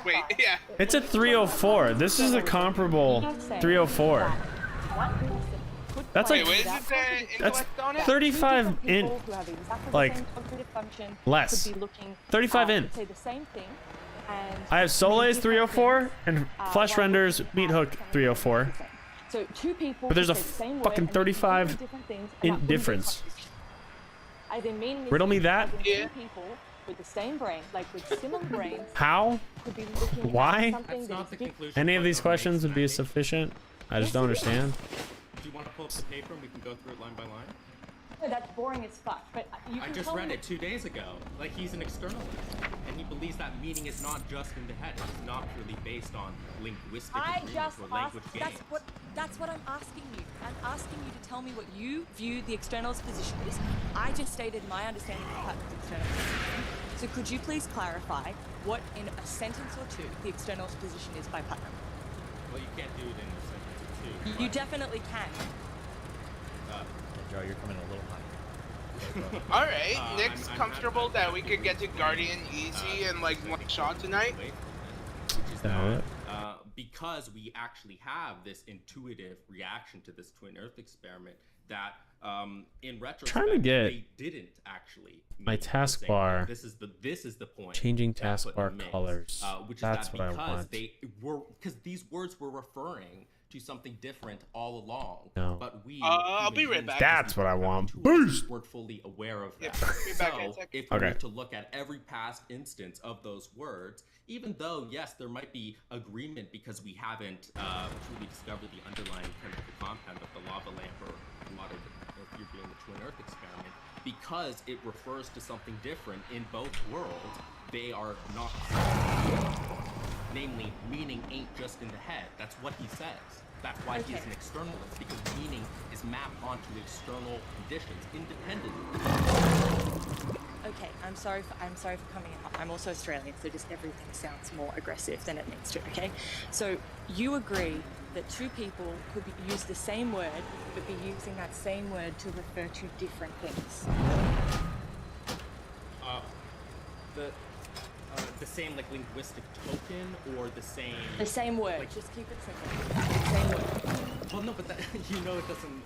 Wait, yeah. It's a 304. This is a comparable 304. That's Wait, like what is it? that's Intellect on it? 35 in like less. 35 in. I have Soleil's 304 and Flesh Renders Meat Hook 304. So two people But there's could a say the same fucking word and mean 35 completely different things, and in that wouldn't be difference. contradiction. As in meaning is Riddle me different, that. as in Yeah. two people with the same brain, like with similar brains, How? could be looking Why? at something That's that not is the different. conclusion. Any of these Parker questions would be makes, Andy. sufficient? I just don't understand. Do you want to pull up the paper and we can go through it line by line? No, that's boring as fuck. But you I can just tell read me it 2 days ago. Like, he's an externalist, and he believes that meaning is not just in the head. It is not purely based on linguistic I agreements just or asked. language games. That's what I'm asking you. I'm asking you to tell me what you view the external's position is. I just stated my understanding of Putnam's external position. So could you please clarify what, in a sentence or two, the external's position is by Putnam? Well, you can't do it in a sentence or two. You but, definitely can. Joe, you're coming a little high. All right, Nick's I'm comfortable happy that we could get to Guardian easy in like one shot tonight. Which is No. that because we actually have this intuitive reaction to this twin Earth experiment, that in retrospect Trying to get they didn't actually my mean the same taskbar. thing. This is the point. Changing That's what taskbar they missed, colors. which is That's that what I because want. they were because these words were referring to something different all along. No. But we I'll be human right back. beings, That's what I want. tools, Boost! weren't fully aware of Yep, that. be back in a So sec. if we Okay. were to look at every past instance of those words, even though yes, there might be agreement because we haven't truly discovered the underlying chemical compound of the lava lamp or water, if you're doing the twin Earth experiment, because it refers to something different in both worlds, they are not. Namely, meaning ain't just in the head. That's what he says. That's why he's Okay. an externalist, because meaning is mapped onto external conditions independently. Okay, I'm sorry for coming out. I'm also Australian, so just everything sounds more aggressive than it needs to. Okay, so you agree that two people could use the same word, but be using that same word to refer to different things. The same like linguistic token, or the same. The same word. Like- Just keep it simple. The same word. Well, no, but that you know it doesn't.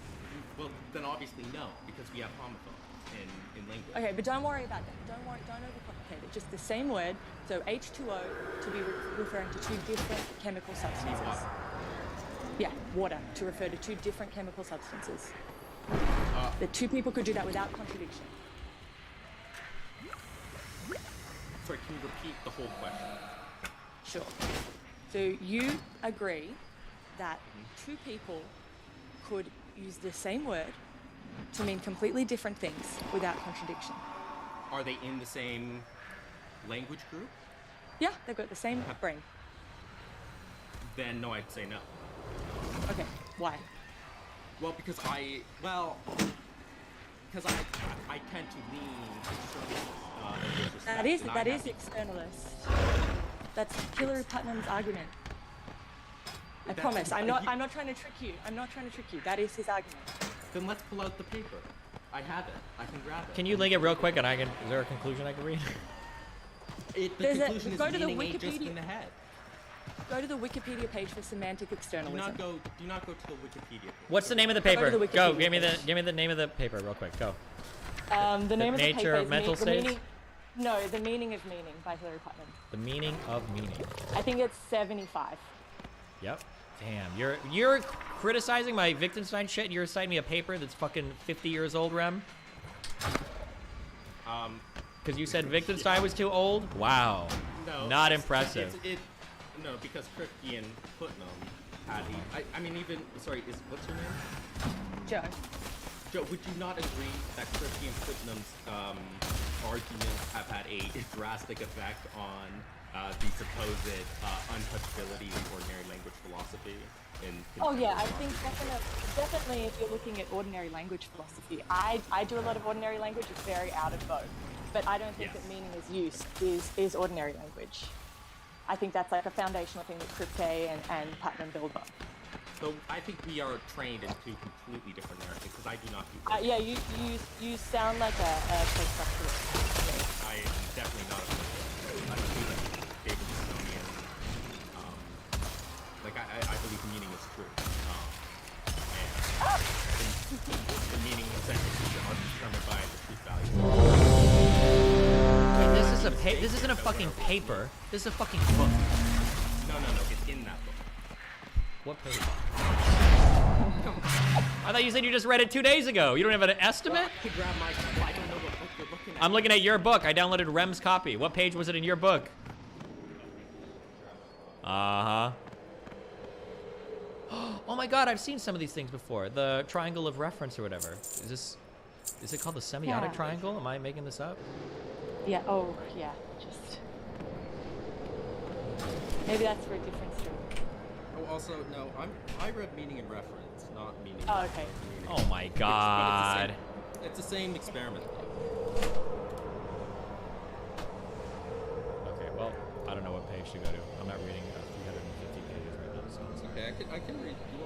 Well, then obviously no, because we have homophones in language. Okay, but don't worry about that. Don't overcomplicate it. Just the same word. So H2O to be referring to two different chemical substances. Water. Yeah, water to refer to two different chemical substances. The two people could do that without contradiction. Sorry, can you repeat the whole question? Sure. So you agree that two people could use the same word to mean completely different things without contradiction. Are they in the same language group? Yeah, they've got the same brain. Then no, I'd say no. Okay, why? Well, because I tend to lean externalist. That is externalist. That's Hillary Putnam's argument. I promise. I'm not trying to trick you. I'm not trying to trick you. That is his argument. Then let's pull out the paper. I have it. I can grab it. Can you link it real quick and I can? Is there a conclusion I can read? The conclusion is meaning ain't just in the head. Go to the Wikipedia page for semantic externalism. Do not go to the Wikipedia page. What's the name of the paper? Go to the Go. Wikipedia Give me the name of the paper real quick. Go. The name of the nature paper of is mental the meaning. states? No, The Meaning of Meaning by Hilary Putnam. The meaning of meaning. I think it's 75. Yep. Damn, you're criticizing my Wittgenstein shit, and you're citing me a paper that's fucking 50 years old, Rem? Because you said Wittgenstein was too old? Wow. No. Not impressive. No, because Kripke and Putnam had I mean, even, sorry, what's your name? Joe. Joe, would you not agree that Kripke and Putnam's arguments have had a drastic effect on the supposed untouchability of ordinary language philosophy? Oh yeah, I think definitely if you're looking at ordinary language philosophy, I do a lot of ordinary language. It's very out of vogue, but I don't think that meaning is use is ordinary language. I think that's like a foundational thing that Kripke and Putnam build on. So I think we are trained in two completely different narratives because I do not do. Yeah, you sound like a post-structuralist. I am definitely not a post-structuralist. I believe that David Smithsonian, like I believe meaning is true, and the meaning of sentences are determined by the truth value. Wait, this isn't a fucking paper. This is a fucking book. No, it's in that book. What page? I thought you said you just read it 2 days ago. You don't have an estimate? Well, I could grab my I don't know what book you're looking at. I'm looking at your book. I downloaded Rem's copy. What page was it in your book? Uh-huh. Oh my god, I've seen some of these things before. The triangle of reference or whatever. Is it called the semiotic triangle? Am I making this up? Yeah, oh, yeah, just... Maybe that's for a different story. Oh, also, no, I read meaning and reference, not meaning. Oh, okay. Meaning. Oh my god. It's the same experiment. Okay, well, I don't know what page to go to. I'm not reading 350 pages right now, so it's okay. I can read. You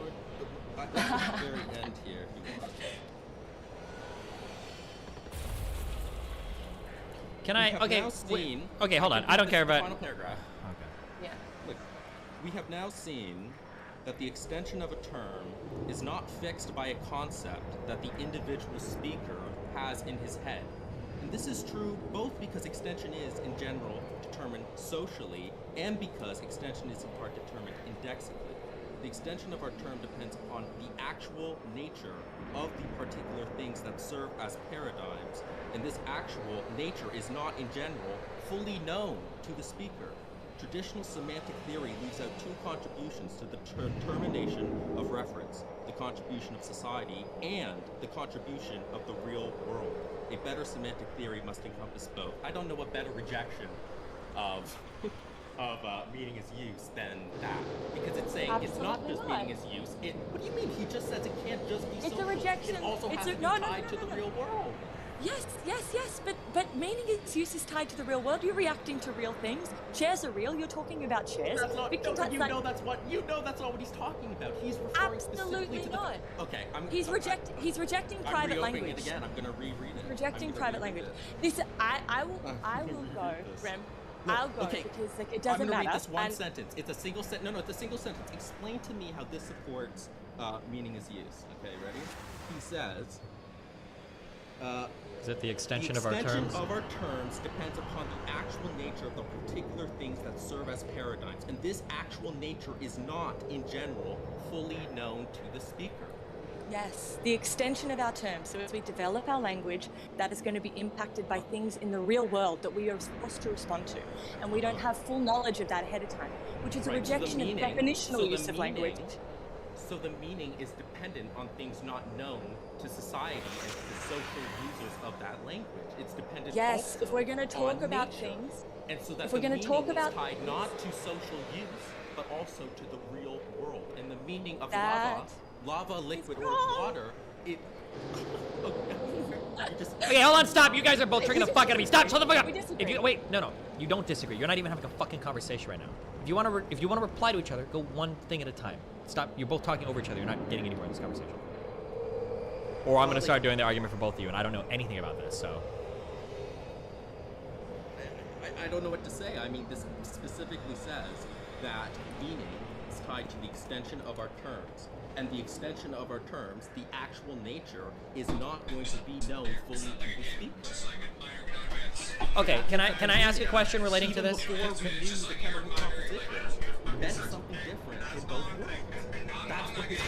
want the very end here if you want. Can I? Okay. Okay, hold on. I don't care about. Final paragraph. Okay. Yeah. Look, we have now seen that the extension of a term is not fixed by a concept that the individual speaker has in his head. And this is true both because extension is, in general, determined socially, and because extension is in part determined indexically. The extension of our term depends upon the actual nature of the particular things that serve as paradigms, and this actual nature is not, in general, fully known to the speaker. Traditional semantic theory leaves out two contributions to the determination of reference: the contribution of society and the contribution of the real world. A better semantic theory must encompass both. I don't know a better rejection of meaning is use than that, because it's saying it's not just meaning is use. What do you mean? He just says it can't just be social. It's a rejection. It also has to be tied to the real world. Yes, but meaning its use is tied to the real world. You're reacting to real things. Chairs are real. You're talking about chairs. That's not. You know that's not what he's talking about. He's referring specifically to not. Okay, He's rejecting private language. It again. I'm gonna reread it. Rejecting private language. This I will go, Rem. I'll go because like it doesn't matter. I'm gonna read this one sentence. It's a single sentence. No, it's a single sentence. Explain to me how this supports meaning is use. Okay, ready? He says. Is it the extension of our terms? The extension of our terms depends upon the actual nature of the particular things that serve as paradigms, and this actual nature is not, in general, fully known to the speaker. Yes, the extension of our terms. So as we develop our language, that is going to be impacted by things in the real world that we are supposed to respond to, and we don't have full knowledge of that ahead of time, which is a rejection of definitional use of language. So the meaning is dependent on things not known to society and to the social users of that language. It's dependent. Yes, if we're going to talk about things, and so that if we're going to talk about tied not to social use, but also to the real world. And the meaning of lava, liquid, or water, it. Okay, hold on, stop! You guys are both tricking the fuck out of me. Stop! Shut the fuck up! If you wait, no, you don't disagree. You're not even having a fucking conversation right now. If you want to reply to each other, go one thing at a time. Stop! You're both talking over each other. You're not getting anywhere in this conversation. Or I'm gonna start doing the argument for both of you, and I don't know anything about this, so. I don't know what to say. I mean, this specifically says that meaning is tied to the extension of our terms. And the extension of our terms, the actual nature, is not going to be known fully to the speaker. Okay, can I ask a question relating to this? Before we knew the chemical composition meant something different in both worlds. That's what his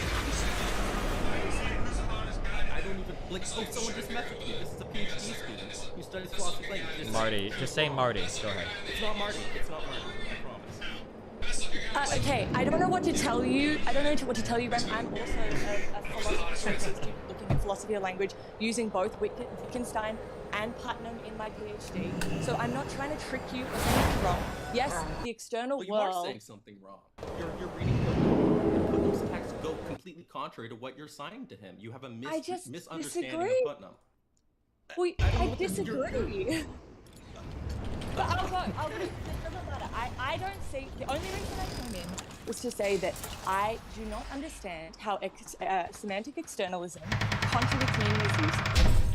I don't even like. Oh, someone just messaged me. This is a PhD student who studies philosophy language. Marty, just say Marty. Go ahead. It's not Marty. It's not Marty. I promise. Okay, I don't know what to tell you. I don't know what to tell you, Ren. I'm also a philosophy student looking at philosophy of language using both Wittgenstein and Putnam in my PhD. So I'm not trying to trick you or say anything wrong. Yes, the external well, you world... are saying something wrong. You're reading Putnam's text go completely contrary to what you're signing to him. You have a misunderstanding of Putnam. Well, I disagree. But I'll go. It doesn't matter. I don't see... The only reason I came in was to say that I do not understand how semantic externalism contradicts meaning as use.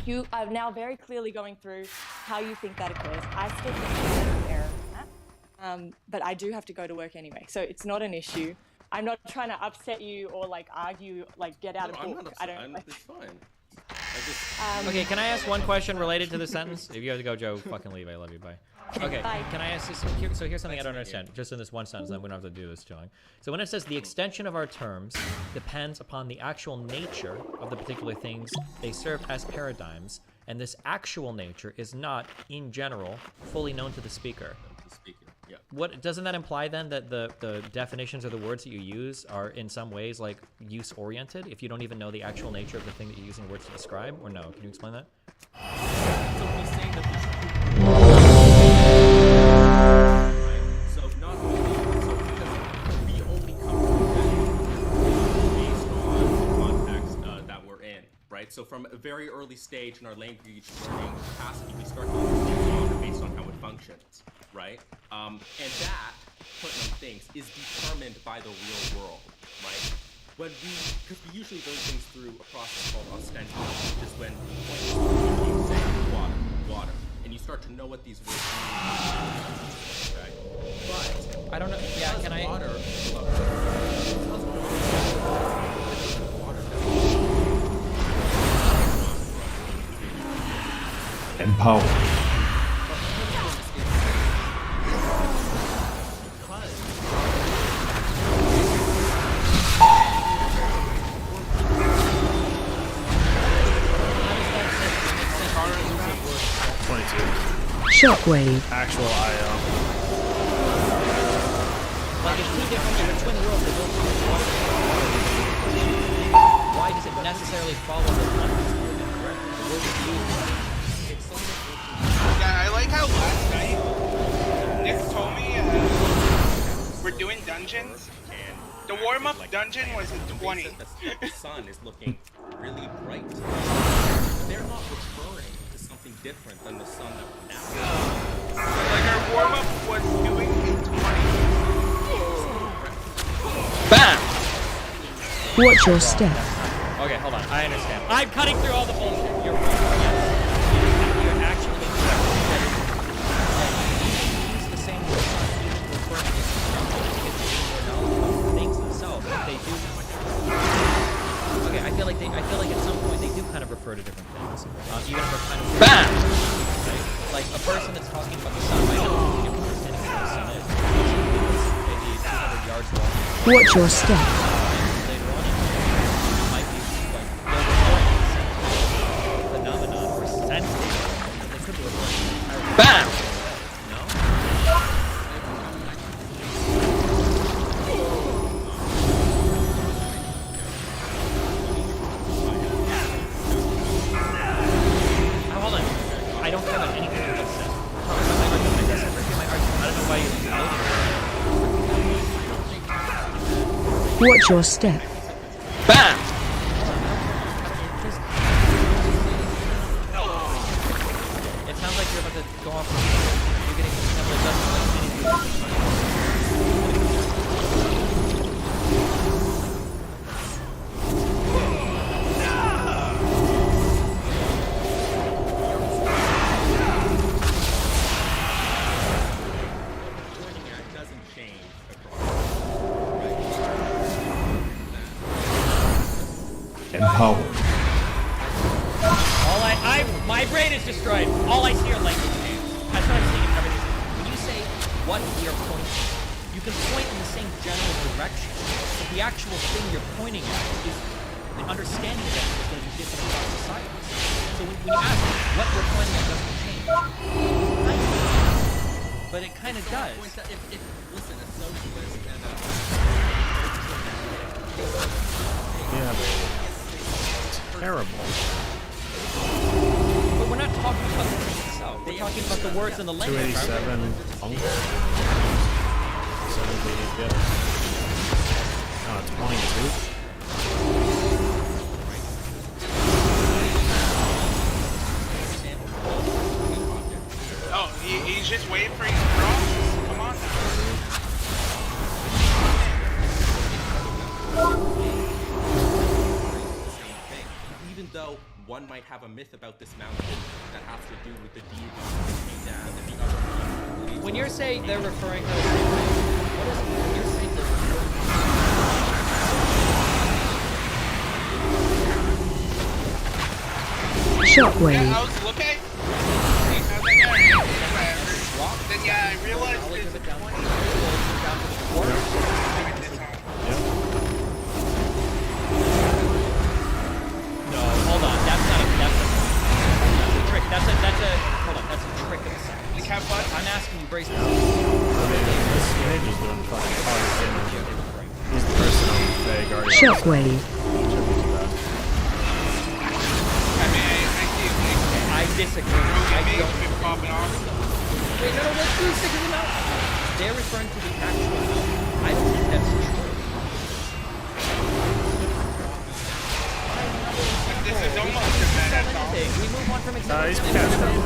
You are now very clearly going through how you think that occurs. I still think there's an error in that. But I do have to go to work anyway, so it's not an issue. I'm not trying to upset you or like argue, like get out of book. I'm not upset. It's fine. Okay, can I ask one question related to the sentence? If you have to go, Joe, fucking leave. I love you. Bye. Okay, Bye. Can I ask this? So here's something I don't understand. Just in this one sentence, then we don't have to do this too long. So when it says the extension of our terms depends upon the actual nature of the particular things they serve as paradigms, and this actual nature is not, in general, fully known to the speaker. Yeah. What doesn't that imply then that the definitions or the words that you use are in some ways like use oriented if you don't even know the actual nature of the thing that you're using words to describe? Or no? Can you explain that? So he's saying that we only come to based on the context that we're in, right? So from a very early stage in our language learning capacity, we start to understand grammar based on how it functions, right? And that, Putnam thinks, is determined by the real world, right? Because we usually learn things through a process called ostension, which is when you say water, and you start to know what these words mean, right? But I don't know. Yeah, can I? Water. Empower. Shockwave. Actual IO. Like it's two different, they're twin worlds. They're both why does it necessarily follow that one is more than correct? The word is used. Yeah, I like how last night Nick told me we're doing dungeons. The warm-up dungeon was at 20. The sun is looking really bright. They're not referring to something different than the sun that we're now. Like our warm-up was doing in 20. BAM! Watch your step. Okay, hold on. I understand. I'm cutting through all the bullshit. You're right. You're actually use the same word referring to things themselves, but they do. Okay, I feel like at some point they do kind of refer to different things. Even if they're kind of BAM! Right? Like a person that's talking about the sun might have a different understanding of what the sun is. Maybe 200 yards long. Watch your step. Later on, it might be like they're referring to the same phenomenon or sense. They could be referring to the entire BAM! No? Hold on. I don't care about anything you just said. My argument. I don't know why you're Watch your step. BAM! It sounds like you're about to go off. You're getting something that doesn't like anything. My brain is destroyed. All I see are language names. That's what I'm seeing in everything. When you say what we are pointing, you can point in the same general direction, but the actual thing you're pointing at is the understanding of it is going to be different across societies. So when you ask what we're pointing at doesn't change, but it kind of does. Listen, a socialist and Yeah. Terrible. But we're not talking about the thing itself. We're talking about the words and the language. 287 punk. 780 bit. Oh, 22. Oh, he's just waiting for you to cross? Come on now. even though one might have a myth about this mountain that has to do with the deity and the other. When you're saying they're referring to, what is it? You're saying they're referring to. Shockwave. Yeah, I was looking. Then yeah, I realized it's 20. No, hold on. That's a trick. That's a hold on. That's a trick of the set. Like how fun? I'm asking you, brace now. This mage is doing fucking hard damage. He's the person on the Guardian. Shockwave. I disagree. I don't. Wait, no, let's do 6 of the mountain. They're referring to the actual mountain. I don't think that's true. This is almost as bad as all. We move on from examples. He's catched up.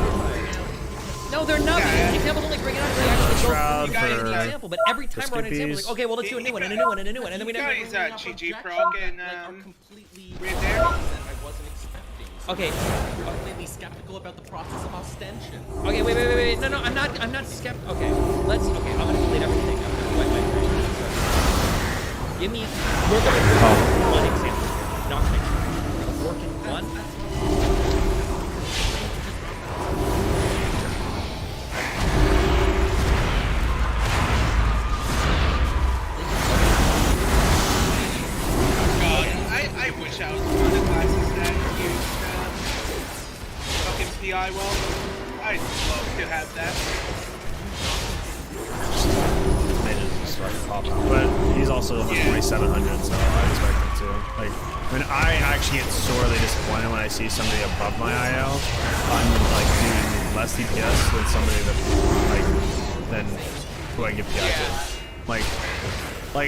No, they're not. Yeah. Examples only bring it up. They actually go Shroud through an for example. But every time we're on an example, it's like, okay, well, let's do a new one, and a new one, and a new one, and then we never. Guys, GG Prog and completely right there. I wasn't expecting. Okay. Completely skeptical about the process of ostension. Okay, wait. No, I'm not skeptical. Okay, I'm gonna complete everything. I'm gonna wipe my brain. Give me. We're going to do one example. Not make sure. Working one. I wish I was one of the classes that used fucking PI well. I'd love to have that. But he's also almost 2700, so I expect him to. Like, I mean, I actually get sorely disappointed when I see somebody above my IL. I'm like doing less DPS than somebody that than who I give PI to. Like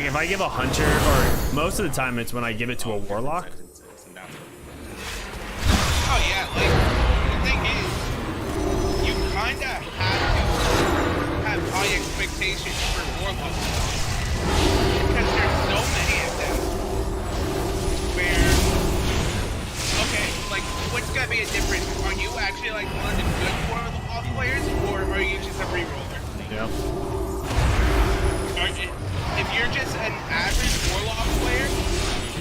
if I give a hunter, or most of the time it's when I give it to a warlock. Oh yeah, like the thing is, you kinda have to have high expectations for warlocks because there's so many of them. Where, okay, like what's gonna be a difference? Are you actually like one of the good warlock players, or are you just a reroller? Yeah. If you're just an average warlock player,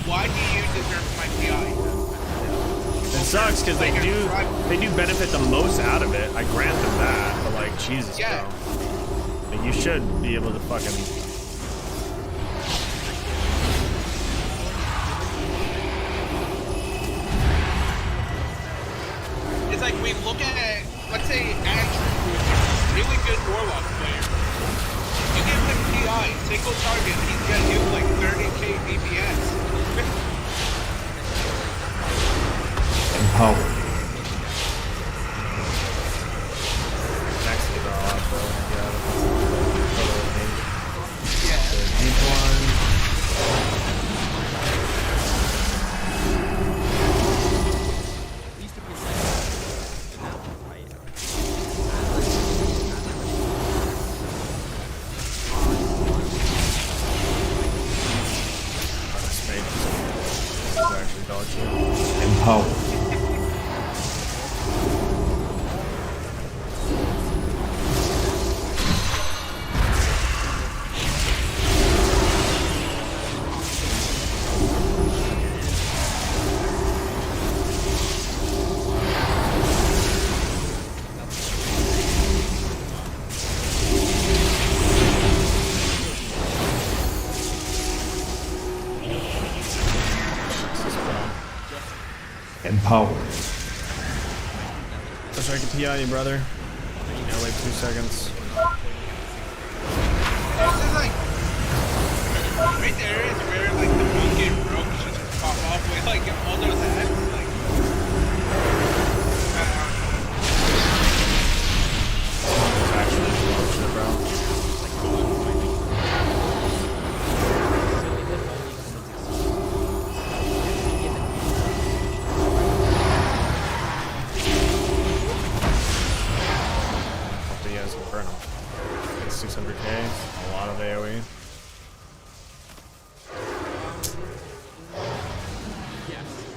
why do you deserve my PI? It sucks because they do benefit the most out of it. I grant them that, but like Jesus, yeah. bro. Like, you should be able to fucking. It's like we look at, let's say Andrew, who's a really good warlock player. You give him PI, single target, he's gonna do like 30k DPS. Empowered. Next to the also, Yeah. Deep one. Empowered. Empowered. Let's try to pee on you, brother. You gotta wait 2 seconds. This is like right there is where like the one get broke just pop off with like all those ads. Like, It's actually bullshit, bro. Hopefully you guys can burn them. 600k, a lot of AoE.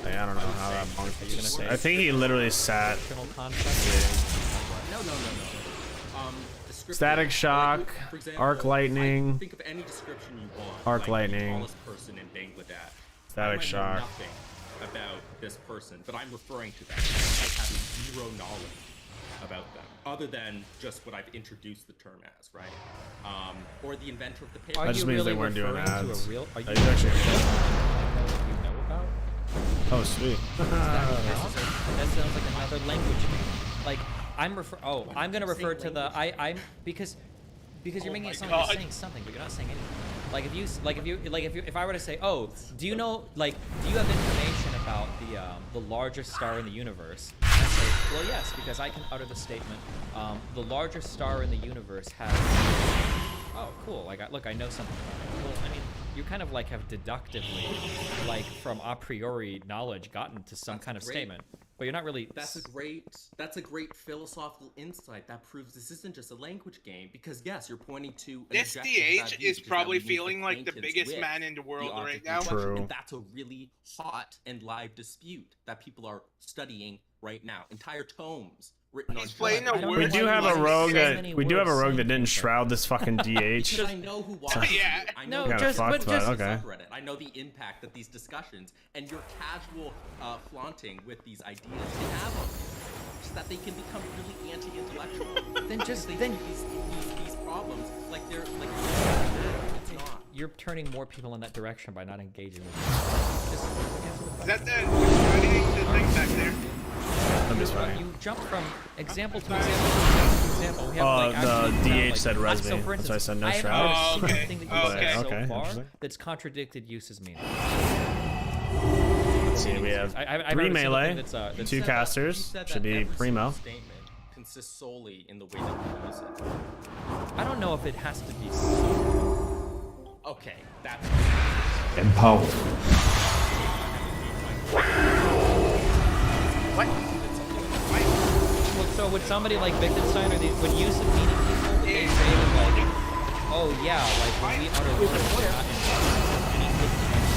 I don't know how that monk just, I think he literally sat. Static shock, for example, arc lightning, think of any description you want. arc like lightning, the tallest person in Bangladesh. static I might know shock. nothing about this person, but I'm referring to them as having zero knowledge about them, other than just what I've introduced the term as, right? Or the inventor of the paper. That just means they weren't doing ads. Are you He's actually- you know about? Oh, sweet. That sounds like another language. Like I'm gonna refer to the I'm because you're making it sound like you're saying something, but you're not saying anything. If I were to say, oh, do you know, like, do you have information about the largest star in the universe? I say, well, yes, because I can utter the statement, the largest star in the universe has. Oh, cool. Like, I know something about it. Well, I mean, you kind of like have deductively, like from a priori knowledge, gotten to some kind of statement, but you're not really. That's a great philosophical insight that proves this isn't just a language game. Because yes, you're pointing to an this DH is probably feeling like the biggest man in the world right now. True. And that's a really hot and live dispute that people are studying right now. Entire tomes written He's on. playing a word. We do have a rogue that didn't shroud this fucking DH. Because I know who watches. Yeah. I know Kinda fucked, but okay. subreddit. I know the impact that these discussions and your casual flaunting with these ideas can have on you, just that they can become really anti-intellectual. then these problems like they're like it's not. You're turning more people in that direction by not engaging with them. Is that the thing back there? I'm just funny. You jump from example to example to example. We have, like, The actually DH said res me. So for That's why I instance, said no I haven't shroud. heard a single thing that you've said so Okay, far interesting. that's contradicted use's meaning. Let's see, we have I've 3 heard a single melee, thing that's 2 casters, should be primo. Statement consists solely in the way that you use it. I don't know if it has to be so. Okay, that's Empowered. What? Well, so would somebody like Wittgenstein or would use of meaning people, would they say that, like, oh yeah, like when we utter words, we're not in any position.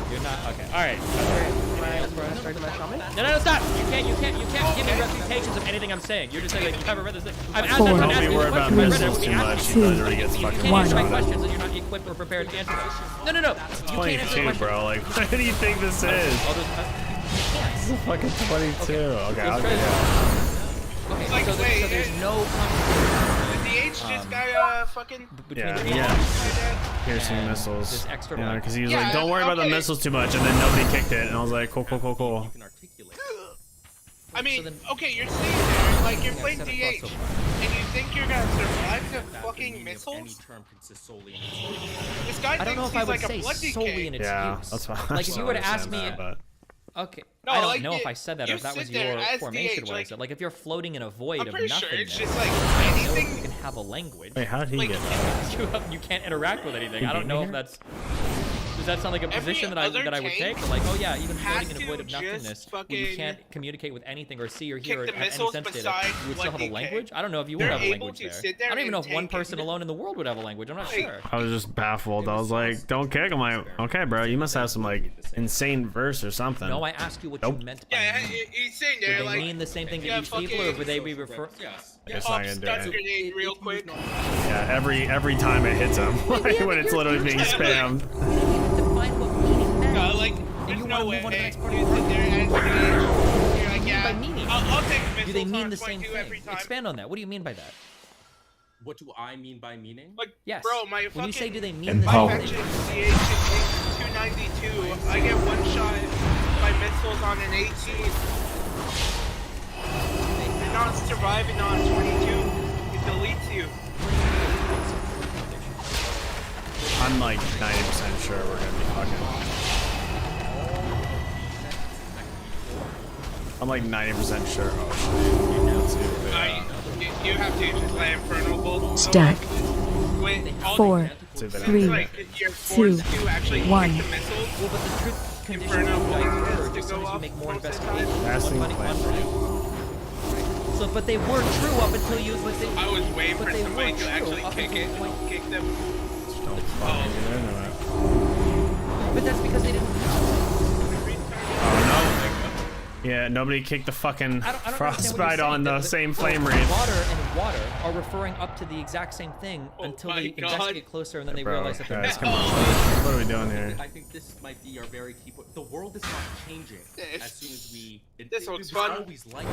You're not okay. All right. No, stop! You can't give me reputations of anything I'm saying. You're just saying like you haven't read this thing. I've asked Four. Don't be worried about missiles too much. He literally gets You fucking can't answer my one-shot. questions and you're not equipped or prepared to answer them. No. You can't answer 22, questions. bro. Like, what do you think this is? This is fucking 22. Okay, I'll get it. Okay, Like, so wait, there's no contradiction The DH just got fucking. between Yeah, the yeah. Piercing and missiles. this extra Yeah, like- because he was Yeah, like, don't worry about the okay. missiles too much, and then nobody kicked it, and I was like, cool. you can articulate. I mean, then- okay, you're sitting there, like, you're playing 7+ DH, so far. and you think you're gonna survive the That the fucking meaning of any missiles? term consists solely in its This guy I don't know thinks if I he's would like a say blood solely in DK. its Yeah, use. that's fine. Like if you were to ask understand me, that, but okay, No, I don't like, know if I said that or you if that was sit there your as formation DH, where I like- said. Like if you're floating in a void I'm of pretty sure nothingness, it's just like I don't know if anything. you can have a language. wait, how did he Like, get that? You can't interact with anything. You I don't beat know me if here? that's. Does that sound like a position that I other would take? tank Like, oh yeah, even has floating in a void of to just nothingness, where you fucking can't communicate with anything or see or kick hear or the have any missiles sense data, beside you would still have a 1DK. language? I don't know if you They're would have a able language to there. sit there I don't even know and if one tank person it. alone in the world would have a language. I'm not Like, sure. I was just baffled. I was like, don't kick. I'm like, okay, bro, you must have some like insane verse or something. No, I asked you what Nope. you meant by Yeah, meaning. he's sitting Would there they like. mean the same thing to yeah, each people, or fucking- would they be refer? Yes. It's Pop not gonna do stun it. grenade real quick. Yeah, every time it hits him, like when it's literally being spammed. Define what meaning meant. No, like, And there's you no wanna way. move on to the next part You of the sit there as DH. You're like, yeah, by meaning? I'll take missiles Do they mean on the same 22 every thing? time. Expand on that. What do you mean by that? What do I mean by meaning? Like, Yes. bro, my When you say fucking- do they mean Empowered. my the same faction thing? DH is 92. I get one shot by missiles on an 18. You're not surviving on 22. It deletes you. I'm like 90% sure we're gonna be fucking. I'm like 90% sure. Oh shit. You have to use my Infernal Bolt. Stack. Wait, 4, 3, like, you're 2, forced to actually 1. kick the missiles. Well, but the truth condition Inferno of Bolt like has word to is go sometimes you off make more most of the investigations. Fasting Money, plan. So, but they were true up until you. But they, I was waiting but for they somebody were to true actually up kick until it, the point- kick them. Don't fucking get into it. But that's because they didn't. Yeah, nobody kicked the fucking I don't understand what frostbite you're on saying. the same flame rate. Water and water are referring up to the exact same thing until my they God. investigate closer and then they Bro, realize that they're guys, not. come on. What are we doing here? I think this might be our very key point. The world is not changing as soon as we. This looks it's fun. always like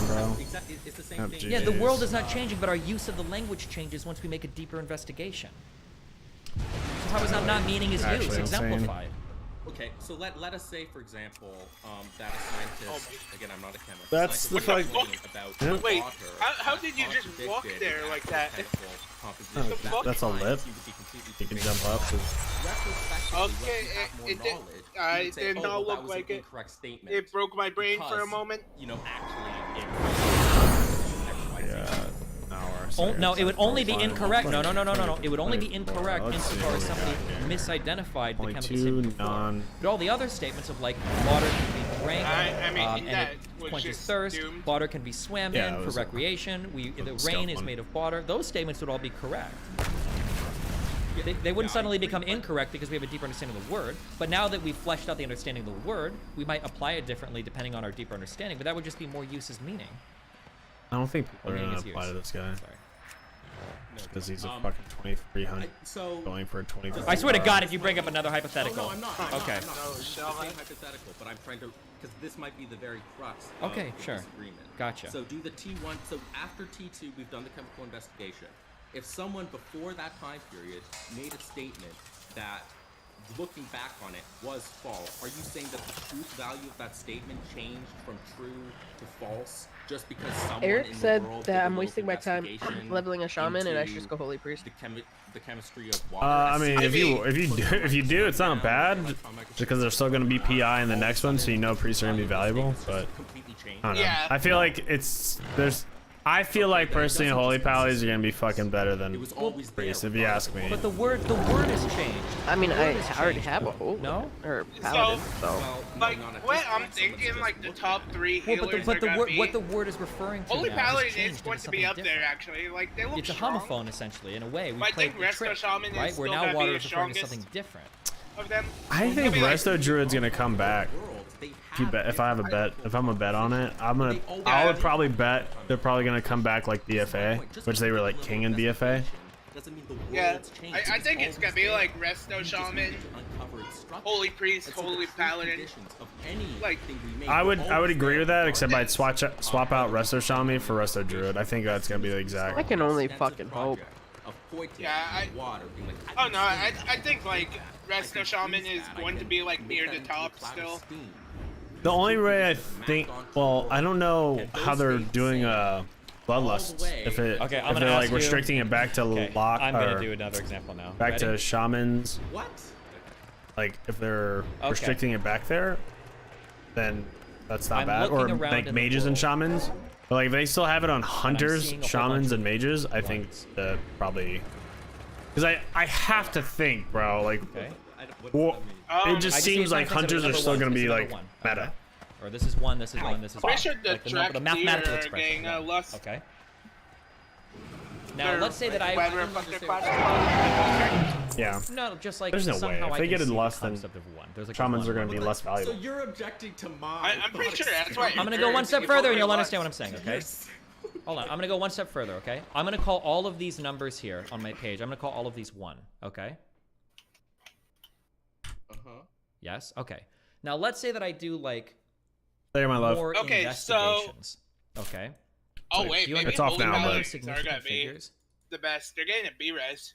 Bro. exactly. It's the same Oh, thing. geez. Yeah, the world is not changing, but our use of the language changes once we make a deeper investigation. So how is that not meaning is Actually use, insane. exemplified? Okay, so let us say, for example, that a scientist. Again, I'm not a chemist. That's scientist the was fuck- explaining about Yeah. Wait, water how did you just walk contradicted there the like actual that? chemical composition. Oh, That That's a time lip. seemed to be completely You can different. jump up. Retrospectively, once Okay, you have more it did- knowledge, you I would say, did oh, not well, look that was like an it. incorrect statement. It broke my brain for a because, moment. You know, actually, it Yeah. No, it would only be Fine. incorrect. No. It would only be 24. incorrect Let's see insofar what as we got somebody here. misidentified the Only chemical two statement before. non- But all the other statements of like water can be drank, I mean, and that it was quenches just thirst. doomed. Water can be swam Yeah, in it for was recreation. The stealth rain is one. made of water. Those statements would all be correct. They wouldn't suddenly become incorrect because we have a deeper understanding of the word. But now that we've fleshed out the understanding of the word, we might apply it differently depending on our deeper understanding. But that would just be more use as meaning. I don't think people Or are meaning gonna is apply use. to this guy Sorry. because he's a fucking 2300 So going for a 20. I swear to God, if you bring up another hypothetical. No, I'm not. Okay. I'm not. It's the same hypothetical, but I'm trying to, because this might be the very crux Okay, of the sure. disagreement. Gotcha. So do the T1. So after T2, we've done the chemical investigation. If someone before that time period made a statement that, looking back on it, was false, are you saying that the truth value of that statement changed from true to false just because someone Eric in the said world did that a I'm little wasting my time investigation leveling a shaman and I should into just go holy priest. the chemistry of water? I mean, if you do, it's not bad because there's still gonna be PI in the next one, so you know priests are gonna be valuable. But I don't know. Yeah. I feel like I feel like personally, holy pallies are gonna be fucking better than priests, if you ask me. But the word has changed. I mean, The I word has already changed. have a holy. No? Or paladin, so. Like, what I'm thinking, like, the top 3 Well, healers but are the gonna word, be... what the word is referring to Holy now has Paladin changed is going into to be something up there, different. actually. Like, they look It's a strong homophone, essentially, in a way. We But I played think the Resto trick, Shaman is right? still Where now gonna water be is the referring to strongest. something different. of them. I think Maybe, like, Resto Druid's gonna come back. If I have a bet, if I'm a bet on it, I would probably bet they're probably gonna come back like BFA, which they were like king in BFA. Yeah, I think it's gonna be like Resto Shaman, Holy Priest, Holy Paladin. Like, I would agree with that, except I'd swap out Resto Shaman for Resto Druid. I think that's gonna be the I exact. can only fucking hope. yeah, oh no, I think like Resto Shaman is going to be like near the top still. The only way I think, well, I don't know how they're doing Bloodlust. If Okay, I'm if gonna they're like ask you- restricting it back to Okay, lock I'm gonna or do another example now. back Ready? to shamans. What? Like if they're Okay. restricting it back there, then that's not I'm bad. Or looking around like in the mages and world. shamans. But like if they still have it on hunters, seeing a whole shamans, bunch and mages, I think probably. Because I have to think, bro. Like, Okay. well, it just I see seems it like sometimes hunters as are number still one, gonna it's be number like one. meta. Okay. Or this is one, this is one, this is one. Pretty sure the Like the mathematical Traktir are expression. getting lust. Okay. Now let's say that I Whether didn't fuck their understand- Yeah. No, just like There's no way. somehow If I they can get it see less the than concept of one. There's like Shamans a are one. gonna be less So valuable. you're objecting to my. I'm pretty sure that's why. I'm gonna go one step further and you'll understand what I'm saying, okay? Hold on, I'm gonna go one step further, okay? I'm gonna call all of these numbers here on my page. I'm gonna call all of these 1, okay? Yes? Okay. Now let's say that I do like There, my love. more Okay, so- investigations. Okay. Oh wait, Do you maybe It's off Holy now, but- Paladins are significant gonna be figures? the best. They're getting a B-res.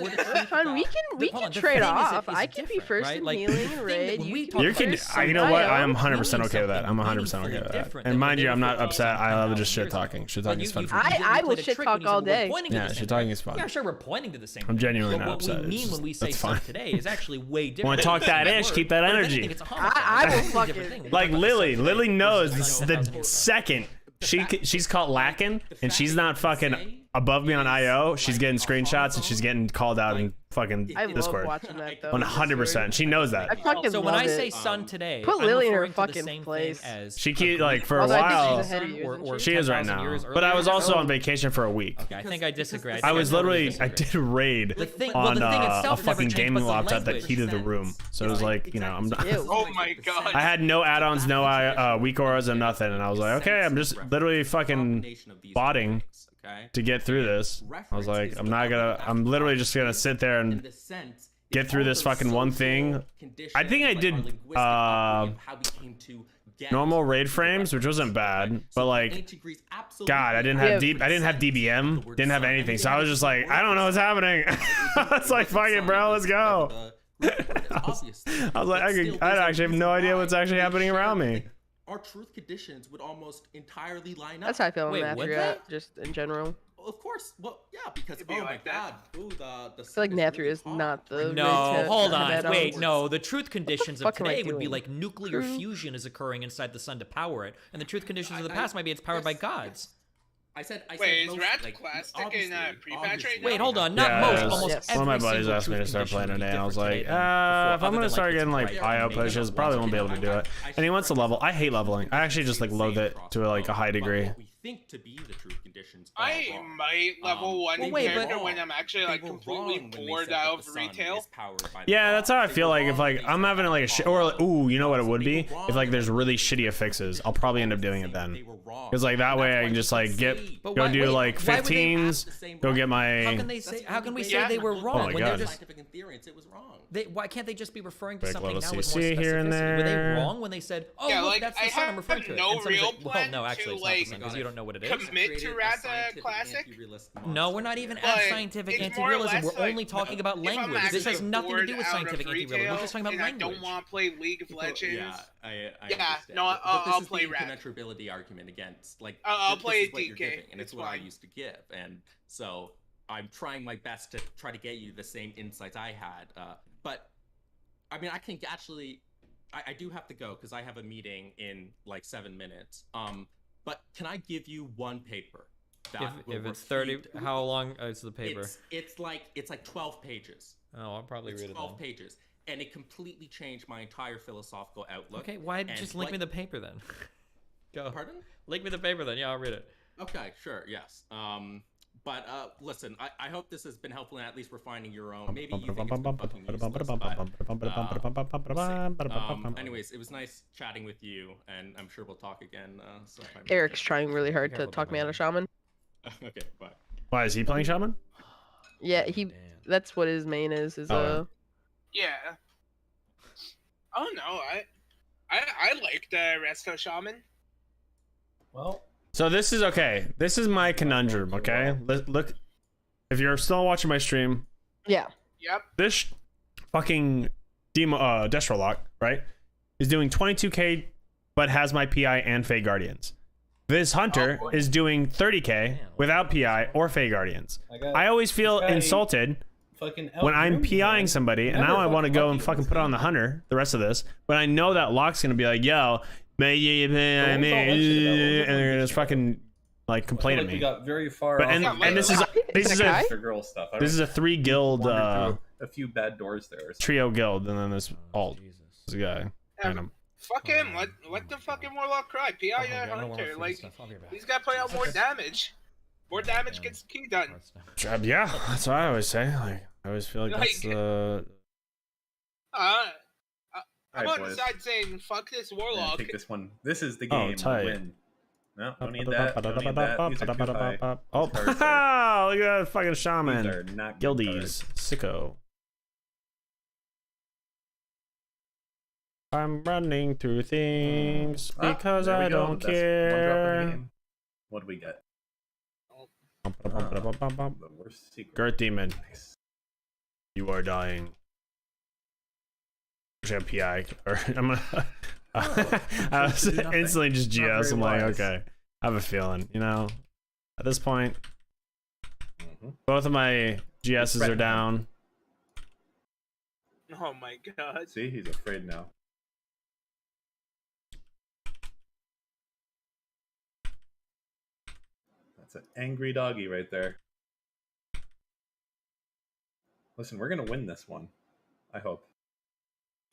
we're the truth. Fine, we can trade off. I can be first in healing and raid. You can. You know what? I am 100% okay with that. I'm 100% okay with that. And mind you, I'm not upset. I love just shit talking. Shit talking is fun. I will shit talk all day. Yeah, shit talking is fun. Yeah, sure, we're pointing to the same. I'm genuinely but not upset. What we mean when we say stuff today is actually way different. Want to talk that ish? Keep that energy. I will fucking. Like Lily. Lily knows the second she's caught lacking and she's not fucking above me on IO, she's getting screenshots and she's getting called out in fucking I love Discord. watching that though. 100%. She knows that. I fucking So when love I say it. Sun today, Put I'm Lily in her referring to the fucking same place. thing as She keep like for a Although I think while. she's ahead of you, isn't She is right 10,000 now. years But I was earlier. also on vacation for a week. Okay, I think I disagree. I was literally, I did a raid The thing- on well, the thing a itself never fucking changed, gaming but the laptop that language heated the room. So it was like, you know, I'm Oh my god. I had no add-ons, no weak auras, and nothing, and I was like, okay, I'm just literally fucking botting to get through this. I was like, I'm literally just gonna sit there and get through this fucking one thing. I think I did normal raid frames, which wasn't bad, but like, God, I didn't have DBM, didn't have anything, so I was just like, I don't know what's happening. It's like, fuck it, bro, let's go. I was like, I actually have no idea what's actually happening around me. Our truth conditions would almost entirely line up. That's how I feel Wait, on would Nathria, they? just in general. Of course. Well, yeah, because be oh my like that. god, ooh, the I feel like Nathria is not the No, raid to hold have on. Wait, add-ons. no. The truth conditions of fuck am I today would be doing? like nuclear True. fusion is occurring inside the sun to power it, and the truth conditions of the past might be it's powered by gods. I said Wait, is most, Rat like, Classic in pre-patch right obviously. now? Wait, hold on. Not Yeah, most. it is. Almost Yes. every One of my buddies single asked me to truth start condition playing would be today, and I was different like, today than before, if I'm other gonna than, start getting like the IO prior pushes, mega probably ones won't be able to do it. And he wants to level. I hate leveling. I actually just like loathe it to like a high degree. What we think to be the truth conditions are I wrong. might level one well, wait, character but- when I'm actually like They were completely wrong when they bored said that out the of sun retail. is powered by the Yeah, gods. that's how I They feel were like if wrong like when they I'm said having that like a the shit, sun or like, ooh, you know what it was- would they be were if like wrong there's when really they said shitty that fixes. the I'll probably end sun up doing it was then. they were wrong. Because like that And way that's I why can just you like get say- But go why- do wait, like why would they 15s, the same go get wrong? my. How can they say? How can we say they were Oh wrong my when they're God. just? Scientific inference, it was wrong. Why can't they just be referring to Quick something little now with more CC here and specificity? Were they there. wrong when they said, "Oh, Yeah, look, like, that's I the sun I'm have referring to"? no And somebody's real like, well, plan no, actually, to, it's not the like, sun because you don't know what it is. commit to Rat Classic. No, we're not even at But scientific it's more or anti-realism. less We're like, only talking about if I'm language. This has actually nothing to do bored with out of scientific anti-realism. We're just talking about and I language. don't want to play League of Legends. Yeah, I Yeah, understand. no, But I'll this play is the Rat. incommensurability argument against, like, I'll this play is what you're DK, giving, and it's it's what I fine. used to give, and so I'm trying my best to try to get you the same insights I had. But I mean, I can actually, I do have to go because I have a meeting in like 7 minutes. But can I give you one paper? That will If it's 30, refute- how long is the paper? It's like 12 pages. Oh, I'll probably It's read it 12 then. pages, and it completely changed my entire philosophical outlook. Okay, why and just link me what- the paper then? Go. Pardon? Link me the paper then. Yeah, I'll read it. Okay, sure, yes. But listen, I hope this has been helpful in at least refining your own. Maybe you think it's been fucking useless, but, anyways, it was nice chatting with you, and I'm sure we'll talk again sometime. Eric's trying really hard to talk me out of Shaman. Okay, bye. Why is he playing Shaman? Yeah, he. That's what his main is. Oh, Yeah. Oh no, I like the Resto Shaman. Well, So this is okay. This is my conundrum. Okay, look. If you're still watching my stream, Yeah. Yep. this fucking demo Destro Lock, right, is doing 22k, but has my PI and Fey Guardians. This Hunter is doing 30k without PI or Fey Guardians. I always feel insulted when I'm PIing somebody, and now I want to go and fucking put on the Hunter the rest of this, but I know that Lock's gonna be like, yo, and they're gonna just fucking like complain at we me. got very far But off and this is Sakai? the girl stuff. I this is a 3 guild wandered through a few bad doors there. trio guild, and then this alt. This guy. Random. Fuck him. Let the fucking Warlock cry. PI Hunter. Like, he's got to put out more damage. More damage gets the key done. Yeah, that's what I always say. Like, I always feel like that's the. I'm Alright, on the boys. side saying, fuck this Yeah, Warlock. take this one. This is the Oh, game. tight. Win. No, don't need that. Don't need that. These are too high. Oh, These cards are- look at that fucking These shaman. are not good Guildies. cards. Sicko. I'm running through things because there we I go. don't That's one drop in the care. game. What do we get? The worst secret. Girth Demon, Nice. you are dying. Actually, I'm PI. Or I'm gonna. I was instantly just Not GS. very I'm like, wise. okay. I have a feeling, you know. At this point, Mhm. both of my GSs are down. Oh my god. See, he's afraid now. That's an angry doggy right there. Listen, we're gonna win this one. I hope.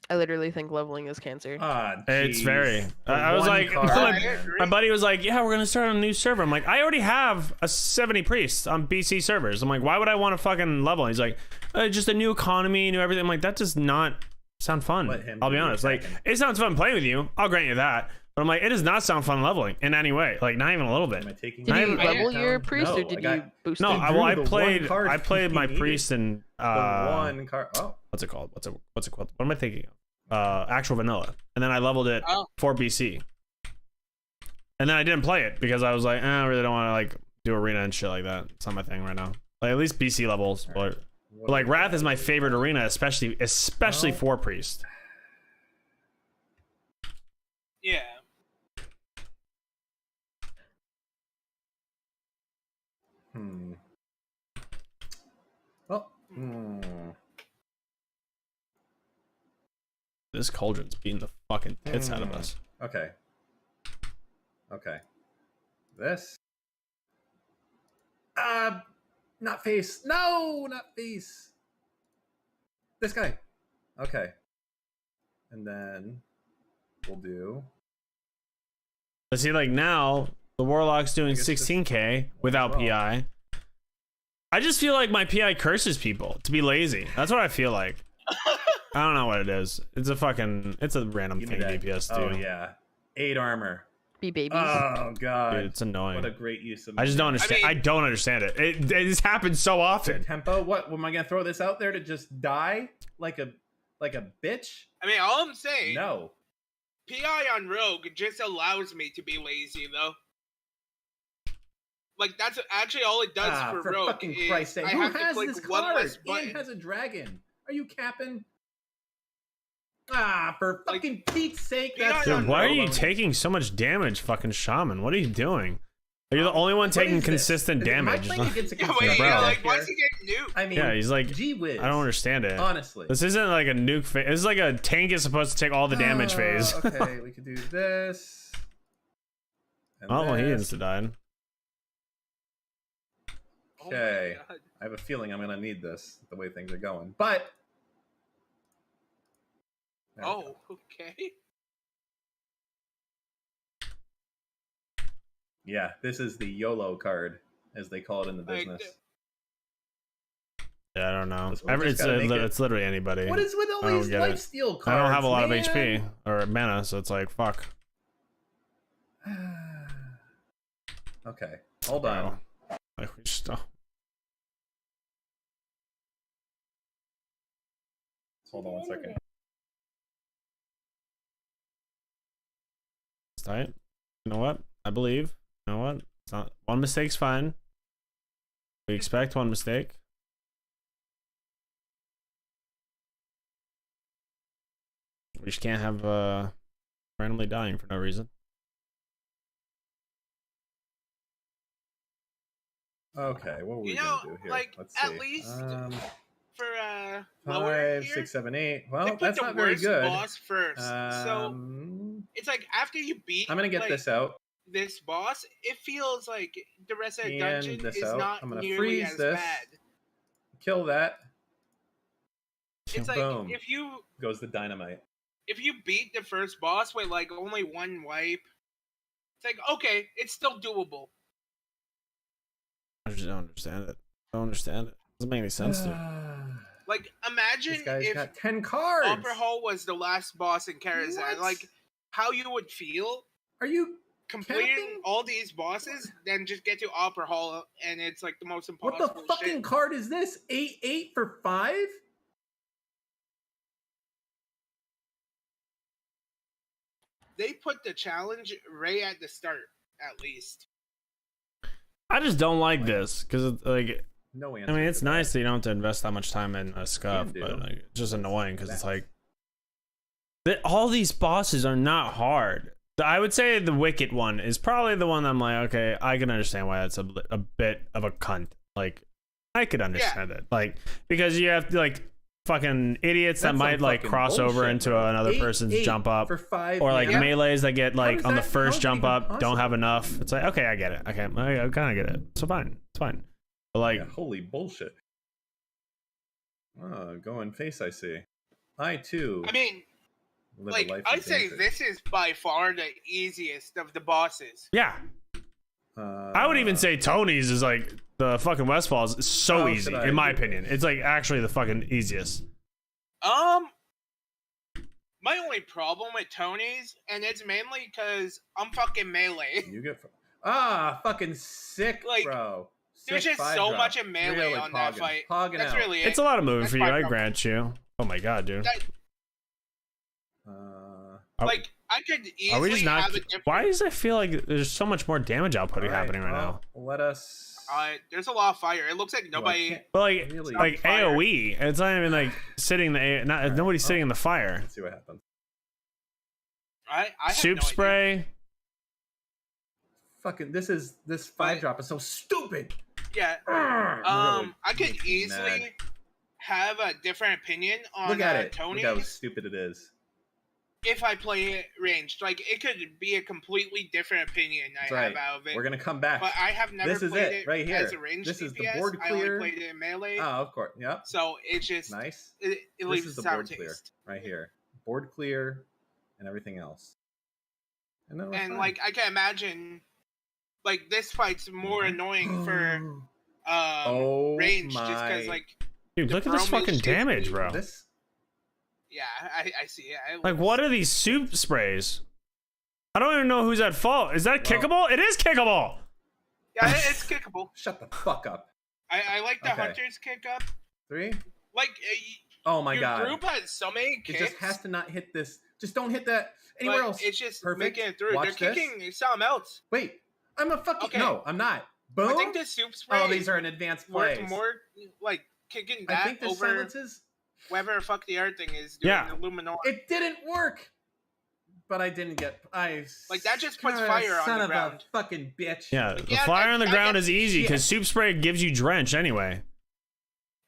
I literally think leveling is cancer. Ah, It's very. The I was one like, card. my buddy was like, yeah, we're gonna start on a new server. I'm like, I already have a 70 priests on BC servers. I'm like, why would I want to fucking level? And he's like, just a new economy, new everything. I'm like, that does not sound fun. I'll be honest. Like, it sounds fun playing with you. I'll grant you that. But I'm like, it does not sound fun leveling in any way. Like, not even a little bit. Did you level your priest or did you boost No, it? I played my priest and the one card. Oh, what's it called? What's it called? What am I thinking of? Actual vanilla, and then I leveled it for BC, and then I didn't play it because I was like, I really don't want to like do arena and shit like that. It's not my thing right now. Like at least BC levels, but like Wrath is my favorite arena, especially for priest. Yeah. Well. This cauldron's beating the fucking tits out of us. Okay. Okay. This. Not face. No, not face. This guy. Okay. And then we'll do. But see, like now, the Warlock's doing 16k without PI. I just feel like my PI curses people to be lazy. That's what I feel like. I don't know what it is. It's a random thing DPS do. Oh yeah, 8 armor. Be babies. Oh god, dude, it's annoying. What a great use of. I just don't understand. I don't understand it. It just happens so often. Tempo. What? Am I gonna throw this out there to just die like a bitch? I mean, all I'm saying. No. PI on Rogue just allows me to be lazy, though. Like that's actually all it does for Rogue. Fucking Christ's sake! Who has this card? Ian has a dragon. Are you capping? For fucking Pete's sake! Dude, why are you taking so much damage, fucking shaman? What are you doing? Are you the only one taking consistent damage? Like, why is he getting nuked? I mean, yeah, he's like, gee whiz. I don't understand it. Honestly, this isn't like a nuke phase. This is like a tank is supposed to take all the damage phase. Okay, we could do this. Well, he insta-died. Okay, I have a feeling I'm gonna need this the way things are going, but. Oh, okay. Yeah, this is the YOLO card, as they call it in the business. Yeah, I don't know. It's literally anybody. What is with all these lifesteal cards? I don't have a lot of HP or mana, so it's like, fuck. Okay, hold on. Like, we just don't. Hold on 1 second. It's tight. You know what? I believe. You know what? It's not one mistake's fine. We expect one mistake. We just can't have randomly dying for no reason. Okay, what were we gonna do here? Like, let's see. At least for 5, 6, 7, 8. Well, that's not very good. Boss first, so it's like after you beat. I'm gonna get this out. This boss, it feels like the rest of the dungeon is not nearly as bad. Kill that. It's like if you goes the dynamite. If you beat the first boss with like only one wipe, it's like okay, it's still doable. I just don't understand it. I don't understand it. Doesn't make any sense to me. Like imagine if got 10 cards. Opera Hall was the last boss in Karazhan. Like how you would feel. Are you completing all these bosses, then just get to Opera Hall, and it's like the most impossible. What the fucking card is this? 8/8 for 5? They put the challenge right at the start, at least. I just don't like this because it's like. No answer. I mean, it's nice that you don't have to invest that much time in a scuff, but like, it's just annoying because it's like all these bosses are not hard. I would say the Wicked one is probably the one that I'm like, okay, I can understand why that's a bit of a cunt. Like, I could understand it, like because you have like fucking idiots that That's might some like fucking cross over bullshit, into bro. another person's jump up, for 5 or like mana? melees that get like does on the that- first how is jump that up even don't have possible? enough. It's like, okay, I get it. I kind of get it. So fine, it's fine. But like, Yeah, holy bullshit. Oh, going face, I see. I too. I mean, live a like, life I'd of say danger. this is by far the easiest of the bosses. yeah, I would even say Tony's is like the fucking Westfalls is so How easy should I in my do opinion. It's like actually the fucking easiest. My only problem with Tony's, and it's mainly because I'm fucking melee. You get fucking sick, Like, bro. There's Sick just five so drop. much in melee Really on that pogging. fight. Pogging That's out. really it. It's a lot of moving That's for you. my I problem. grant you. Oh my god, dude. Like, I could easily Are we just not? have a different... Why does it feel like there's so much more damage output happening right now? Let us. There's a lot of fire. It looks like nobody... But like, Really? like Fire. AOE, it's not even like sitting the nobody's sitting in the fire. Let's see what happens. I have Soup no idea. spray. Fucking this 5-drop is so stupid. Yeah. Really I could makes me easily mad. have a different opinion on Look at it. Tony's Look how stupid it is. if I play it ranged. Like, it could be a completely different opinion I That's have right. out of it. We're gonna come back. But I have never This is played it, right here. as a ranged This is the DPS. board I only clear. played it in melee. Oh, of course. Yep. So it's just... Nice. It This leaves is the sour board clear taste. right here. Board clear and everything else. And, then we're And fine. like, I can imagine, like, this fight's more annoying for oh range, just my- because, like, Dude, look at this Chrome is fucking just- damage, bro. This yeah, I see it. Like, what are these soup sprays? I don't even know who's at fault. Is that kickable? It is kickable. Yeah, it's kickable. Shut the fuck up. I like the Okay. Hunter's kick up. 3. Like, Oh my your god. group has so many It kicks. just has to not hit this. Just don't hit that anywhere but else. It's just Perfect. making it through. Watch They're this. kicking something else. Wait, I'm a fucking Okay. no. I'm not. Boom. I think the soup spray Oh, these are an advanced worth plays. more, like, kicking I that think this over silences. whatever the fuck the other thing is doing Yeah. the Luminor. It didn't work. But I didn't get. Like, that just puts God, fire on son the of ground. a fucking bitch. Yeah, the Yeah, fire on the I ground get is the easy shit. because soup spray gives you drench anyway.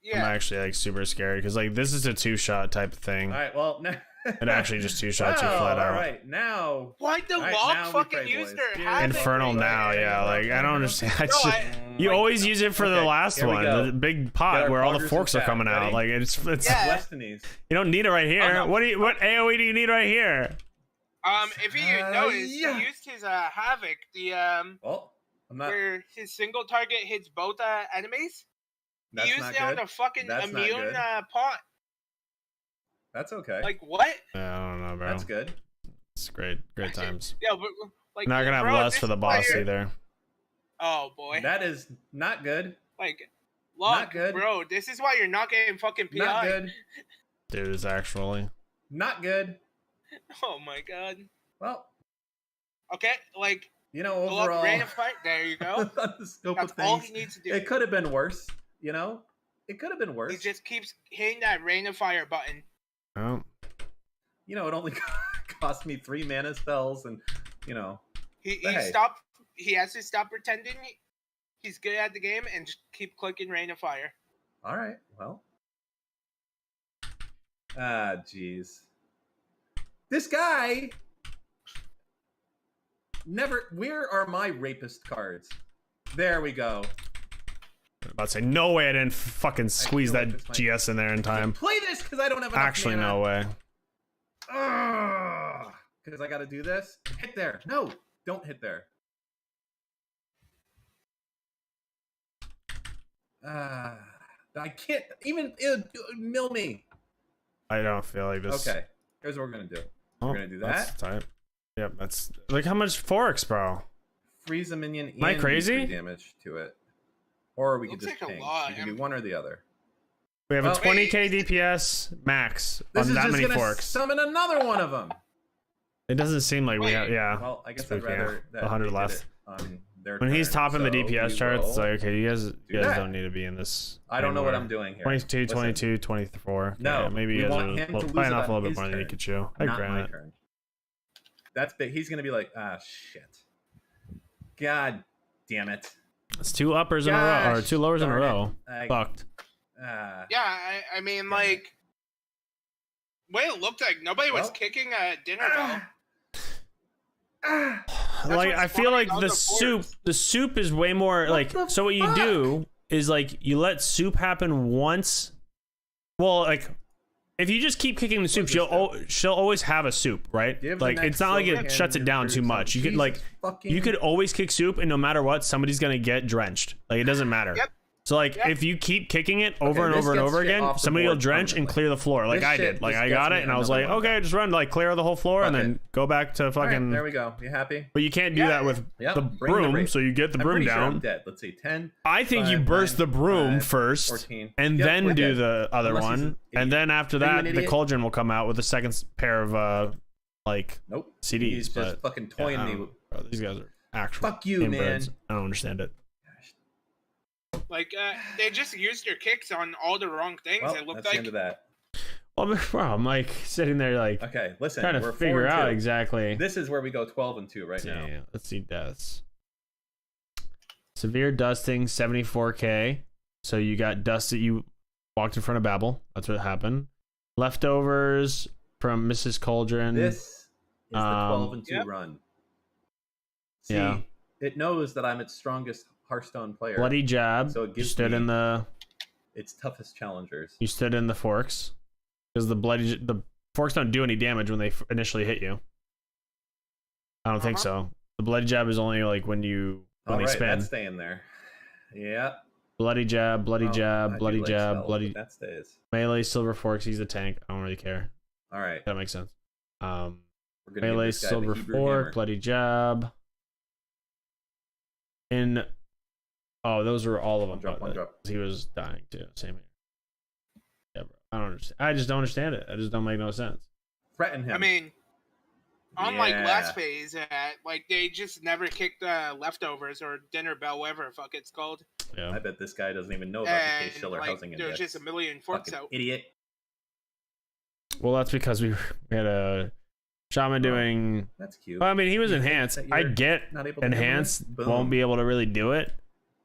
Yeah. I'm actually like super scared because like this is a 2-shot type of thing. All right. Well, now. It actually just 2-shots you Well, flat out. All right. Now. Why the All right, log now we fucking pray, used boys. their havoc? Infernal now, yeah. Like I don't understand. It's No, just- I- you like, always use it for the Okay, last here we one, go. the big Got pot our where all the poggers forks in are coming chat. out. Ready? Like it's Yeah. Westinies. you don't need it right here. no. What AOE do you need right here? If you notice, yeah. he used his havoc, the Well, I'm not. where his single target hits both enemies. That's he used not it on good. the fucking That's not immune good. pot. That's okay. Like, what? Yeah, I don't know, bro. That's good. It's great times. Yeah, but like, Not gonna have bro, less this for the boss player- either. Oh boy, That is not good. like, not look, good. bro, this is why you're not getting fucking PI. Not good. Dude, it's actually. Not good. Oh my god. Well, Okay, like, you know, pull up overall, Rain of Fight. There you go. on the scope That's of all things, he needs to do. it could have been worse. You know, it could have been worse. He just keeps hitting that Rain of Fire button. Oh, You know, it only cost me 3 mana spells, and you know, He But hey. stopped. He has to stop pretending he's good at the game and just keep clicking Rain of Fire. all right, well, jeez, this guy never. Where are my rapist cards? There we go. I'm about to say no way I didn't fucking squeeze feel like that this might- GS in there in time. Play this because I don't have enough Actually, mana. no way. Because I got to do this. Hit there. No, don't hit there. I can't even mill me. I don't feel like this. Okay, here's what we're gonna do. Oh, We're gonna do that's that. tight. Yep, that's like how much forks, bro. Freeze a minion. Am I and do crazy? 3 damage to it, or we could Looks just like a ping. lot. We can do one or the other. We have Well, a 20k DPS max This on is that just many gonna forks. summon another one of them. It doesn't seem like we Wait. have. Yeah. Well, I guess So I'd we can rather have that 100 they did left. it on their When he's turn, topping the so DPS we charts, it's will- like, okay, you guys that. don't need to be in this. I don't know what anymore. I'm doing here. 22, Listen. 22, 24. No, yeah, maybe we you guys want are him to lose biting it off a on little bit his more than you turn, could chew. I not grant my it. turn. That's big. He's gonna be like, shit. God damn it. It's 2 uppers in a row, or Gosh 2 lowers in a darn it. row. I- Fucked. Yeah, I mean, like, way it looked like, nobody was kicking a dinner bell. Like I feel like the soup is way more like. So what you do is like you let soup happen once. Well, like if you just keep kicking the soup, she'll always have a soup, right? Like it's not like it shuts it down too much. You could like you could always kick soup, and no matter what, somebody's gonna get drenched. Like it doesn't matter. Yep. So like if you keep kicking it over and over and over again, somebody will drench and clear the floor like I did. Like I got it and I was like, okay, just run, like clear the whole floor and then go back to fucking. Right, there we go. You happy? But you can't do that with the broom, so you get the broom down. Sure I'm dead. Let's see, 10. I think 5, you burst 9, the broom 5, first, 14. and then do the other Unless one, and then after that, the cauldron will come out with a second pair of like CDs. He's just fucking toying me. Bro, these guys are actual. Fuck you, man. I don't understand it. Like they just used their kicks on all the wrong things. Well, it looked that's like. the end of that. Well, bro, I'm like sitting there like okay, listen, trying to we're figure out 4-2. exactly. This is where we go 12-2 right now. Yeah, let's see deaths. Severe dusting, 74k. So you got dusted. You walked in front of Babel. That's what happened. Leftovers from Mrs. Cauldron. This is the 12-2 run. See, it knows that I'm its strongest Hearthstone player. Bloody jab. So it gives stood in the its toughest challengers. You stood in the forks because the forks don't do any damage when they initially hit you. I don't think so. The bloody jab is only like when they spin. That's staying there. Yeah. Bloody jab, bloody jab, bloody jab, spells, bloody. That stays. Melee silver forks. He's a tank. I don't really care. All right. That makes sense. We're gonna Melee give this guy silver the Hebrew fork, hammer. bloody jab. Oh, those were all of them. One drop. He was dying too. Same here. Yeah, bro. I don't understand. I just don't understand it. I just don't make no sense. Threaten him. I mean, unlike last phase, like they just never kicked leftovers or dinner bell, whatever the fuck it's called. Yeah. I bet this guy doesn't even know about the Case-Shiller housing index. There's just a million forks Fucking out. Idiot. Well, that's because we had a shaman doing. That's cute. Well, I mean, he was enhanced. I get not able to enhanced handle it? won't be able to really do it.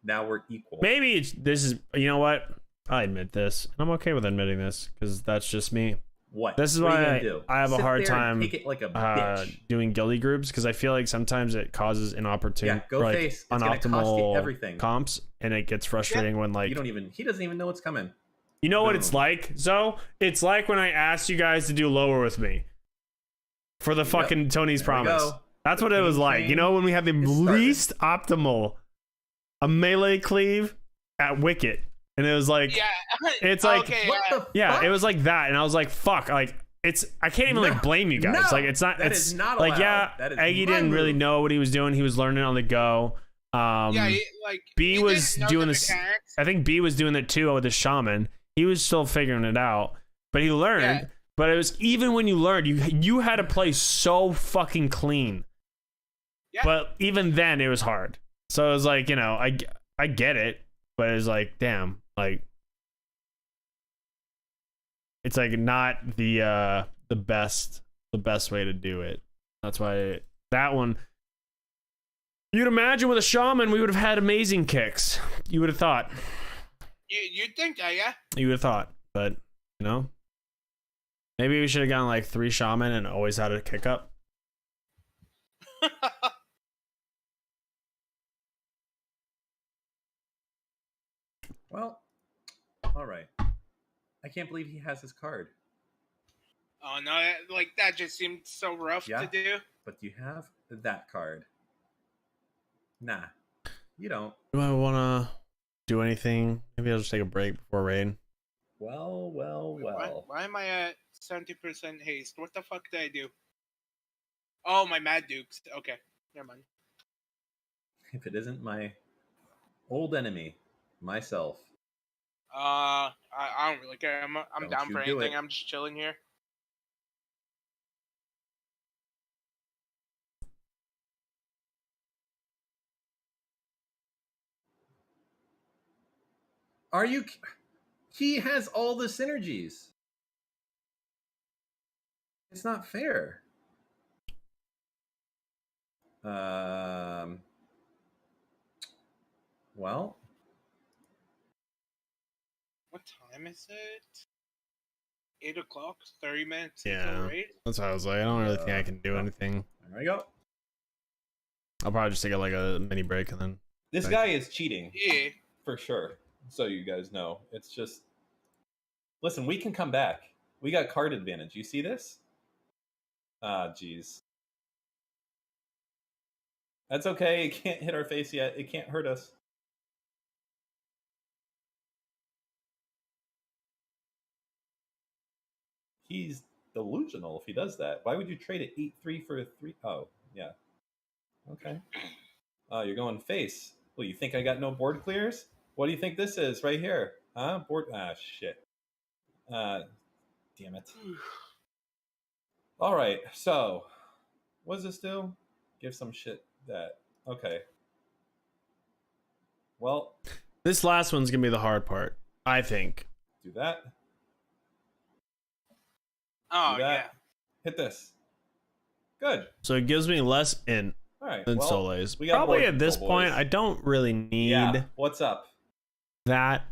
Now we're equal. Maybe this is. You know what? I admit this. I'm okay with admitting this because that's just me. What? This is What are you why gonna do? I have a Sit hard there and time take it like a bitch. doing guilty groups because I feel like sometimes it causes inopportune, Yeah, go like face. It's gonna cost you unoptimal everything. comps, and it gets frustrating when like He doesn't even know what's coming. you know what Boom. it's like. So it's like when I asked you guys to do lower with me for the fucking Tony's There we Promise. go. That's what it was like. You know when we had the least optimal a melee cleave at Wicket, and it was like it's like Okay, it was like that, and I was like fuck, like. I can't even like blame you guys. No, like it's not. that It's is not like allowed. That is Eggy my didn't really move. know what he was doing. He was learning on the go. B was doing this. I think B was doing it too with the shaman. He was still figuring it out, but he learned. Yeah. But it was even when you learned, you had to play so fucking clean. Yeah. But even then, it was hard. So it was like I get it, but it was like damn, like. It's like not the best way to do it. That's why that one. You'd imagine with a shaman we would have had amazing kicks. You would have thought. You'd think that, yeah. You would have thought, but maybe we should have gone like 3 shaman and always had a kick up. Well, all right. I can't believe he has his card. Oh no, that just seemed so rough to do. But you have that card. Nah, you don't. Do I want to do anything? Maybe I'll just take a break before raid. Well. Why am I at 70% haste? What the fuck did I do? Oh, my Mad Dukes. Okay, never mind. If it isn't my old enemy, myself. I don't really care. I'm Don't down you for do anything. it. I'm just chilling here. Are you? He has all the synergies. It's not fair. Well. What time is it? 8 o'clock, 30 minutes Yeah, until raid. that's how I was like. I don't really think I can do anything. There we go. I'll probably just take like a mini break and then. This guy is cheating. Yeah. For sure. So you guys know. It's just... Listen, we can come back. We got card advantage. You see this? Ah, jeez. That's okay. It can't hit our face yet. It can't hurt us. He's delusional if he does that. Why would you trade it 8-3 for a 3? Oh, yeah. Okay. Oh, you're going face. Well, you think I got no board clears? What do you think this is right here? Huh? Board... Ah, shit. Damn it. All right, so what does this do? Give some shit that... Okay. Well... This last one's gonna be the hard part, I think. Do that. Oh, Do that. yeah. Hit this. Good. So it gives me less int All right. than well, Soleil's. we got Probably board at this control, point, boys. I don't really need Yeah. What's up? that.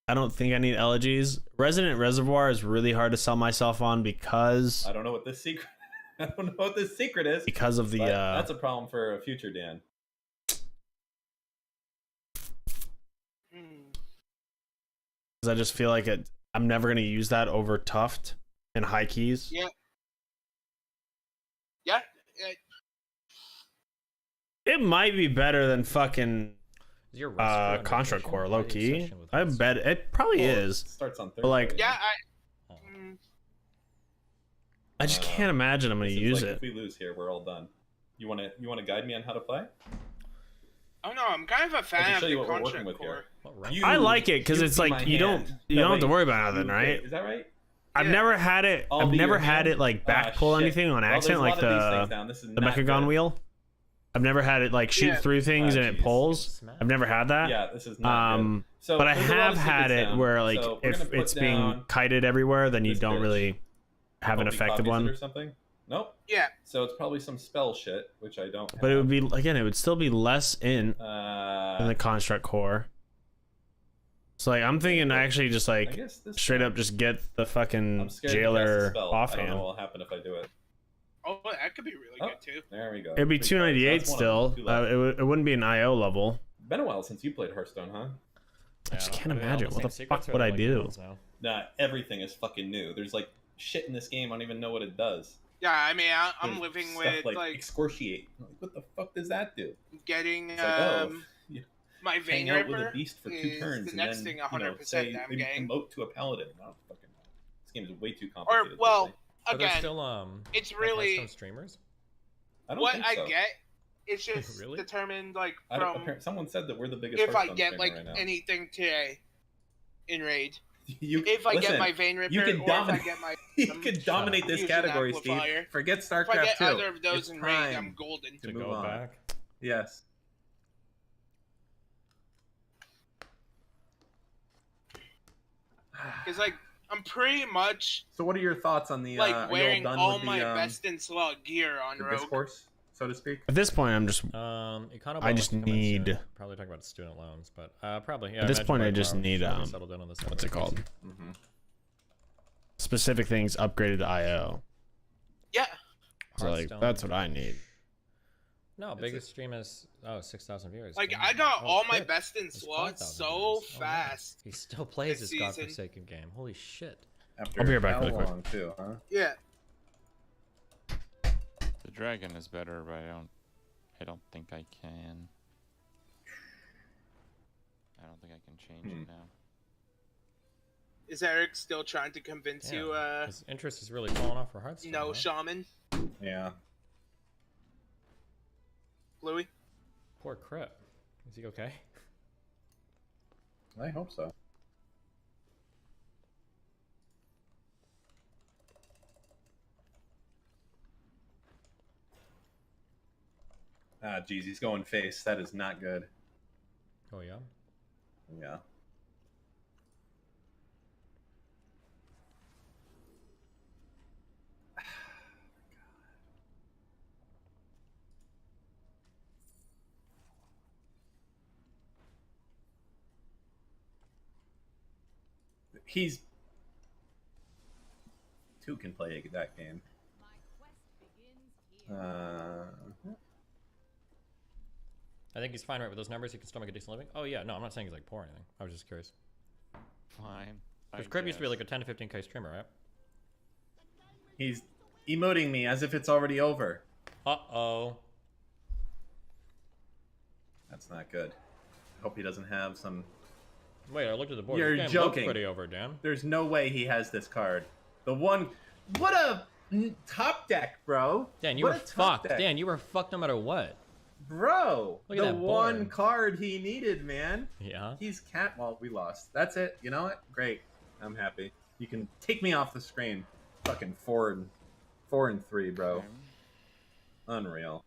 I don't think I need elegies. Resident Reservoir is really hard to sell myself on because I don't know what this secret... I don't know what this secret is. because of the but that's a problem for a future Dan. because I just feel like I'm never gonna use that over Tuft and high keys. Yeah. Yeah. It might be better than fucking Is your restaurant Construct vacation? Core, Why low are you key. session with I us? bet it probably Well, is. It starts on Thursday. But like, Yeah, I just can't imagine I'm gonna this is use like it. If we lose here, we're all done. You want to guide me on how to play? Oh no, I'm kind of a I fan can of show you the what we're contract working with core. here. What rank? You- I like it because you it's see like my you don't hand. you No, don't have to wait. worry about nothing, You- right? wait, is that right? I've Yeah. never had it. I'll I've be never your had hand? it like back pull shit. anything on Well, there's accident, a like lot of these things down. This is the not Mechagon good. wheel. I've never had it like shoot Yeah. through things and it jeez. pulls. I've never had that. Yeah, this is not good. So But I there's a lot have of had secrets it down. where like So we're if gonna put it's being down kited everywhere, then you this don't bitch. really have an Hope he effective copies it one. or something. Nope. Yeah. So it's probably some spell shit, which I don't. But it would be again, it would still be less in Uh, the Construct Core. So like I'm thinking I actually just I like guess this straight up just get the fucking I'm scared to cast a jailer spell. I don't offhand. know what will happen if I do it. Oh, that could be really Oh. good too. There we go. It'd be Three cards. 298 That's one still. of them. Two left. It wouldn't be an IO level. Been a while since you played Hearthstone, huh? I just Yeah, can't are they all imagine. the What the same fuck secrets, or would are I they, like, do? new ones now? Nah, everything is fucking new. There's like shit in this game. I don't even know what it does. Yeah, I mean, I'm There's living stuff with like, like excoriate. Like, what the fuck does that do? getting It's like, oh, you my Vein hang out with Ripper a beast for 2 is turns the and next then thing you know, 100% say that I'm getting. emote to a paladin. I don't fucking know. This game is way too Or complicated. well, But there's again, still it's like really Hearthstone streamers. I don't what think I so. get. It's just Really? determined like I don't, from apparently, someone said that we're the biggest. if I Hearthstone get streamer like right now. anything today in raid. If I get my Vein Ripper, you can or dominate. if I get my You can dominate this Fusion category, amplifier. Steve. Forget if I StarCraft get 2. either of those It's in raid, prime I'm golden. to To move go on. back. Yes. Because like I'm pretty much So, what are your thoughts on the? like are you wearing done all with the, my best in slot gear on the Rogue. discourse, so to speak? At this point, I'm just Econo I just bonus will come in soon. need- Probably talk about student loans, but probably. Yeah, At this imagine point, by I just tomorrow need, should be settled in on this what's it called? Mm-hmm. Specific things upgraded to IO. Yeah. So like Hearthstone. that's what I need. No, biggest stream is 6,000 viewers. Like Damn. I got Oh, all my shit. best in It's slots 5,000 so viewers. Oh, wow. fast. He still plays this this season. godforsaken game. Holy shit. After I'll be right back how really quick. long, too, huh? Yeah. The dragon is better, but I don't think I can. I don't think I can change it now. Is Eric still trying to convince Damn. you? His interest is really falling off for Hearthstone. No, huh? shaman, Yeah. Louis. Poor Crip. Is he okay? I hope so. Ah, geez, he's going face. That is not good. Oh yeah. Yeah. He's two can play that game. I think he's fine right with those numbers. He can still make a decent living. Oh yeah, no, I'm not saying he's like poor or anything. I was just curious. Fine. Because Crib used to be like a 10 to 15K streamer, right? He's emoting me as if it's already over. Uh-oh. That's not good. I hope he doesn't have some... Wait, I looked at the board. You're this game joking. Looks pretty over, Dan. There's no way he has this card. The one... What a top deck, bro. Dan, you were fucked. Dan, you were fucked no matter what. Bro, Look at the that board. one card he needed, man. Yeah. He's cat. Well, we lost. That's it. You know what? Great. I'm happy. You can take me off the screen. Fucking 4 and 3, bro. Okay. Unreal.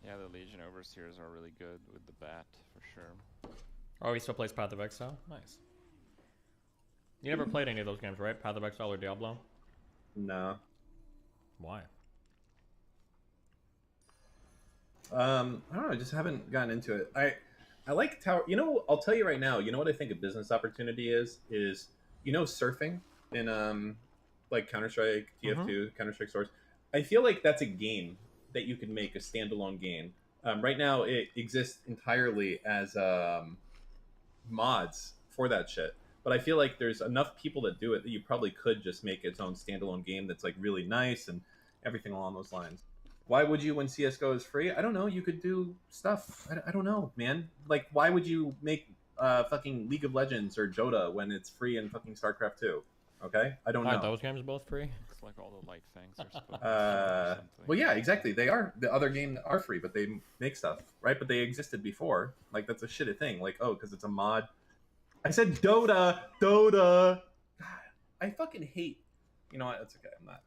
Yeah, the Legion Overseers are really good with the bat, for sure. Oh, he still plays Path of Exile? Nice. You never played any of those games, right? Path of Exile or Diablo? No. Why? I don't know. I just haven't gotten into it. I like tower. You know, I'll tell you right now. You know what I think a business opportunity is you know surfing in like Counter-Strike, TF2, Counter-Strike Source. I feel like that's a game that you can make a standalone game. Right now, it exists entirely as mods for that shit. But I feel like there's enough people that do it that you probably could just make its own standalone game that's like really nice and everything along those lines. Why would you when CSGO is free? I don't know. You could do stuff. I don't know, man. Like, why would you make fucking League of Legends or Dota when it's free in fucking StarCraft 2? Okay? I don't know. Aren't those games both free? It's like all the light fangs are supposed to be well, yeah, exactly. They are. The other games are free, but they make stuff, right? But they existed before. Like, that's a shitty thing. Like, oh, because it's a mod. I said Dota! Dota! God, I fucking hate... You know what? That's okay. I'm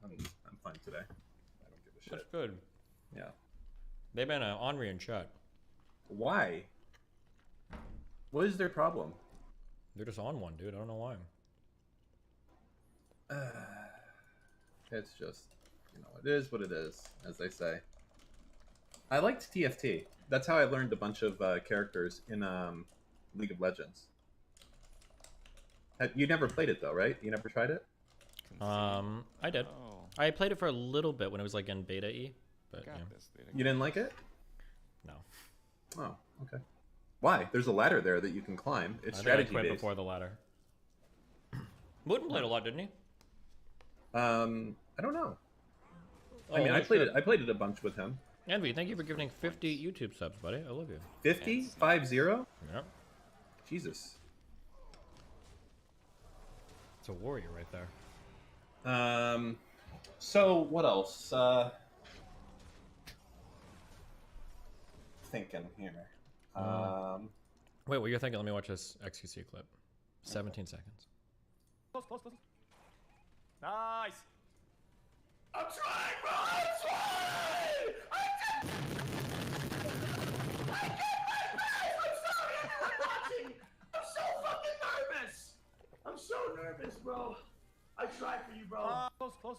fine today. I don't give a shit. That's good. Yeah. They've been ornery in chat. Why? What is their problem? They're just on one, dude. I don't know why. It's just, you know, it is what it is, as they say. I liked TFT. That's how I learned a bunch of characters in League of Legends. You never played it though, right? You never tried it? I did. Oh. I played it for a little bit when it was like in beta E, but yeah. You didn't like it? No. Oh, okay. Why? There's a ladder there that you can climb. It's strategy I quit based. before the ladder. Wooden played a lot, didn't he? I don't know. Oh, I mean, I played it a bunch with him. Envy, thank you for giving 50 YouTube subs, buddy. I love you. 50? 50? Yep. Jesus. It's a warrior right there. So what else? Thinking here. Wait, what you're thinking? Let me watch this XQC clip. 17 seconds. Close. Nice. I'm trying, bro! I'm trying! I'm sorry! I'm watching! I'm so fucking nervous! I'm so nervous, bro. I tried for you, bro. Close.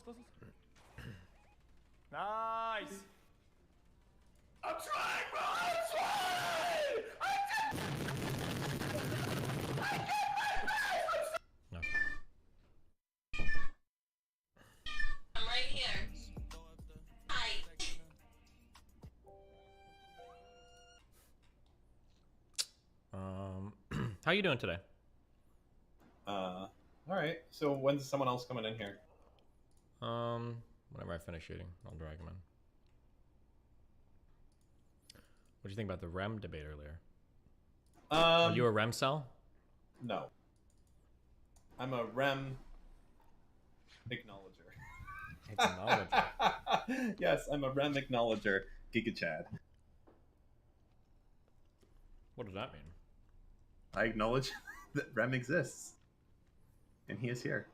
Nice. I'm trying, bro! I'm trying! No. I'm right here. Hi. How you doing today? All right. So when's someone else coming in here? Whenever I finish shooting, I'll drag him in. What do you think about the REM debate earlier? Are you a REM cell? No. I'm a REM acknowledger. Acknowledger. Yes, I'm a REM acknowledger. Giga Chad. What does that mean? I acknowledge that REM exists. And he is here.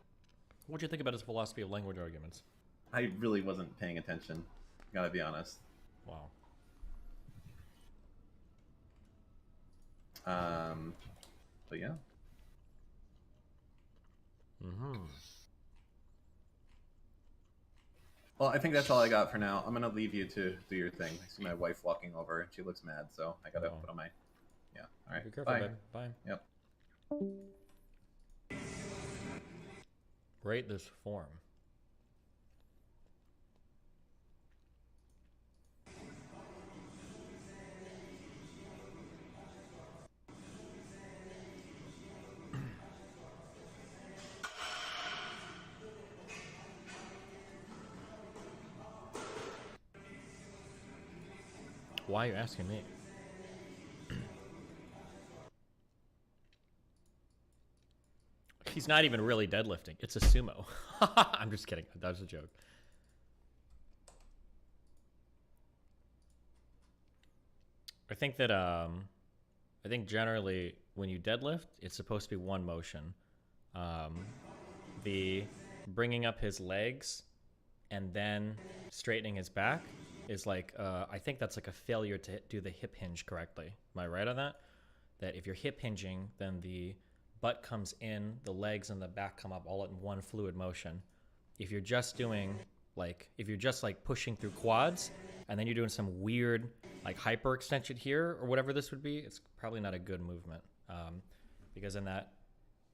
What do you think about his philosophy of language arguments? I really wasn't paying attention. Gotta be honest. Wow. But yeah. Well, I think that's all I got for now. I'm gonna leave you to do your thing. I see my wife walking over and she looks mad, so I gotta put on my... Yeah, alright. Be careful, bye. babe. Bye. Yep. Rate this form. Why are you asking me? He's not even really deadlifting. It's a sumo. I'm just kidding. That was a joke. I think that I think generally when you deadlift, it's supposed to be one motion. The bringing up his legs and then straightening his back is like I think that's like a failure to do the hip hinge correctly. Am I right on that? That if you're hip hinging, then the butt comes in, the legs and the back come up all in one fluid motion. If you're just doing like, if you're just like pushing through quads and then you're doing some weird like hyper extension here or whatever this would be, it's probably not a good movement. Because in that,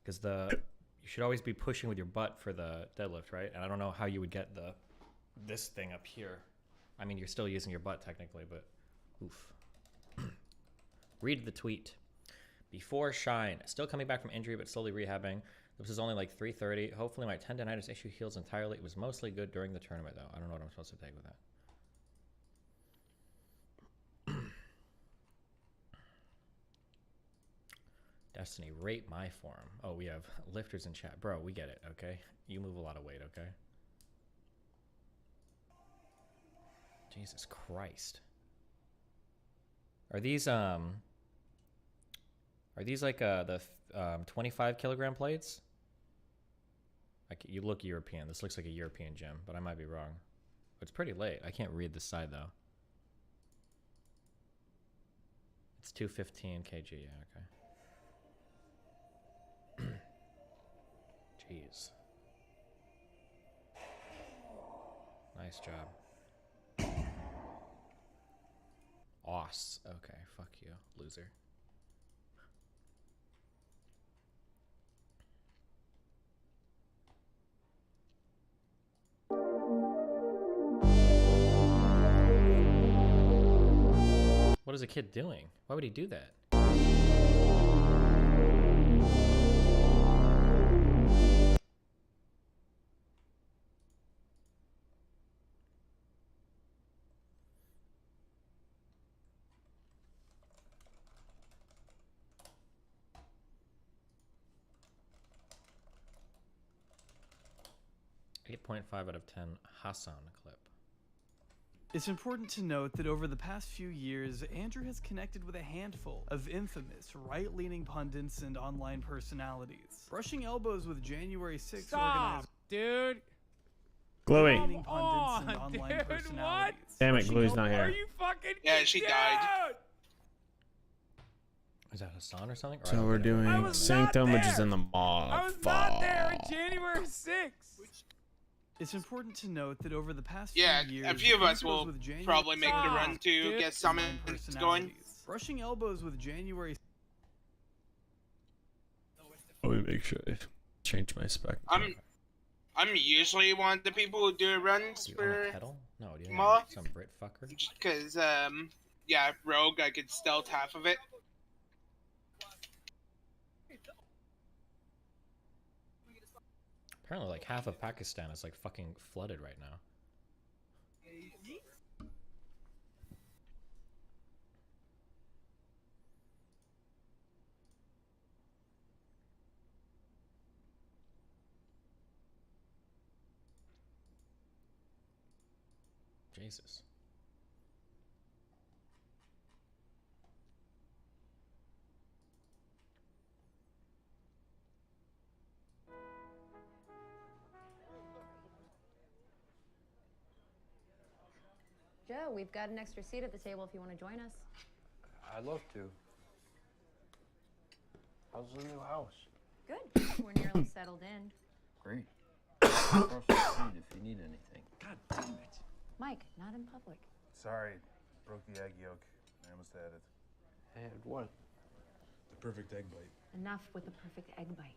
because you should always be pushing with your butt for the deadlift, right? And I don't know how you would get this thing up here. I mean, you're still using your butt technically, but oof. Read the tweet. Before Shine, still coming back from injury, but slowly rehabbing. This is only like 3:30. Hopefully my tendonitis issue heals entirely. It was mostly good during the tournament, though. I don't know what I'm supposed to take with that. Destiny, rate my form. Oh, we have lifters in chat. Bro, we get it, okay? You move a lot of weight, okay? Jesus Christ. Are these like the 25 kilogram plates? You look European. This looks like a European gym, but I might be wrong. It's pretty late. I can't read this side though. It's 215 kg. Yeah, okay. Jeez. Nice job. Oss. Okay, fuck you, loser. What is a kid doing? Why would he do that? 8.5 out of 10 Hassan clip. It's important to note that over the past few years, Andrew has connected with a handful of infamous right-leaning pundits and online personalities. Brushing elbows with January 6th Stop, dude! Gluey. Right-leaning pundits and online personalities. Damn it, Gluey's not here. Are you fucking Yeah, she died. Is that Hassan or something? Or So we're doing Sanctum, which is in the mall. I was not there on January 6th. It's important to note that over the past few years, a few of us will probably make the run to get summons going. Brushing elbows with January. Let me make sure I change my spec. I'm usually one of the people who do runs for No, do you Maw. some Brit fucker? Just because, yeah, Rogue, I could stealth half of it. Apparently, like half of Pakistan is like fucking flooded right now. Jesus. Joe, we've got an extra seat at the table if you want to join us. I'd love to. How's the new house? Good. We're nearly settled in. Great. Across the street if you need anything. God damn it. Mike, not in public. Sorry, broke the egg yolk. I almost had it. Had what? The perfect egg bite. Enough with the perfect egg bite.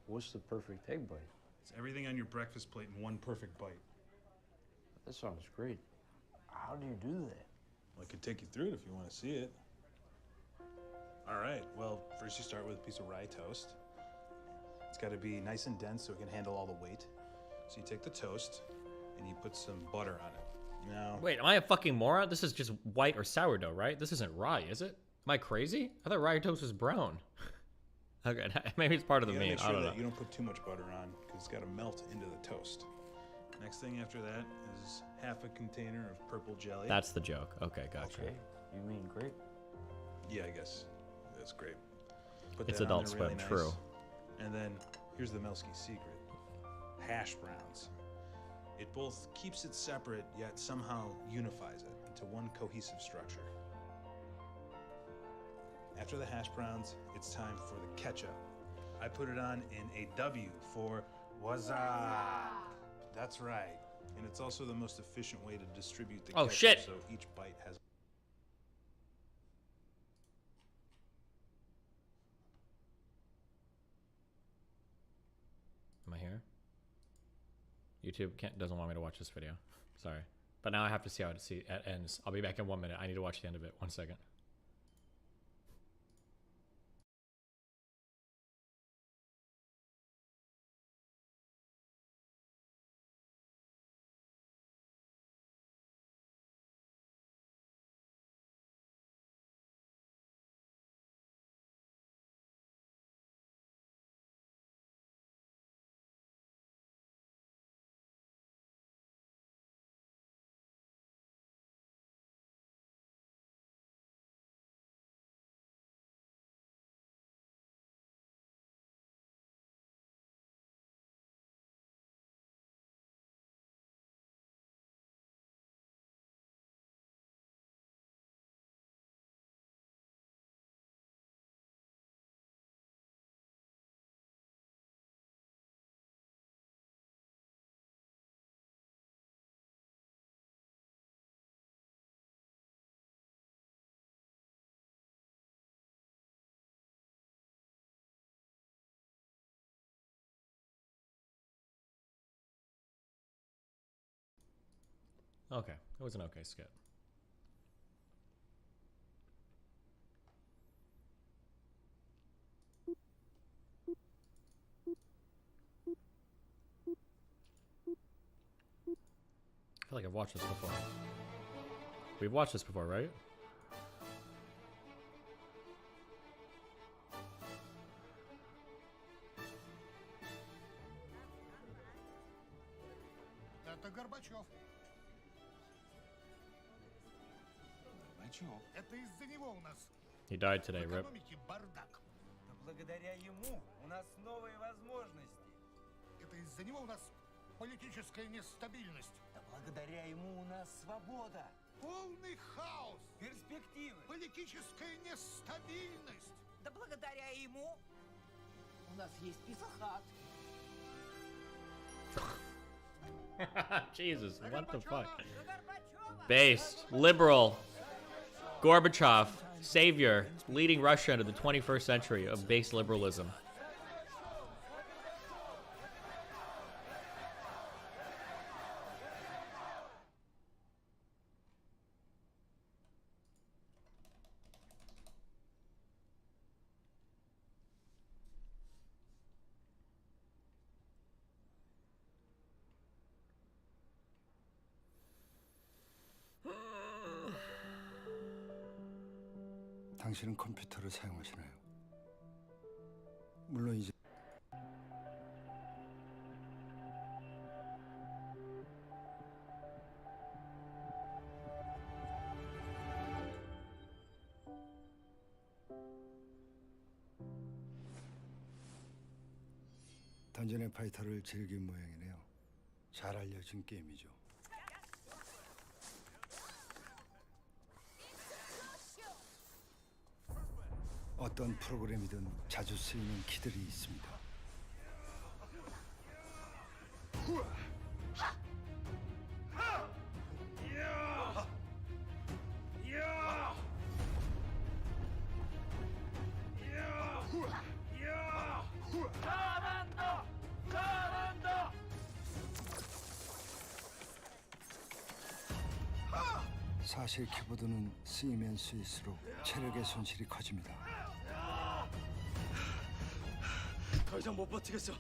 What's the perfect egg bite? It's everything on your breakfast plate in one perfect bite. That sounds great. How do you do that? Well, I could take you through it if you want to see it. All right, well, first you start with a piece of rye toast. It's got to be nice and dense so it can handle all the weight. So you take the toast and you put some butter on it. No. Wait, am I a fucking moron? This is just white or sourdough, right? This isn't rye, is it? Am I crazy? I thought rye toast was brown. Okay, maybe it's part of the meat. Make I sure don't know. that you don't put too much butter on because it's got to melt into the toast. Next thing after that is half a container of purple jelly. That's the joke. Okay, gotcha. Okay, you mean grape? Yeah, I guess that's grape. Put It's that on Adult there really Swim, nice. true. And then here's the Melski secret: hash browns. It both keeps it separate yet somehow unifies it into one cohesive structure. After the hash browns, it's time for the ketchup. I put it on in a W for wazza. That's right. And it's also the most efficient way to distribute the Oh, ketchup, shit. so each bite has. Am I here? YouTube doesn't want me to watch this video. Sorry. But now I have to see how it ends. I'll be back in 1 minute. I need to watch the end of it. 1 second. Okay, it was an okay skit. I feel like I've watched this before. We've watched this before, right? Это Горбачев. Горбачев. Это из-за него у нас He died today, в rip. экономике бардак. Да благодаря ему у нас новые возможности. Это из-за него у нас политическая нестабильность. Да благодаря ему у нас свобода. Полный хаос. Перспективы. Политическая нестабильность. Да благодаря ему у нас есть писахат. Jesus, what the fuck? Based, liberal, Gorbachev, savior, leading Russia into the 21st century of base liberalism. 당신은 컴퓨터를 사용하시나요? 물론 이제 던전의 파이터를 즐긴 모양이네요. 잘 알려진 게임이죠. 어떤 프로그램이든 자주 쓰이는 키들이 있습니다. 사실 키보드는 쓰이면 쓰일수록 체력의 손실이 커집니다. 더 이상 못 버티겠어.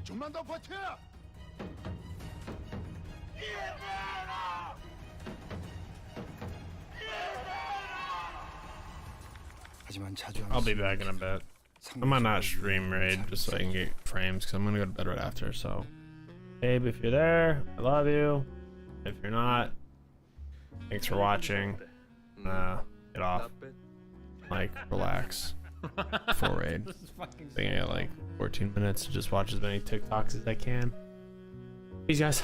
좀만 더 버텨. 하지만 자주 I'll be back in a bit. I might not stream raid just so I can get frames because I'm gonna go to bed right after. So, babe, if you're there, I love you. If you're not, thanks for watching. Get off. Like, relax. Before raid. I think I got like 14 minutes to just watch as many TikToks as I can. Peace, guys.